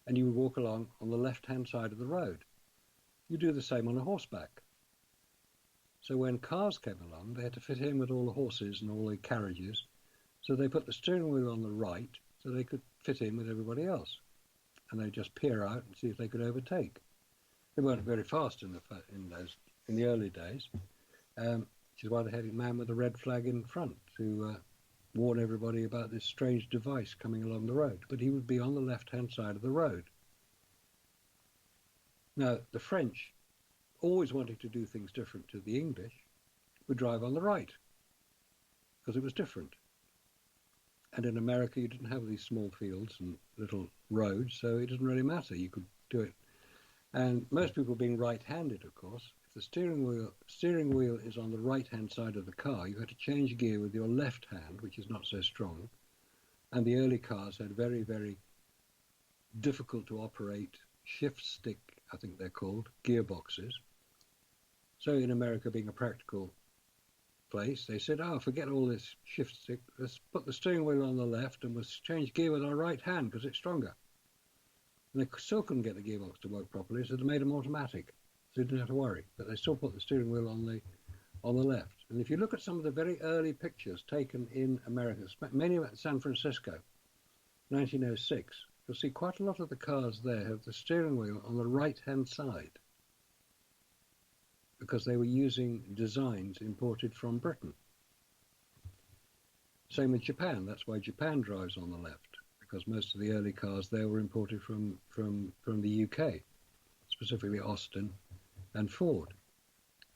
and you would walk along on the left-hand side of the road. You do the same on a horseback. So when cars came along, they had to fit in with all the horses and all the carriages, so they put the steering wheel on the right so they could fit in with everybody else. And they just peer out and see if they could overtake. They weren't very fast in the early days, which is why they had a man with a red flag in front to warn everybody about this strange device coming along the road. But he would be on the left-hand side of the road. Now, the French, always wanting to do things different to the English, would drive on the right, because it was different. And in America, you didn't have these small fields and little roads, so it doesn't really matter. You could do it. And most people being right-handed, of course, if the steering wheel is on the right-hand side of the car, you had to change gear with your left hand, which is not so strong. And the early cars had very, very difficult to operate shift stick, I think they're called, gearboxes. So in America, being a practical place, they said, forget all this shift stick, let's put the steering wheel on the left and we'll change gear with our right hand because it's stronger. And they still couldn't get the gearbox to work properly, so they made them automatic, so you didn't have to worry. But they still put the steering wheel on the left. And if you look at some of the very early pictures taken in America, many at San Francisco, 1906, you'll see quite a lot of the cars there have the steering wheel on the right-hand side, because they were using designs imported from Britain. Same with Japan. That's why Japan drives on the left, because most of the early cars there were imported from the UK, specifically Austin and Ford.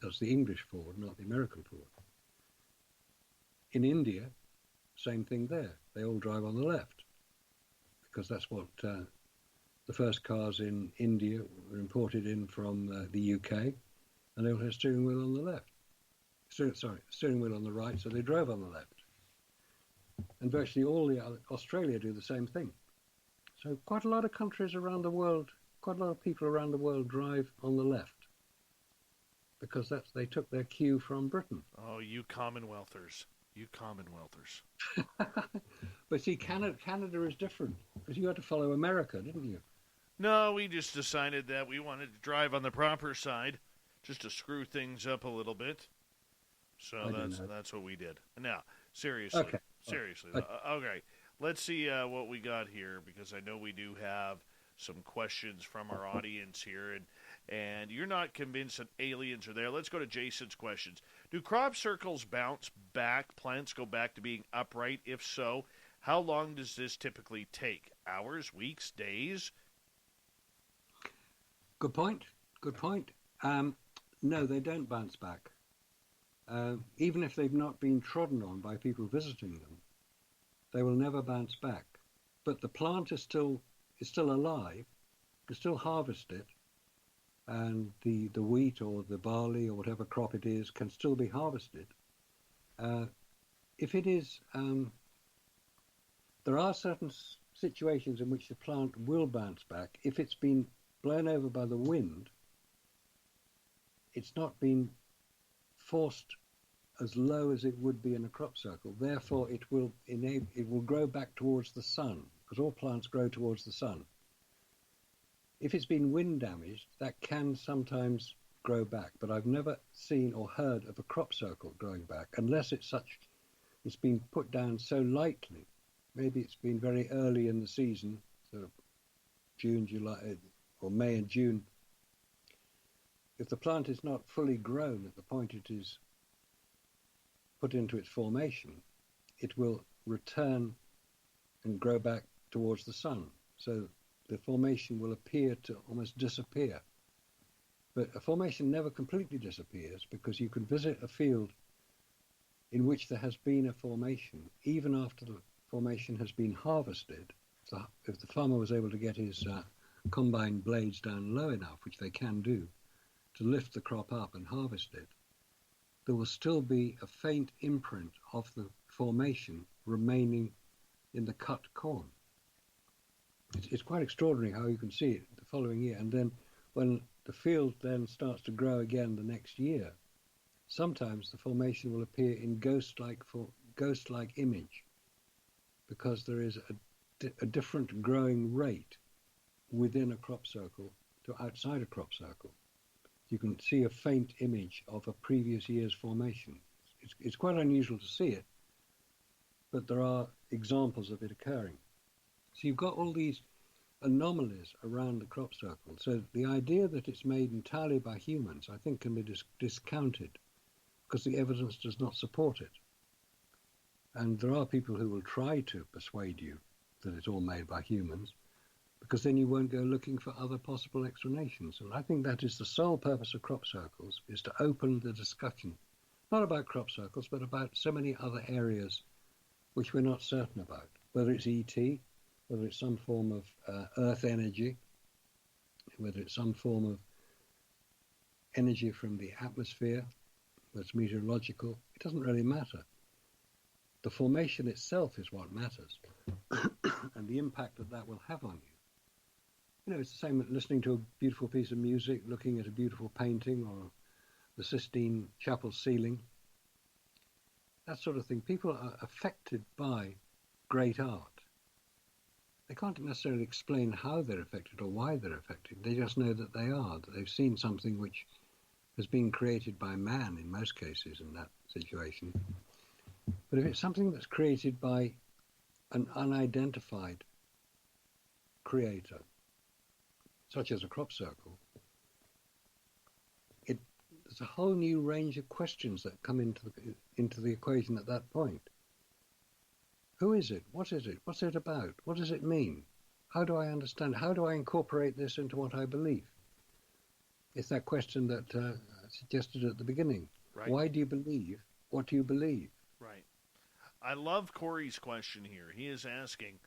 That's the English Ford, not the American Ford. In India, same thing there. They all drive on the left, because that's what the first cars in India were imported in from the UK. And they all had a steering wheel on the left. Steering wheel on the right, so they drove on the left. And virtually all Australia do the same thing. So quite a lot of countries around the world, quite a lot of people around the world drive on the left, because they took their cue from Britain. Oh, you Commonwealthers. You Commonwealthers. But see, Canada is different, because you had to follow America, didn't you? No, we just decided that we wanted to drive on the proper side, just to screw things up a little bit. So that's what we did. Now, seriously. Okay. Seriously. Okay. Let's see what we got here, because I know we do have some questions from our audience here, and you're not convinced that aliens are there. Let's go to Jason's questions. Do crop circles bounce back? Plants go back to being upright? If so, how long does this typically take? Hours, weeks, days? Good point. No, they don't bounce back. Even if they've not been trodden on by people visiting them, they will never bounce back. But the plant is still alive. You can still harvest it, and the wheat or the barley or whatever crop it is can still be harvested. If it is, there are certain situations in which the plant will bounce back. If it's been blown over by the wind, it's not been forced as low as it would be in a crop circle. Therefore, it will grow back towards the sun, because all plants grow towards the sun. If it's been wind damaged, that can sometimes grow back, but I've never seen or heard of a crop circle growing back, unless it's been put down so lightly. Maybe it's been very early in the season, so June, July, or May and June. If the plant is not fully grown at the point it is put into its formation, it will return and grow back towards the sun. So the formation will appear to almost disappear. But a formation never completely disappears, because you can visit a field in which there has been a formation, even after the formation has been harvested. If the farmer was able to get his combine blades down low enough, which they can do, to lift the crop up and harvest it, there will still be a faint imprint of the formation remaining in the cut corn. It's quite extraordinary how you can see it the following year. And then when the field then starts to grow again the next year, sometimes the formation will appear in ghost-like image, because there is a different growing rate within a crop circle to outside a crop circle. You can see a faint image of a previous year's formation. It's quite unusual to see it, but there are examples of it occurring. So you've got all these anomalies around the crop circle. So the idea that it's made entirely by humans, I think, can be discounted because the evidence does not support it. And there are people who will try to persuade you that it's all made by humans, because then you won't go looking for other possible explanations. And I think that is the sole purpose of crop circles, is to open the discussion, not about crop circles, but about so many other areas which we're not certain about, whether it's ET, whether it's some form of Earth energy, whether it's some form of energy from the atmosphere, whether it's meteorological. It doesn't really matter. The formation itself is what matters, and the impact that will have on you. You know, it's the same as listening to a beautiful piece of music, looking at a beautiful painting or the Sistine Chapel ceiling. That sort of thing. People are affected by great art. They can't necessarily explain how they're affected or why they're affected. They just know that they are, that they've seen something which has been created by man in most cases in that situation. But if it's something that's created by an unidentified creator, such as a crop circle, there's a whole new range of questions that come into the equation at that point. Who is it? What is it? What's it about? What does it mean? How do I understand? How do I incorporate this into what I believe? It's that question that I suggested at the beginning. Right. Why do you believe? What do you believe? Right. I love Corey's question here. He is asking,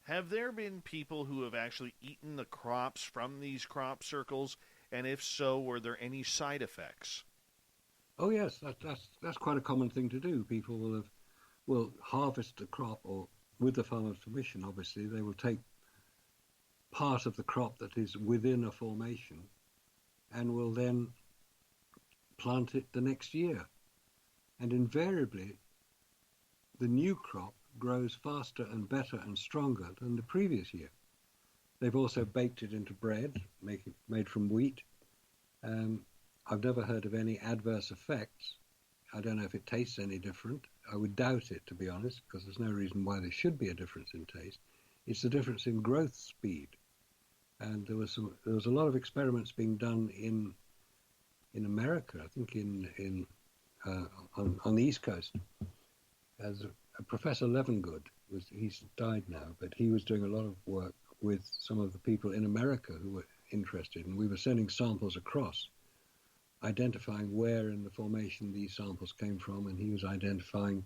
have there been people who have actually eaten the crops from these crop circles? And if so, were there any side effects? Oh yes, that's quite a common thing to do. People will harvest the crop, or with the farmer's permission, obviously, they will take part of the crop that is within a formation and will then plant it the next year. And invariably, the new crop grows faster and better and stronger than the previous year. They've also baked it into bread, made from wheat. I've never heard of any adverse effects. I don't know if it tastes any different. I would doubt it, to be honest, because there's no reason why there should be a difference in taste. It's the difference in growth speed. And there was a lot of experiments being done in America, I think on the East Coast. As Professor Levengood, he's died now, but he was doing a lot of work with some of the people in America who were interested, and we were sending samples across, identifying where in the formation these samples came from, and he was identifying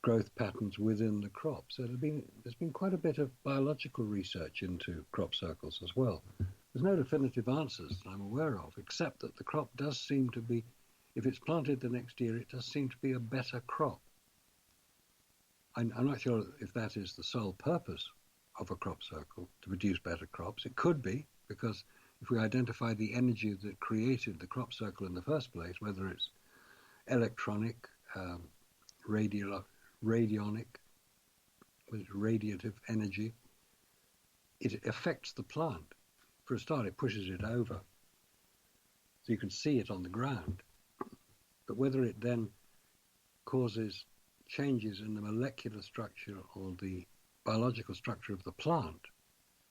growth patterns within the crop. So there's been quite a bit of biological research into crop circles as well. There's no definitive answers that I'm aware of, except that the crop does seem to be, if it's planted the next year, it does seem to be a better crop. I'm not sure if that is the sole purpose of a crop circle, to produce better crops. It could be, because if we identify the energy that created the crop circle in the first place, whether it's electronic, radionic, radiative energy, it affects the plant. For a start, it pushes it over, so you can see it on the ground. But whether it then causes changes in the molecular structure or the biological structure of the plant,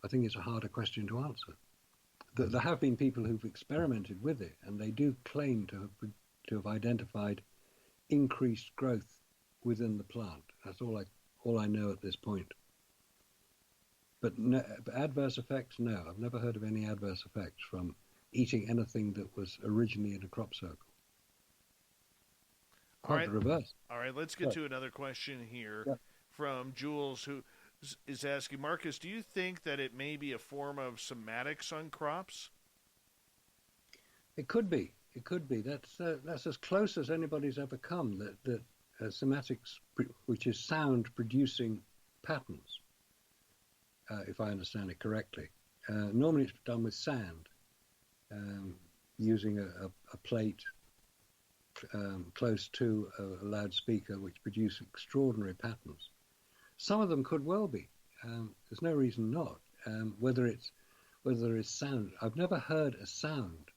I think it's a harder question to answer. There have been people who've experimented with it, and they do claim to have identified increased growth within the plant. That's all I know at this point. But no, adverse effects, no. I've never heard of any adverse effects from eating anything that was originally in a crop circle. Quite the reverse. All right, let's get to another question here from Jules, who is asking, Marcus, do you think that it may be a form of somatics on crops? It could be. It could be. That's as close as anybody's ever come, that somatics, which is sound producing patterns, if I understand it correctly. Normally it's done with sand. using a plate close to a loudspeaker, which produce extraordinary patterns. Some of them could well be. There's no reason not. Whether there is sound, I've never heard a sound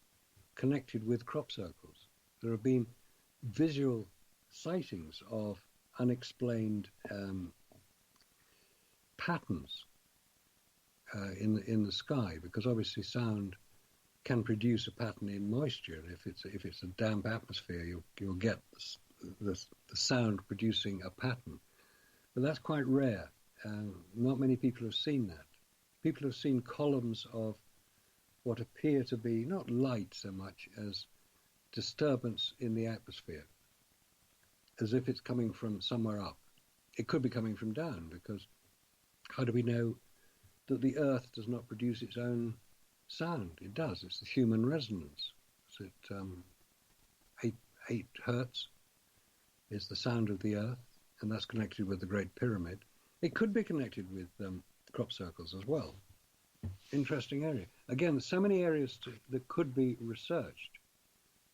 connected with crop circles. There have been visual sightings of unexplained patterns in the sky, because obviously sound can produce a pattern in moisture. If it's a damp atmosphere, you'll get the sound producing a pattern. But that's quite rare. Not many people have seen that. People have seen columns of what appear to be not light so much as disturbance in the atmosphere, as if it's coming from somewhere up. It could be coming from down, because how do we know that the Earth does not produce its own sound? It does. It's the human resonance. It's at 8 hertz is the sound of the Earth, and that's connected with the Great Pyramid. It could be connected with crop circles as well. Interesting area. Again, so many areas that could be researched,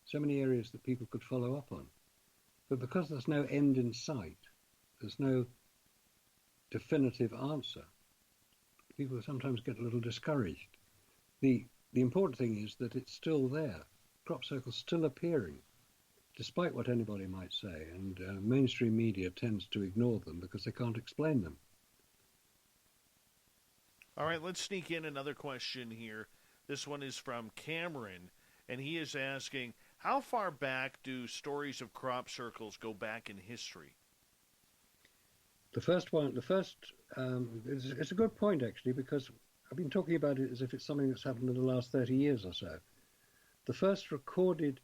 so many areas that people could follow up on. But because there's no end in sight, there's no definitive answer, people sometimes get a little discouraged. The important thing is that it's still there. Crop circles still appearing, despite what anybody might say, and mainstream media tends to ignore them because they can't explain them. All right, let's sneak in another question here. This one is from Cameron, and he is asking, how far back do stories of crop circles go back in history? It's a good point, actually, because I've been talking about it as if it's something that's happened in the last 30 years or so. The first recorded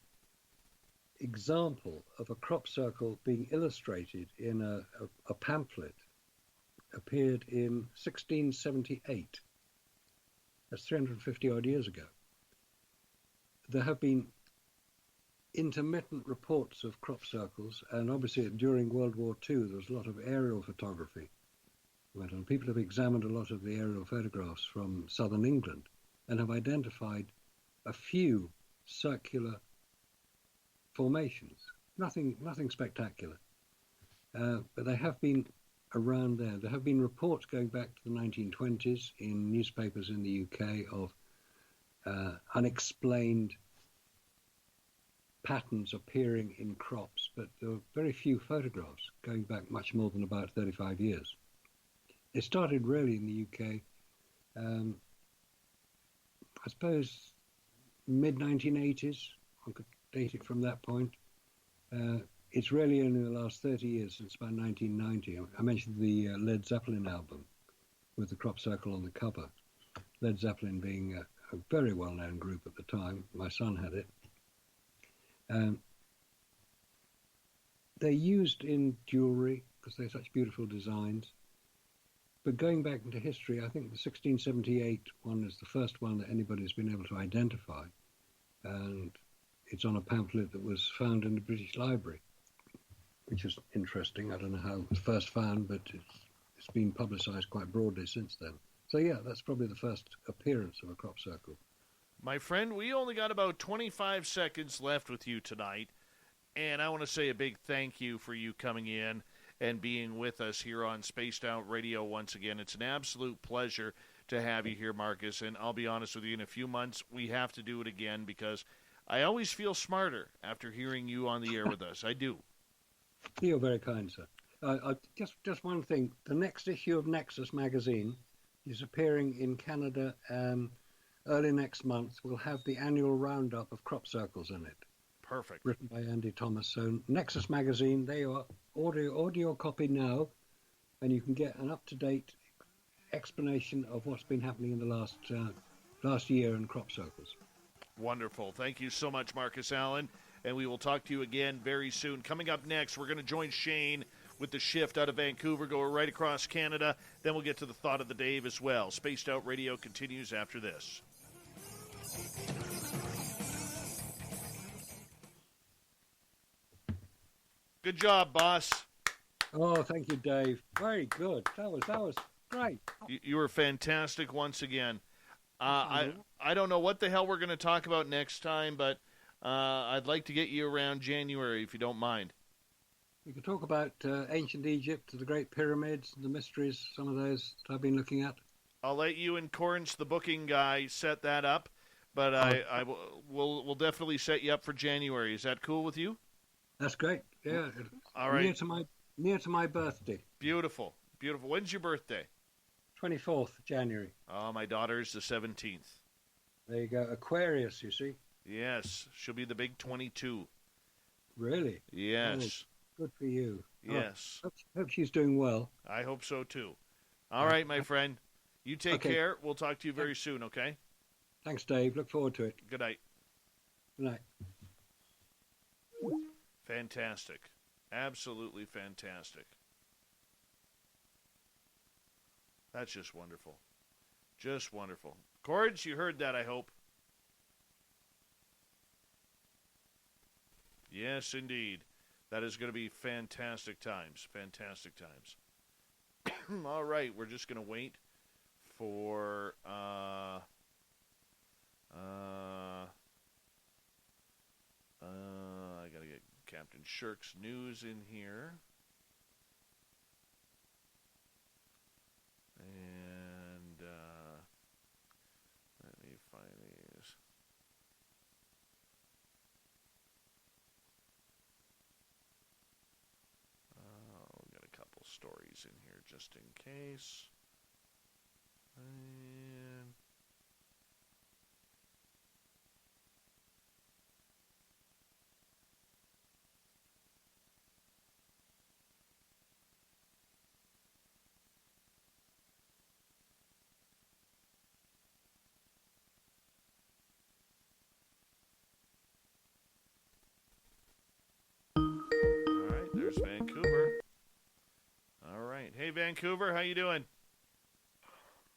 example of a crop circle being illustrated in a pamphlet appeared in 1678. That's 350 odd years ago. There have been intermittent reports of crop circles, and obviously during World War II there was a lot of aerial photography went on. People have examined a lot of the aerial photographs from southern England and have identified a few circular formations. Nothing spectacular, but they have been around there. There have been reports going back to the 1920s in newspapers in the UK of unexplained patterns appearing in crops, but there were very few photographs going back much more than about 35 years. It started really in the UK, I suppose mid-1980s. I could date it from that point. It's really only the last 30 years, since about 1990. I mentioned the Led Zeppelin album with the crop circle on the cover. Led Zeppelin being a very well-known group at the time. My son had it. They're used in jewellery because they're such beautiful designs. But going back into history, I think the 1678 one is the first one that anybody's been able to identify. And it's on a pamphlet that was found in the British Library, which is interesting. I don't know how it was first found, but it's been publicised quite broadly since then. So yeah, that's probably the first appearance of a crop circle. My friend, we only got about 25 seconds left with you tonight, and I want to say a big thank you for you coming in and being with us here on Spaced Out Radio once again. It's an absolute pleasure to have you here, Marcus, and I'll be honest with you, in a few months we have to do it again because I always feel smarter after hearing you on the air with us. I do. You're very kind, sir. Just one thing. The next issue of Nexus Magazine is appearing in Canada early next month. We'll have the annual roundup of crop circles in it. Perfect. Written by Andy Thomas. So Nexus Magazine, there you are. Order your copy now, and you can get an up-to-date explanation of what's been happening in the last year in crop circles. Wonderful. Thank you so much, Marcus Allen, and we will talk to you again very soon. Coming up next, we're going to join Shane with the shift out of Vancouver, go right across Canada. Then we'll get to the thought of the day as well. Spaced Out Radio continues after this. Good job, boss. Oh, thank you, Dave. Very good. That was great. You were fantastic once again. I don't know what the hell we're going to talk about next time, but I'd like to get you around January if you don't mind. We could talk about ancient Egypt, the Great Pyramids, the mysteries, some of those that I've been looking at. I'll let you and Corns, the booking guy, set that up, but we'll definitely set you up for January. Is that cool with you? That's great. Yeah. All right. Near to my birthday. Beautiful. Beautiful. When's your birthday? 24th January. Oh, my daughter's the 17th. There you go. Aquarius, you see. Yes. She'll be the big 22. Really? Yes. Oh, good for you. Yes. Hope she's doing well. I hope so, too. All right, my friend. You take care. We'll talk to you very soon, okay? Thanks, Dave. Look forward to it. Good night. Good night. Fantastic. Absolutely fantastic. That's just wonderful. Just wonderful. Cords, you heard that, I hope. Yes, indeed. That is going to be fantastic times. Fantastic times. All right, we're just going to wait for I got to get Captain Shirk's news in here. And let me find these. We got a couple stories in here just in case. And there's Vancouver. All right. Hey, Vancouver, how you doing?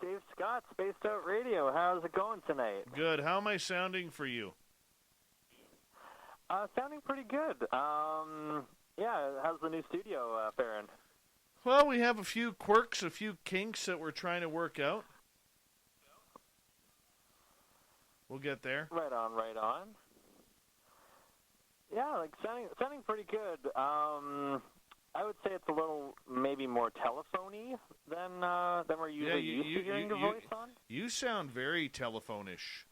Dave Scott, Spaced Out Radio. How's it going tonight? Good. How am I sounding for you? Sounding pretty good. Yeah, how's the new studio faring? Well, we have a few quirks, a few kinks that we're trying to work out. We'll get there. Right on, right on. Yeah, like sounding pretty good. I would say it's a little maybe more telephony than we're usually used to hearing your voice on. You sound very telephone-ish.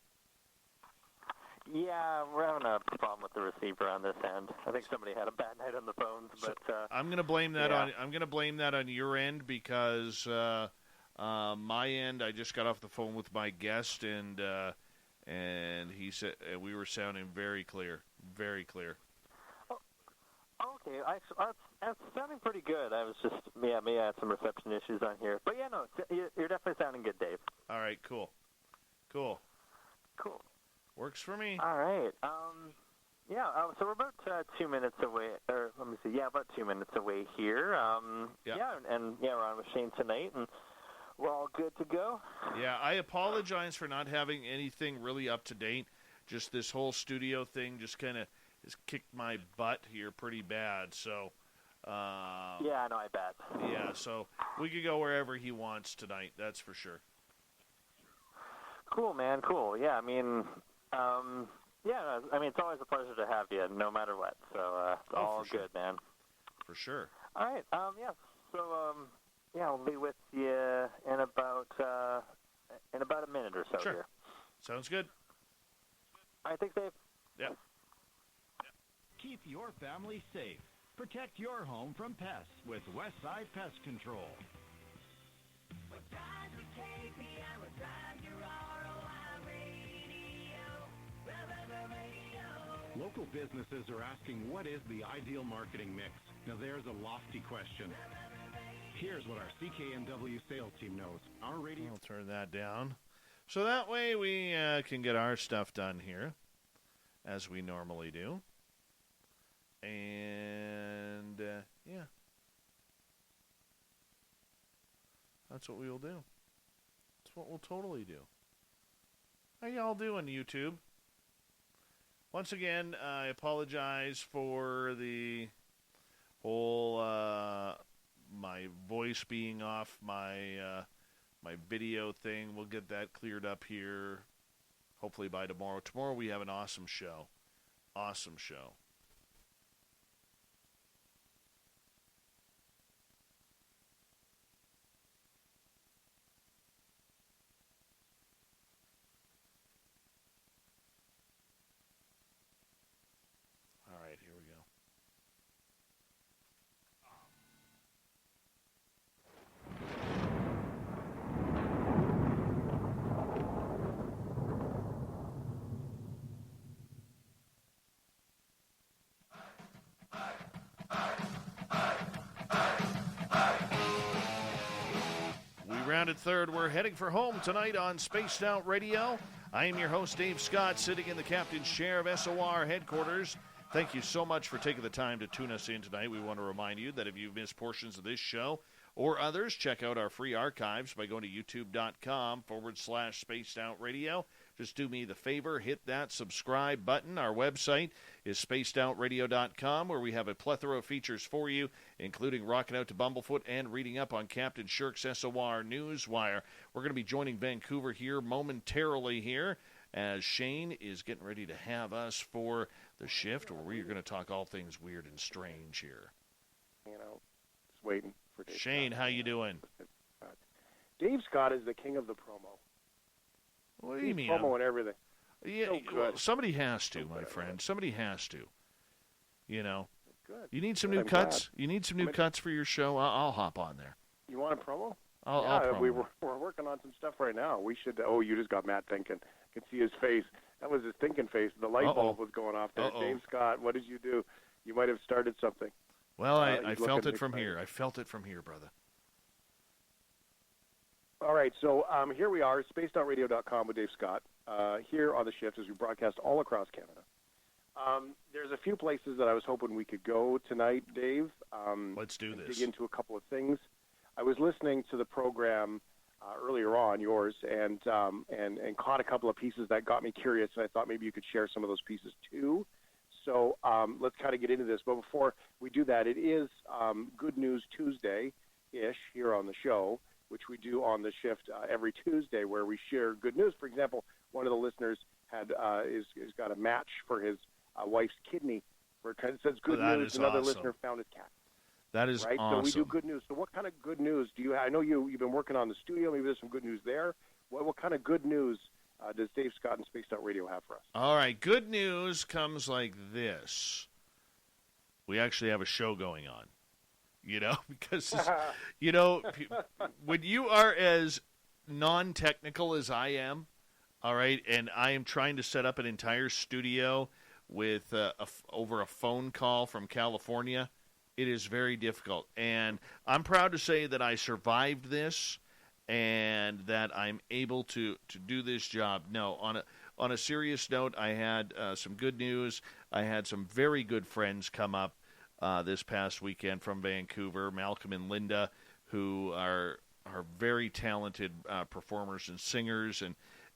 Yeah, we're having a problem with the receiver on this end. I think somebody had a bad night on the phones, but I'm going to blame that on your end because my end I just got off the phone with my guest and he said we were sounding very clear. Very clear. Okay, that's sounding pretty good. I was just, maybe I had some reception issues on here. But yeah, no, you're definitely sounding good, Dave. All right, cool. Works for me. All right. So we're about 2 minutes away, or let me see, about 2 minutes away here. We're on with Shane tonight, and we're all good to go. Yeah, I apologize for not having anything really up to date. Just this whole studio thing just kind of has kicked my butt here pretty bad. So, yeah, I know, I bet. Yeah, so we could go wherever he wants tonight. That's for sure. Cool, man. Cool. Yeah, I mean, it's always a pleasure to have you, no matter what. So it's all good, man. For sure. All right. So, I'll be with you in about a minute or so here. Sounds good. All right, thanks, Dave. Yeah. Keep your family safe. Protect your home from pests with Westside Pest Control. Local businesses are asking what is the ideal marketing mix. Now there's a lofty question. Here's what our CKNW sales team knows. Our radio... I'll turn that down. So that way we can get our stuff done here, as we normally do. And, that's what we will do. That's what we'll totally do. How y'all doing, YouTube? Once again, I apologize for the whole, my voice being off my my video thing. We'll get that cleared up here, hopefully by tomorrow. Tomorrow we have an awesome show. Awesome show. All right, here we go. Rounded third. We're heading for home tonight on Spaced Out Radio. I am your host, Dave Scott, sitting in the captain's chair of SOR headquarters. Thank you so much for taking the time to tune us in tonight. We want to remind you that if you've missed portions of this show or others, check out our free archives by going to youtube.com/Spaced Out Radio. Just do me the favor, hit that subscribe button. Our website is spacedoutradio.com, where we have a plethora of features for you, including rocking out to Bumblefoot and reading up on Captain Shirk's SOR Newswire. We're going to be joining Vancouver here momentarily here, as Shane is getting ready to have us for the shift, where we're going to talk all things weird and strange here. You know, just waiting for Dave Shane, Scott. how you doing? Dave Scott is the king of the promo. What do you mean? Promo and everything. Yeah, So well, good. somebody has to, my friend. Somebody has to. You know. Good. You need some Good, new I'm cuts. glad. You need some new cuts for your show. I'll hop on there. You want a promo? I'll promo. We're working on some stuff right now. We should. Oh, you just got Matt thinking. I can see his face. That was his thinking face. The light bulb was going off there. Dave Scott, what did you do? You might have started something. Well, I he's felt looking it from excited. here. I felt it from here, brother. All right, so here we are, spacedoutradio.com with Dave Scott, here on the shift as we broadcast all across Canada. There's a few places that I was hoping we could go tonight, Dave. Let's do this. Dig into a couple of things. I was listening to the program earlier on, yours, and caught a couple of pieces that got me curious, and I thought maybe you could share some of those pieces too. So let's kind of get into this. But before we do that, it is Good News Tuesday-ish here on the show, which we do on the shift every Tuesday, where we share good news. For example, one of the listeners has got a match for his wife's kidney. It says good news. Another listener found his cat. That is right. awesome. So we do good news. So what kind of good news do you have? I know you've been working on the studio. Maybe there's some good news there. What kind of good news does Dave Scott and Spaced Out Radio have for us? All right, good news comes like this. We actually have a show going on. You know, because, you know, when you are as non-technical as I am, all right, and I am trying to set up an entire studio with over a phone call from California, it is very difficult. And I'm proud to say that I survived this and that I'm able to do this job. No, on a serious note, I had some good news. I had some very good friends come up this past weekend from Vancouver, Malcolm and Linda, who are very talented performers and singers,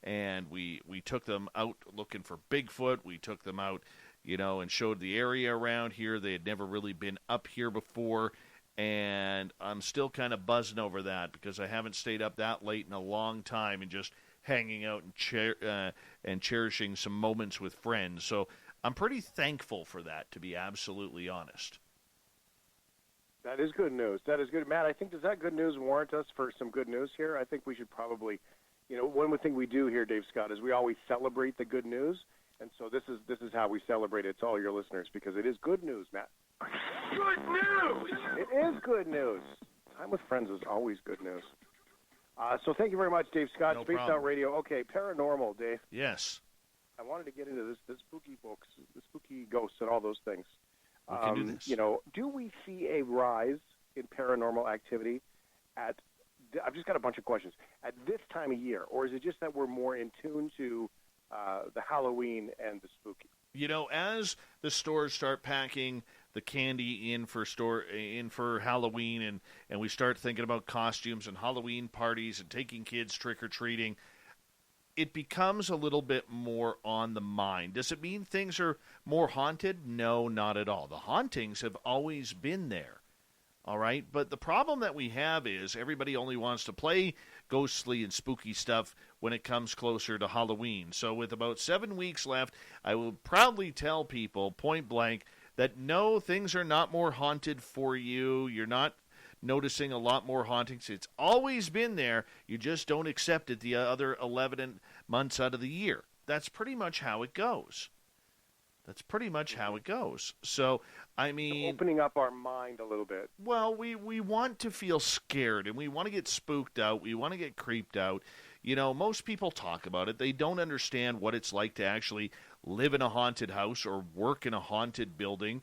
and we took them out looking for Bigfoot. We took them out, you know, and showed the area around here. They had never really been up here before, and I'm still kind of buzzing over that because I haven't stayed up that late in a long time and just hanging out and cherishing some moments with friends. So I'm pretty thankful for that, to be absolutely honest. That is good news. That is good. Matt, I think, does that good news warrant us for some good news here? I think we should probably, you know, one thing we do here, Dave Scott, is we always celebrate the good news. And so this is how we celebrate it to all your listeners, because it is good news, Matt. Good news! It is good news. Time with friends is always good news. So thank you very much, Dave Scott. No Spaced problem. Out Radio. Okay, paranormal, Dave. Yes. I wanted to get into the spooky books, the spooky ghosts, and all those things. We can do this. You know, do we see a rise in paranormal activity I've just got a bunch of questions, at this time of year, or is it just that we're more in tune to the Halloween and the spooky? You know, as the stores start packing the candy in for Halloween, and we start thinking about costumes and Halloween parties and taking kids trick-or-treating, it becomes a little bit more on the mind. Does it mean things are more haunted? No, not at all. The hauntings have always been there, all right? But the problem that we have is everybody only wants to play ghostly and spooky stuff when it comes closer to Halloween. So with about 7 weeks left, I will proudly tell people point blank that no, things are not more haunted for you. You're not noticing a lot more hauntings. It's always been there. You just don't accept it the other 11 months out of the year. That's pretty much how it goes. So, I mean... Opening up our mind a little bit. Well, we want to feel scared, and we want to get spooked out. We want to get creeped out. You know, most people talk about it. They don't understand what it's like to actually live in a haunted house or work in a haunted building,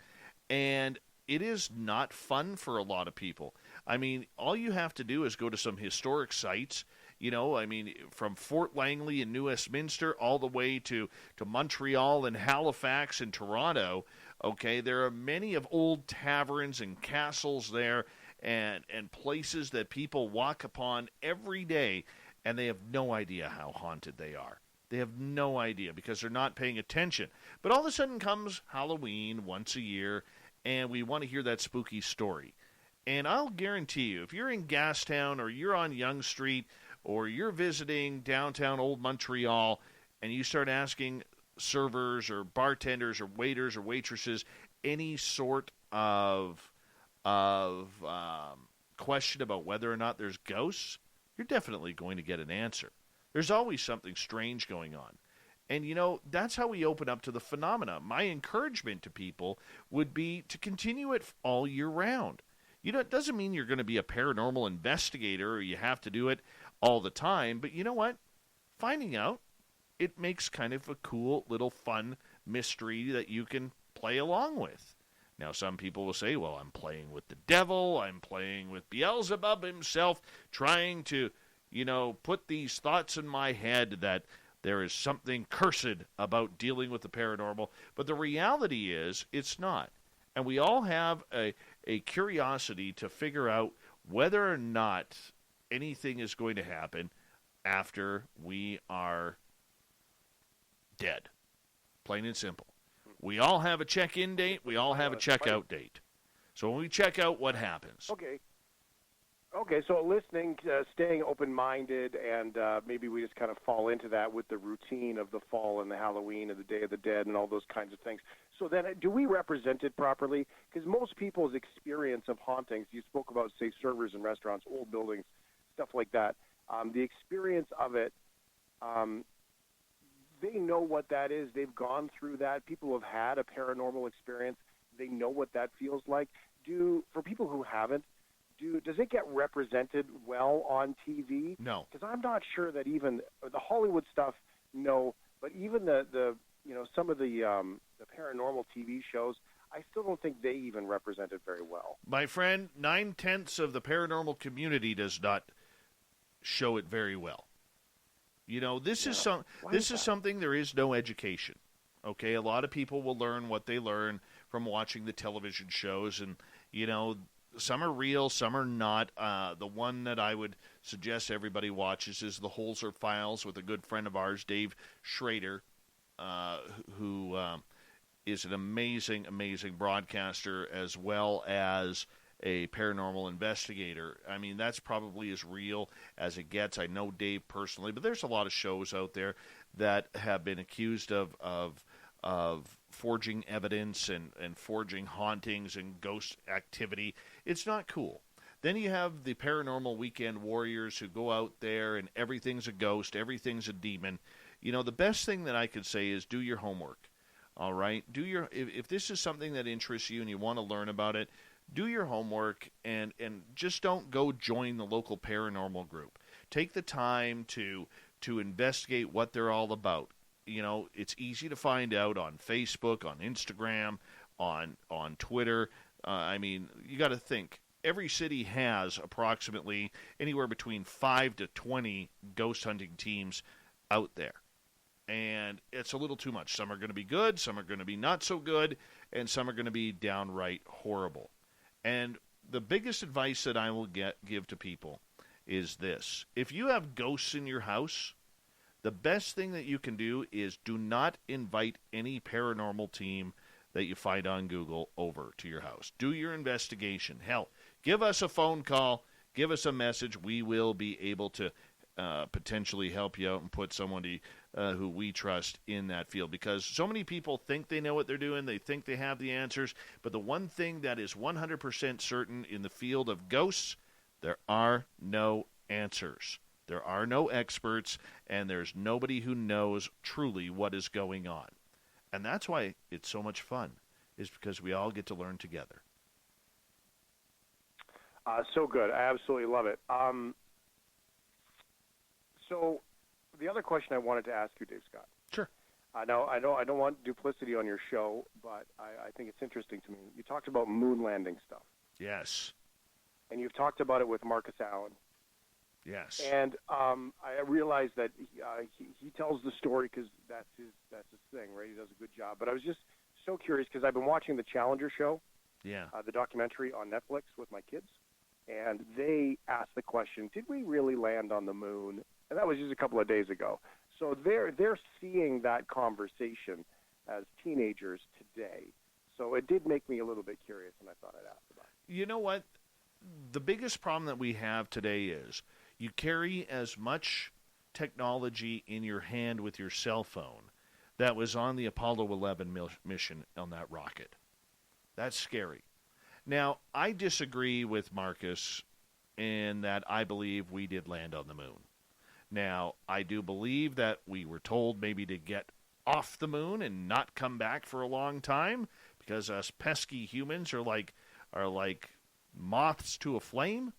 and it is not fun for a lot of people. I mean, all you have to do is go to some historic sites. You know, I mean, from Fort Langley in New Westminster all the way to Montreal and Halifax and Toronto, okay, there are many of old taverns and castles there and places that people walk upon every day, and they have no idea how haunted they are. They have no idea because they're not paying attention. But all of a sudden comes Halloween once a year, and we want to hear that spooky story. And I'll guarantee you, if you're in Gastown or you're on Yonge Street or you're visiting downtown Old Montreal and you start asking servers or bartenders or waiters or waitresses any sort of question about whether or not there's ghosts, you're definitely going to get an answer. There's always something strange going on. And, you know, that's how we open up to the phenomena. My encouragement to people would be to continue it all year round. You know, it doesn't mean you're going to be a paranormal investigator or you have to do it all the time. But you know what? Finding out, it makes kind of a cool little fun mystery that you can play along with. Now, some people will say, well, I'm playing with the devil. I'm playing with Beelzebub himself, trying to, you know, put these thoughts in my head that there is something cursed about dealing with the paranormal. But the reality is, it's not. And we all have a curiosity to figure out whether or not anything is going to happen after we are dead. Plain and simple. We all have a check-in date. We all have a check-out date. So when we check out, what happens? Okay, so listening, staying open-minded, and maybe we just kind of fall into that with the routine of the fall and the Halloween and the Day of the Dead and all those kinds of things. So then, do we represent it properly? Because most people's experience of hauntings, you spoke about, say, servers in restaurants, old buildings, stuff like that, the experience of it, they know what that is. They've gone through that. People have had a paranormal experience. They know what that feels like. For people who haven't, does it get represented well on TV? No. Because I'm not sure that even the Hollywood stuff, no, but even the you know, some of the paranormal TV shows, I still don't think they even represent it very well. My friend, 9/10 of the paranormal community does not show it very well. You know, this is something there is no education. Okay, a lot of people will learn what they learn from watching the television shows, and you know, some are real, some are not. The one that I would suggest everybody watches is the Holzer Files with a good friend of ours, Dave Schrader, who is an amazing, amazing broadcaster as well as a paranormal investigator. I mean, that's probably as real as it gets. I know Dave personally, but there's a lot of shows out there that have been accused of forging evidence and forging hauntings and ghost activity. It's not cool. Then you have the paranormal weekend warriors who go out there and everything's a ghost, everything's a demon. You know, the best thing that I could say is do your homework. All right? If this is something that interests you and you want to learn about it, do your homework and just don't go join the local paranormal group. Take the time to investigate what they're all about. You know, it's easy to find out on Facebook, on Instagram, on Twitter. I mean, you got to think. Every city has approximately anywhere between 5 to 20 ghost hunting teams out there. And it's a little too much. Some are going to be good, some are going to be not so good, and some are going to be downright horrible. And the biggest advice that I will give to people is this. If you have ghosts in your house, the best thing that you can do is do not invite any paranormal team that you find on Google over to your house. Do your investigation. Hell, give us a phone call. Give us a message. We will be able to potentially help you out and put someone who we trust in that field, because so many people think they know what they're doing, they think they have the answers, but the one thing that is 100% certain in the field of ghosts, there are no answers. There are no experts, and there's nobody who knows truly what is going on. And that's why it's so much fun, is because we all get to learn together. So good. I absolutely love it. So the other question I wanted to ask you, Dave Scott. Sure. Now, I don't want duplicity on your show, but I think it's interesting to me. You talked about moon landing stuff. Yes. And you've talked about it with Marcus Allen. Yes. And I realize that he tells the story because that's his thing, right? He does a good job. But I was just so curious because I've been watching the Challenger show, the documentary on Netflix with my kids, and they asked the question, did we really land on the moon? And that was just a couple of days ago. So they're seeing that conversation as teenagers today. So it did make me a little bit curious, and I thought I'd ask about it. You know what? The biggest problem that we have today is you carry as much technology in your hand with your cell phone that was on the Apollo 11 mission on that rocket. That's scary. Now, I disagree with Marcus in that I believe we did land on the moon. Now, I do believe that we were told maybe to get off the moon and not come back for a long time because us pesky humans are like moths to a flame,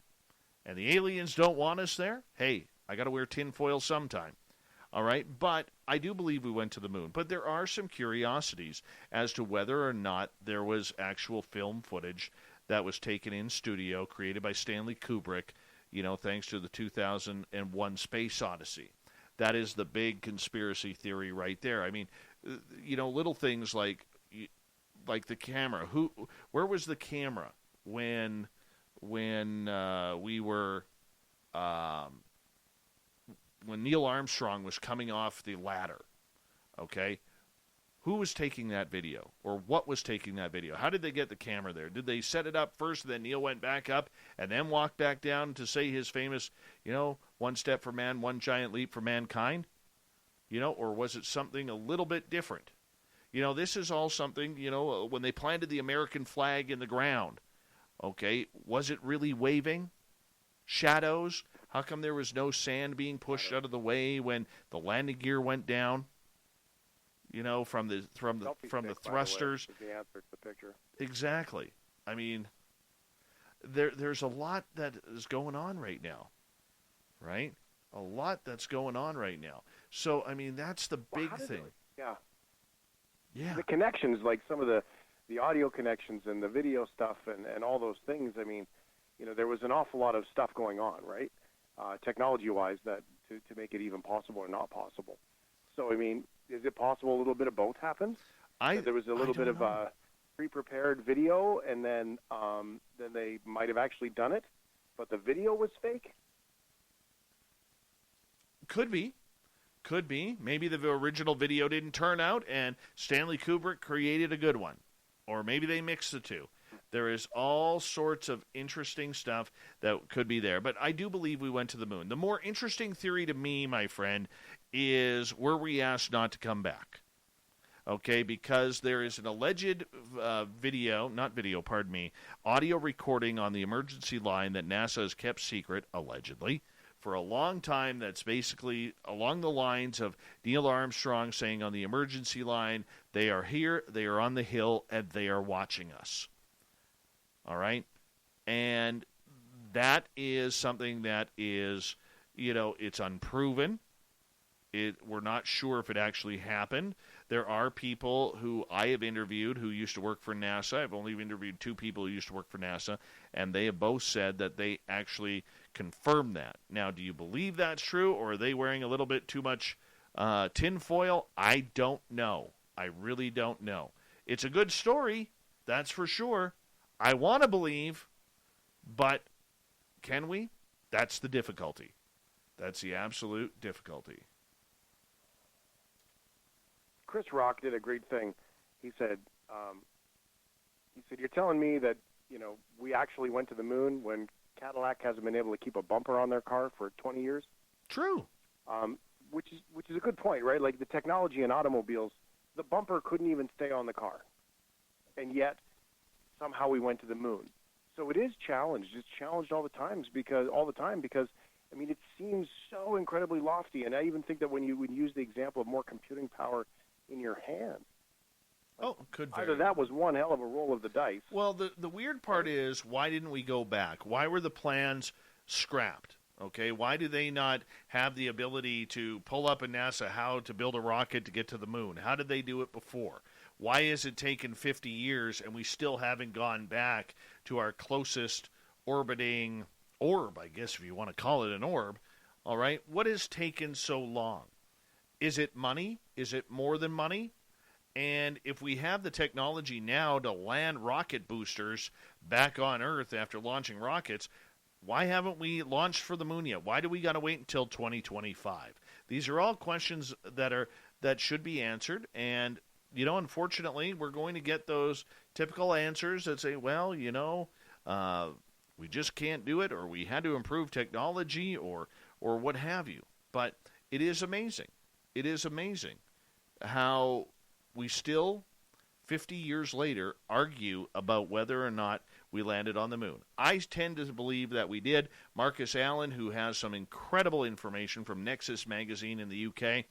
and the aliens don't want us there. Hey, I got to wear tinfoil sometime. All right, but I do believe we went to the moon. But there are some curiosities as to whether or not there was actual film footage that was taken in studio, created by Stanley Kubrick, thanks to the 2001 Space Odyssey. That is the big conspiracy theory right there. I mean, little things like the camera. Where was the camera when we were when Neil Armstrong was coming off the ladder? Okay, who was taking that video, or what was taking that video? How did they get the camera there? Did they set it up first, and then Neil went back up, and then walked back down to say his famous, one step for man, one giant leap for mankind? Or was it something a little bit different? This is all something, when they planted the American flag in the ground, okay, was it really waving? Shadows? How come there was no sand being pushed out of the way when the landing gear went down? From the thrusters. The answer to the picture. Exactly. I mean, there's a lot that is going on right now, right? A lot that's going on right now. So, I mean, that's the big thing. Yeah. The connections, like some of the audio connections and the video stuff and all those things, I mean, there was an awful lot of stuff going on, right? Technology-wise, that to make it even possible or not possible. So, I mean, is it possible a little bit of both happened? There was a little bit of a pre-prepared video, and then they might have actually done it, but the video was fake? Could be. Maybe the original video didn't turn out, and Stanley Kubrick created a good one. Or maybe they mixed the two. There is all sorts of interesting stuff that could be there. But I do believe we went to the moon. The more interesting theory to me, my friend, is were we asked not to come back? Okay, because there is an alleged audio recording on the emergency line that NASA has kept secret, allegedly, for a long time. That's basically along the lines of Neil Armstrong saying on the emergency line, they are here, they are on the hill, and they are watching us. All right? And that is something that is, it's unproven. We're not sure if it actually happened. There are people who I have interviewed who used to work for NASA. I've only interviewed 2 people who used to work for NASA, and they have both said that they actually confirmed that. Now, do you believe that's true, or are they wearing a little bit too much tinfoil? I don't know. I really don't know. It's a good story, that's for sure. I want to believe, but can we? That's the difficulty. That's the absolute difficulty. Chris Rock did a great thing. He said, you're telling me that, we actually went to the moon when Cadillac hasn't been able to keep a bumper on their car for 20 years? True. Which is a good point, right? Like the technology in automobiles, the bumper couldn't even stay on the car, and yet somehow we went to the moon. So it is challenged. It's challenged all the time because I mean, it seems so incredibly lofty. And I even think that when you would use the example of more computing power in your hand, could either that was one hell of a roll of the dice. Well, the weird part is, why didn't we go back? Why were the plans scrapped? Okay, why do they not have the ability to pull up in NASA how to build a rocket to get to the moon? How did they do it before? Why has it taken 50 years and we still haven't gone back to our closest orbiting orb, I guess if you want to call it an orb? All right, what has taken so long? Is it money? Is it more than money? And if we have the technology now to land rocket boosters back on Earth after launching rockets, why haven't we launched for the moon yet? Why do we got to wait until 2025? These are all questions that should be answered, and unfortunately, we're going to get those typical answers that say, well, we just can't do it, or we had to improve technology, or what have you. But it is amazing. It is amazing how we still, 50 years later, argue about whether or not we landed on the moon. I tend to believe that we did. Marcus Allen, who has some incredible information from Nexus Magazine in the UK,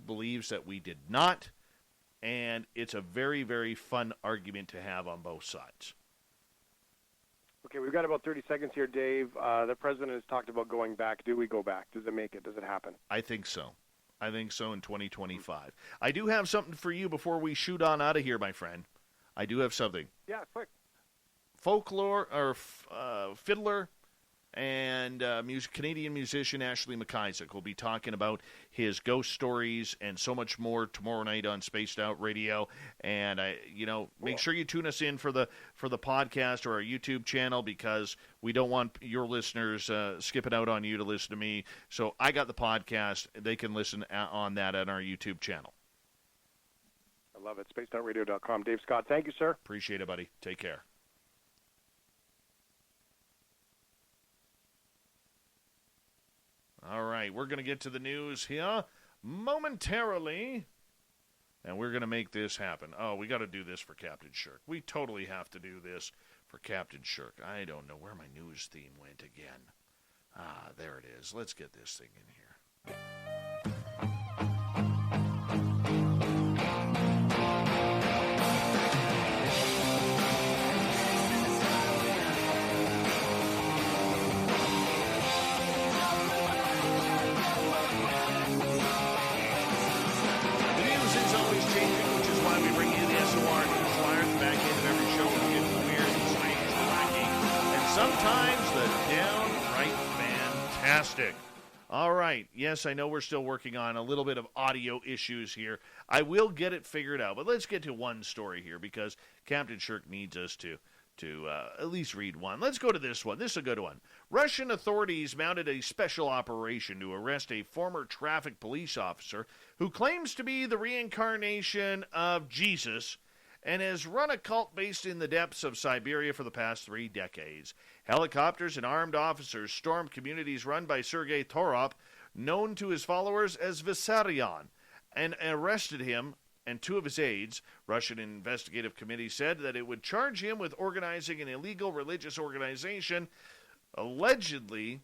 believes that we did not. And it's a very, very fun argument to have on both sides. Okay, we've got about 30 seconds here, Dave. The president has talked about going back. Do we go back? Does it make it? Does it happen? I think so. I think so in 2025. I do have something for you before we shoot on out of here, my friend. I do have something. Yeah, quick. Folklore, or fiddler, and Canadian musician Ashley McIsaac will be talking about his ghost stories and so much more tomorrow night on Spaced Out Radio. And make sure you tune us in for the podcast or our YouTube channel, because we don't want your listeners skipping out on you to listen to me. So I got the podcast; they can listen on that on our YouTube channel. I love it. SpacedOutRadio.com. Dave Scott, thank you, sir. Appreciate it, buddy. Take care. All right, we're going to get to the news here momentarily, and we're going to make this happen. Oh, we got to do this for Captain Shirk. We totally have to do this for Captain Shirk. I don't know where my news theme went again. Ah, there it is. Let's get this thing in here. Sometimes the downright fantastic. All right. Yes, I know we're still working on a little bit of audio issues here. I will get it figured out. But let's get to one story here, because Captain Shirk needs us to at least read one. Let's go to this one. This is a good one. Russian authorities mounted a special operation to arrest a former traffic police officer who claims to be the reincarnation of Jesus and has run a cult based in the depths of Siberia for the past 3 decades. Helicopters and armed officers stormed communities run by Sergei Torop, known to his followers as Vissarion, and arrested him and 2 of his aides. Russian investigative committee said that it would charge him with organizing an illegal religious organization, allegedly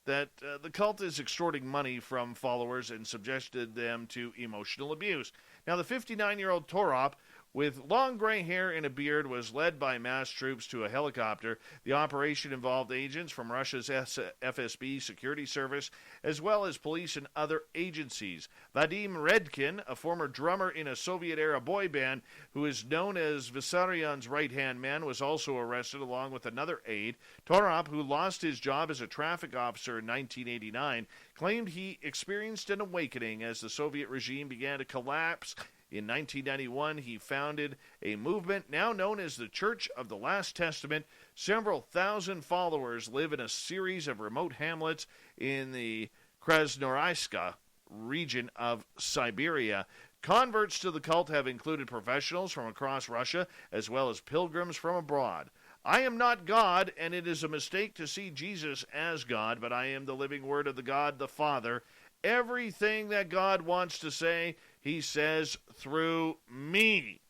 that the cult is extorting money from followers and subjected them to emotional abuse. Now, the 59-year-old Torop, with long gray hair and a beard, was led by mass troops to a helicopter. The operation involved agents from Russia's FSB security service, as well as police and other agencies. Vadim Redkin, a former drummer in a Soviet-era boy band who is known as Vissarion's right-hand man, was also arrested along with another aide. Torop, who lost his job as a traffic officer in 1989, claimed he experienced an awakening as the Soviet regime began to collapse. In 1991, he founded a movement now known as the Church of the Last Testament. Several thousand followers live in a series of remote hamlets in the Krasnoyarsk region of Siberia. Converts to the cult have included professionals from across Russia, as well as pilgrims from abroad. I am not God, and it is a mistake to see Jesus as God, but I am the living word of the God the Father. Everything that God wants to say, he says through me.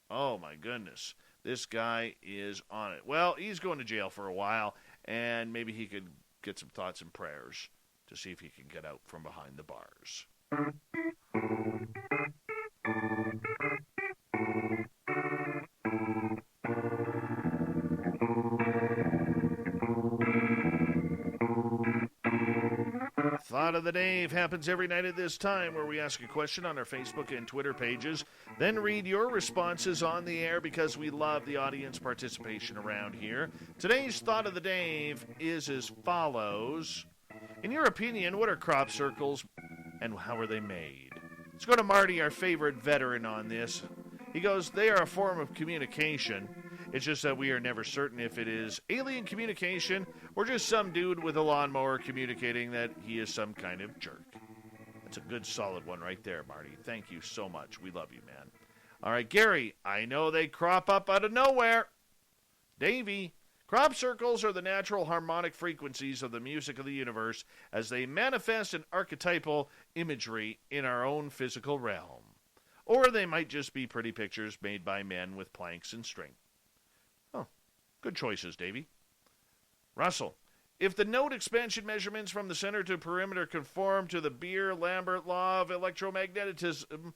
Oh, my goodness. This guy is on it. Well, he's going to jail for a while, and maybe he could get some thoughts and prayers to see if he can get out from behind the bars. Thought of the Day happens every night at this time, where we ask a question on our Facebook and Twitter pages, then read your responses on the air because we love the audience participation around here. Today's Thought of the Day is as follows. In your opinion, what are crop circles and how are they made? Let's go to Marty, our favorite veteran on this. He goes, they are a form of communication. It's just that we are never certain if it is alien communication or just some dude with a lawnmower communicating that he is some kind of jerk. That's a good, solid one right there, Marty. Thank you so much. We love you, man. All right, Gary, I know they crop up out of nowhere. Davey, crop circles are the natural harmonic frequencies of the music of the universe as they manifest in archetypal imagery in our own physical realm. Or they might just be pretty pictures made by men with planks and string. Oh, good choices, Davey. Russell, if the node expansion measurements from the center to perimeter conform to the Beer-Lambert law of electromagnetism,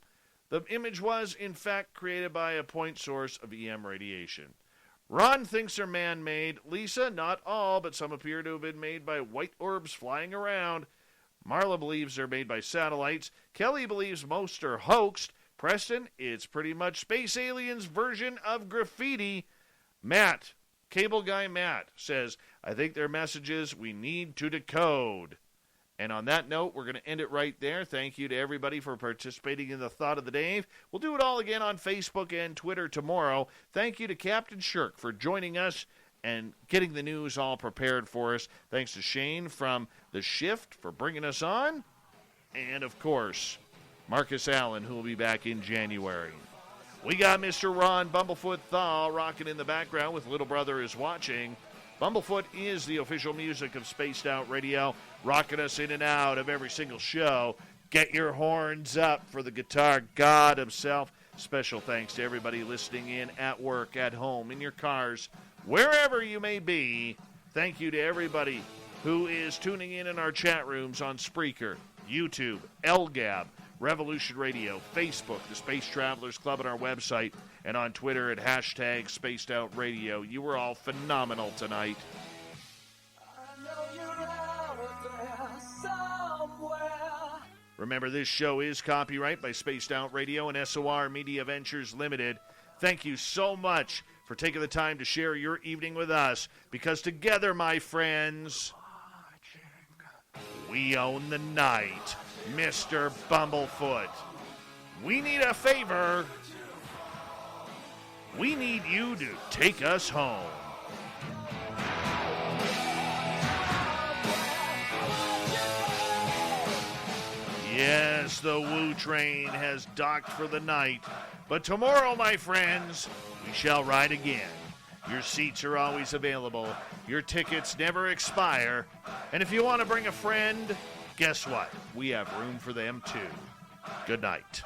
the image was, in fact, created by a point source of EM radiation. Ron thinks they're man-made. Lisa, not all, but some appear to have been made by white orbs flying around. Marla believes they're made by satellites. Kelly believes most are hoaxed. Preston, it's pretty much space aliens' version of graffiti. Matt, Cable Guy Matt, says, I think they're messages we need to decode. And on that note, we're going to end it right there. Thank you to everybody for participating in the Thought of the Day. We'll do it all again on Facebook and Twitter tomorrow. Thank you to Captain Shirk for joining us and getting the news all prepared for us. Thanks to Shane from The Shift for bringing us on. And, of course, Marcus Allen, who will be back in January. We got Mr. Ron Bumblefoot Thaw rocking in the background with Little Brother is Watching. Bumblefoot is the official music of Spaced Out Radio, rocking us in and out of every single show. Get your horns up for the guitar god himself. Special thanks to everybody listening in at work, at home, in your cars, wherever you may be. Thank you to everybody who is tuning in our chat rooms on Spreaker, YouTube, LGAB, Revolution Radio, Facebook, the Space Travelers Club, and our website, and on Twitter at hashtag Spaced Out Radio. You were all phenomenal tonight. Remember, this show is copyright by Spaced Out Radio and SOR Media Ventures Limited. Thank you so much for taking the time to share your evening with us, because together, my friends, we own the night. Mr. Bumblefoot, we need a favor. We need you to take us home. Yes, the Woo train has docked for the night, but tomorrow, my friends, we shall ride again. Your seats are always available. Your tickets never expire. And if you want to bring a friend, guess what? We have room for them, too. Good night.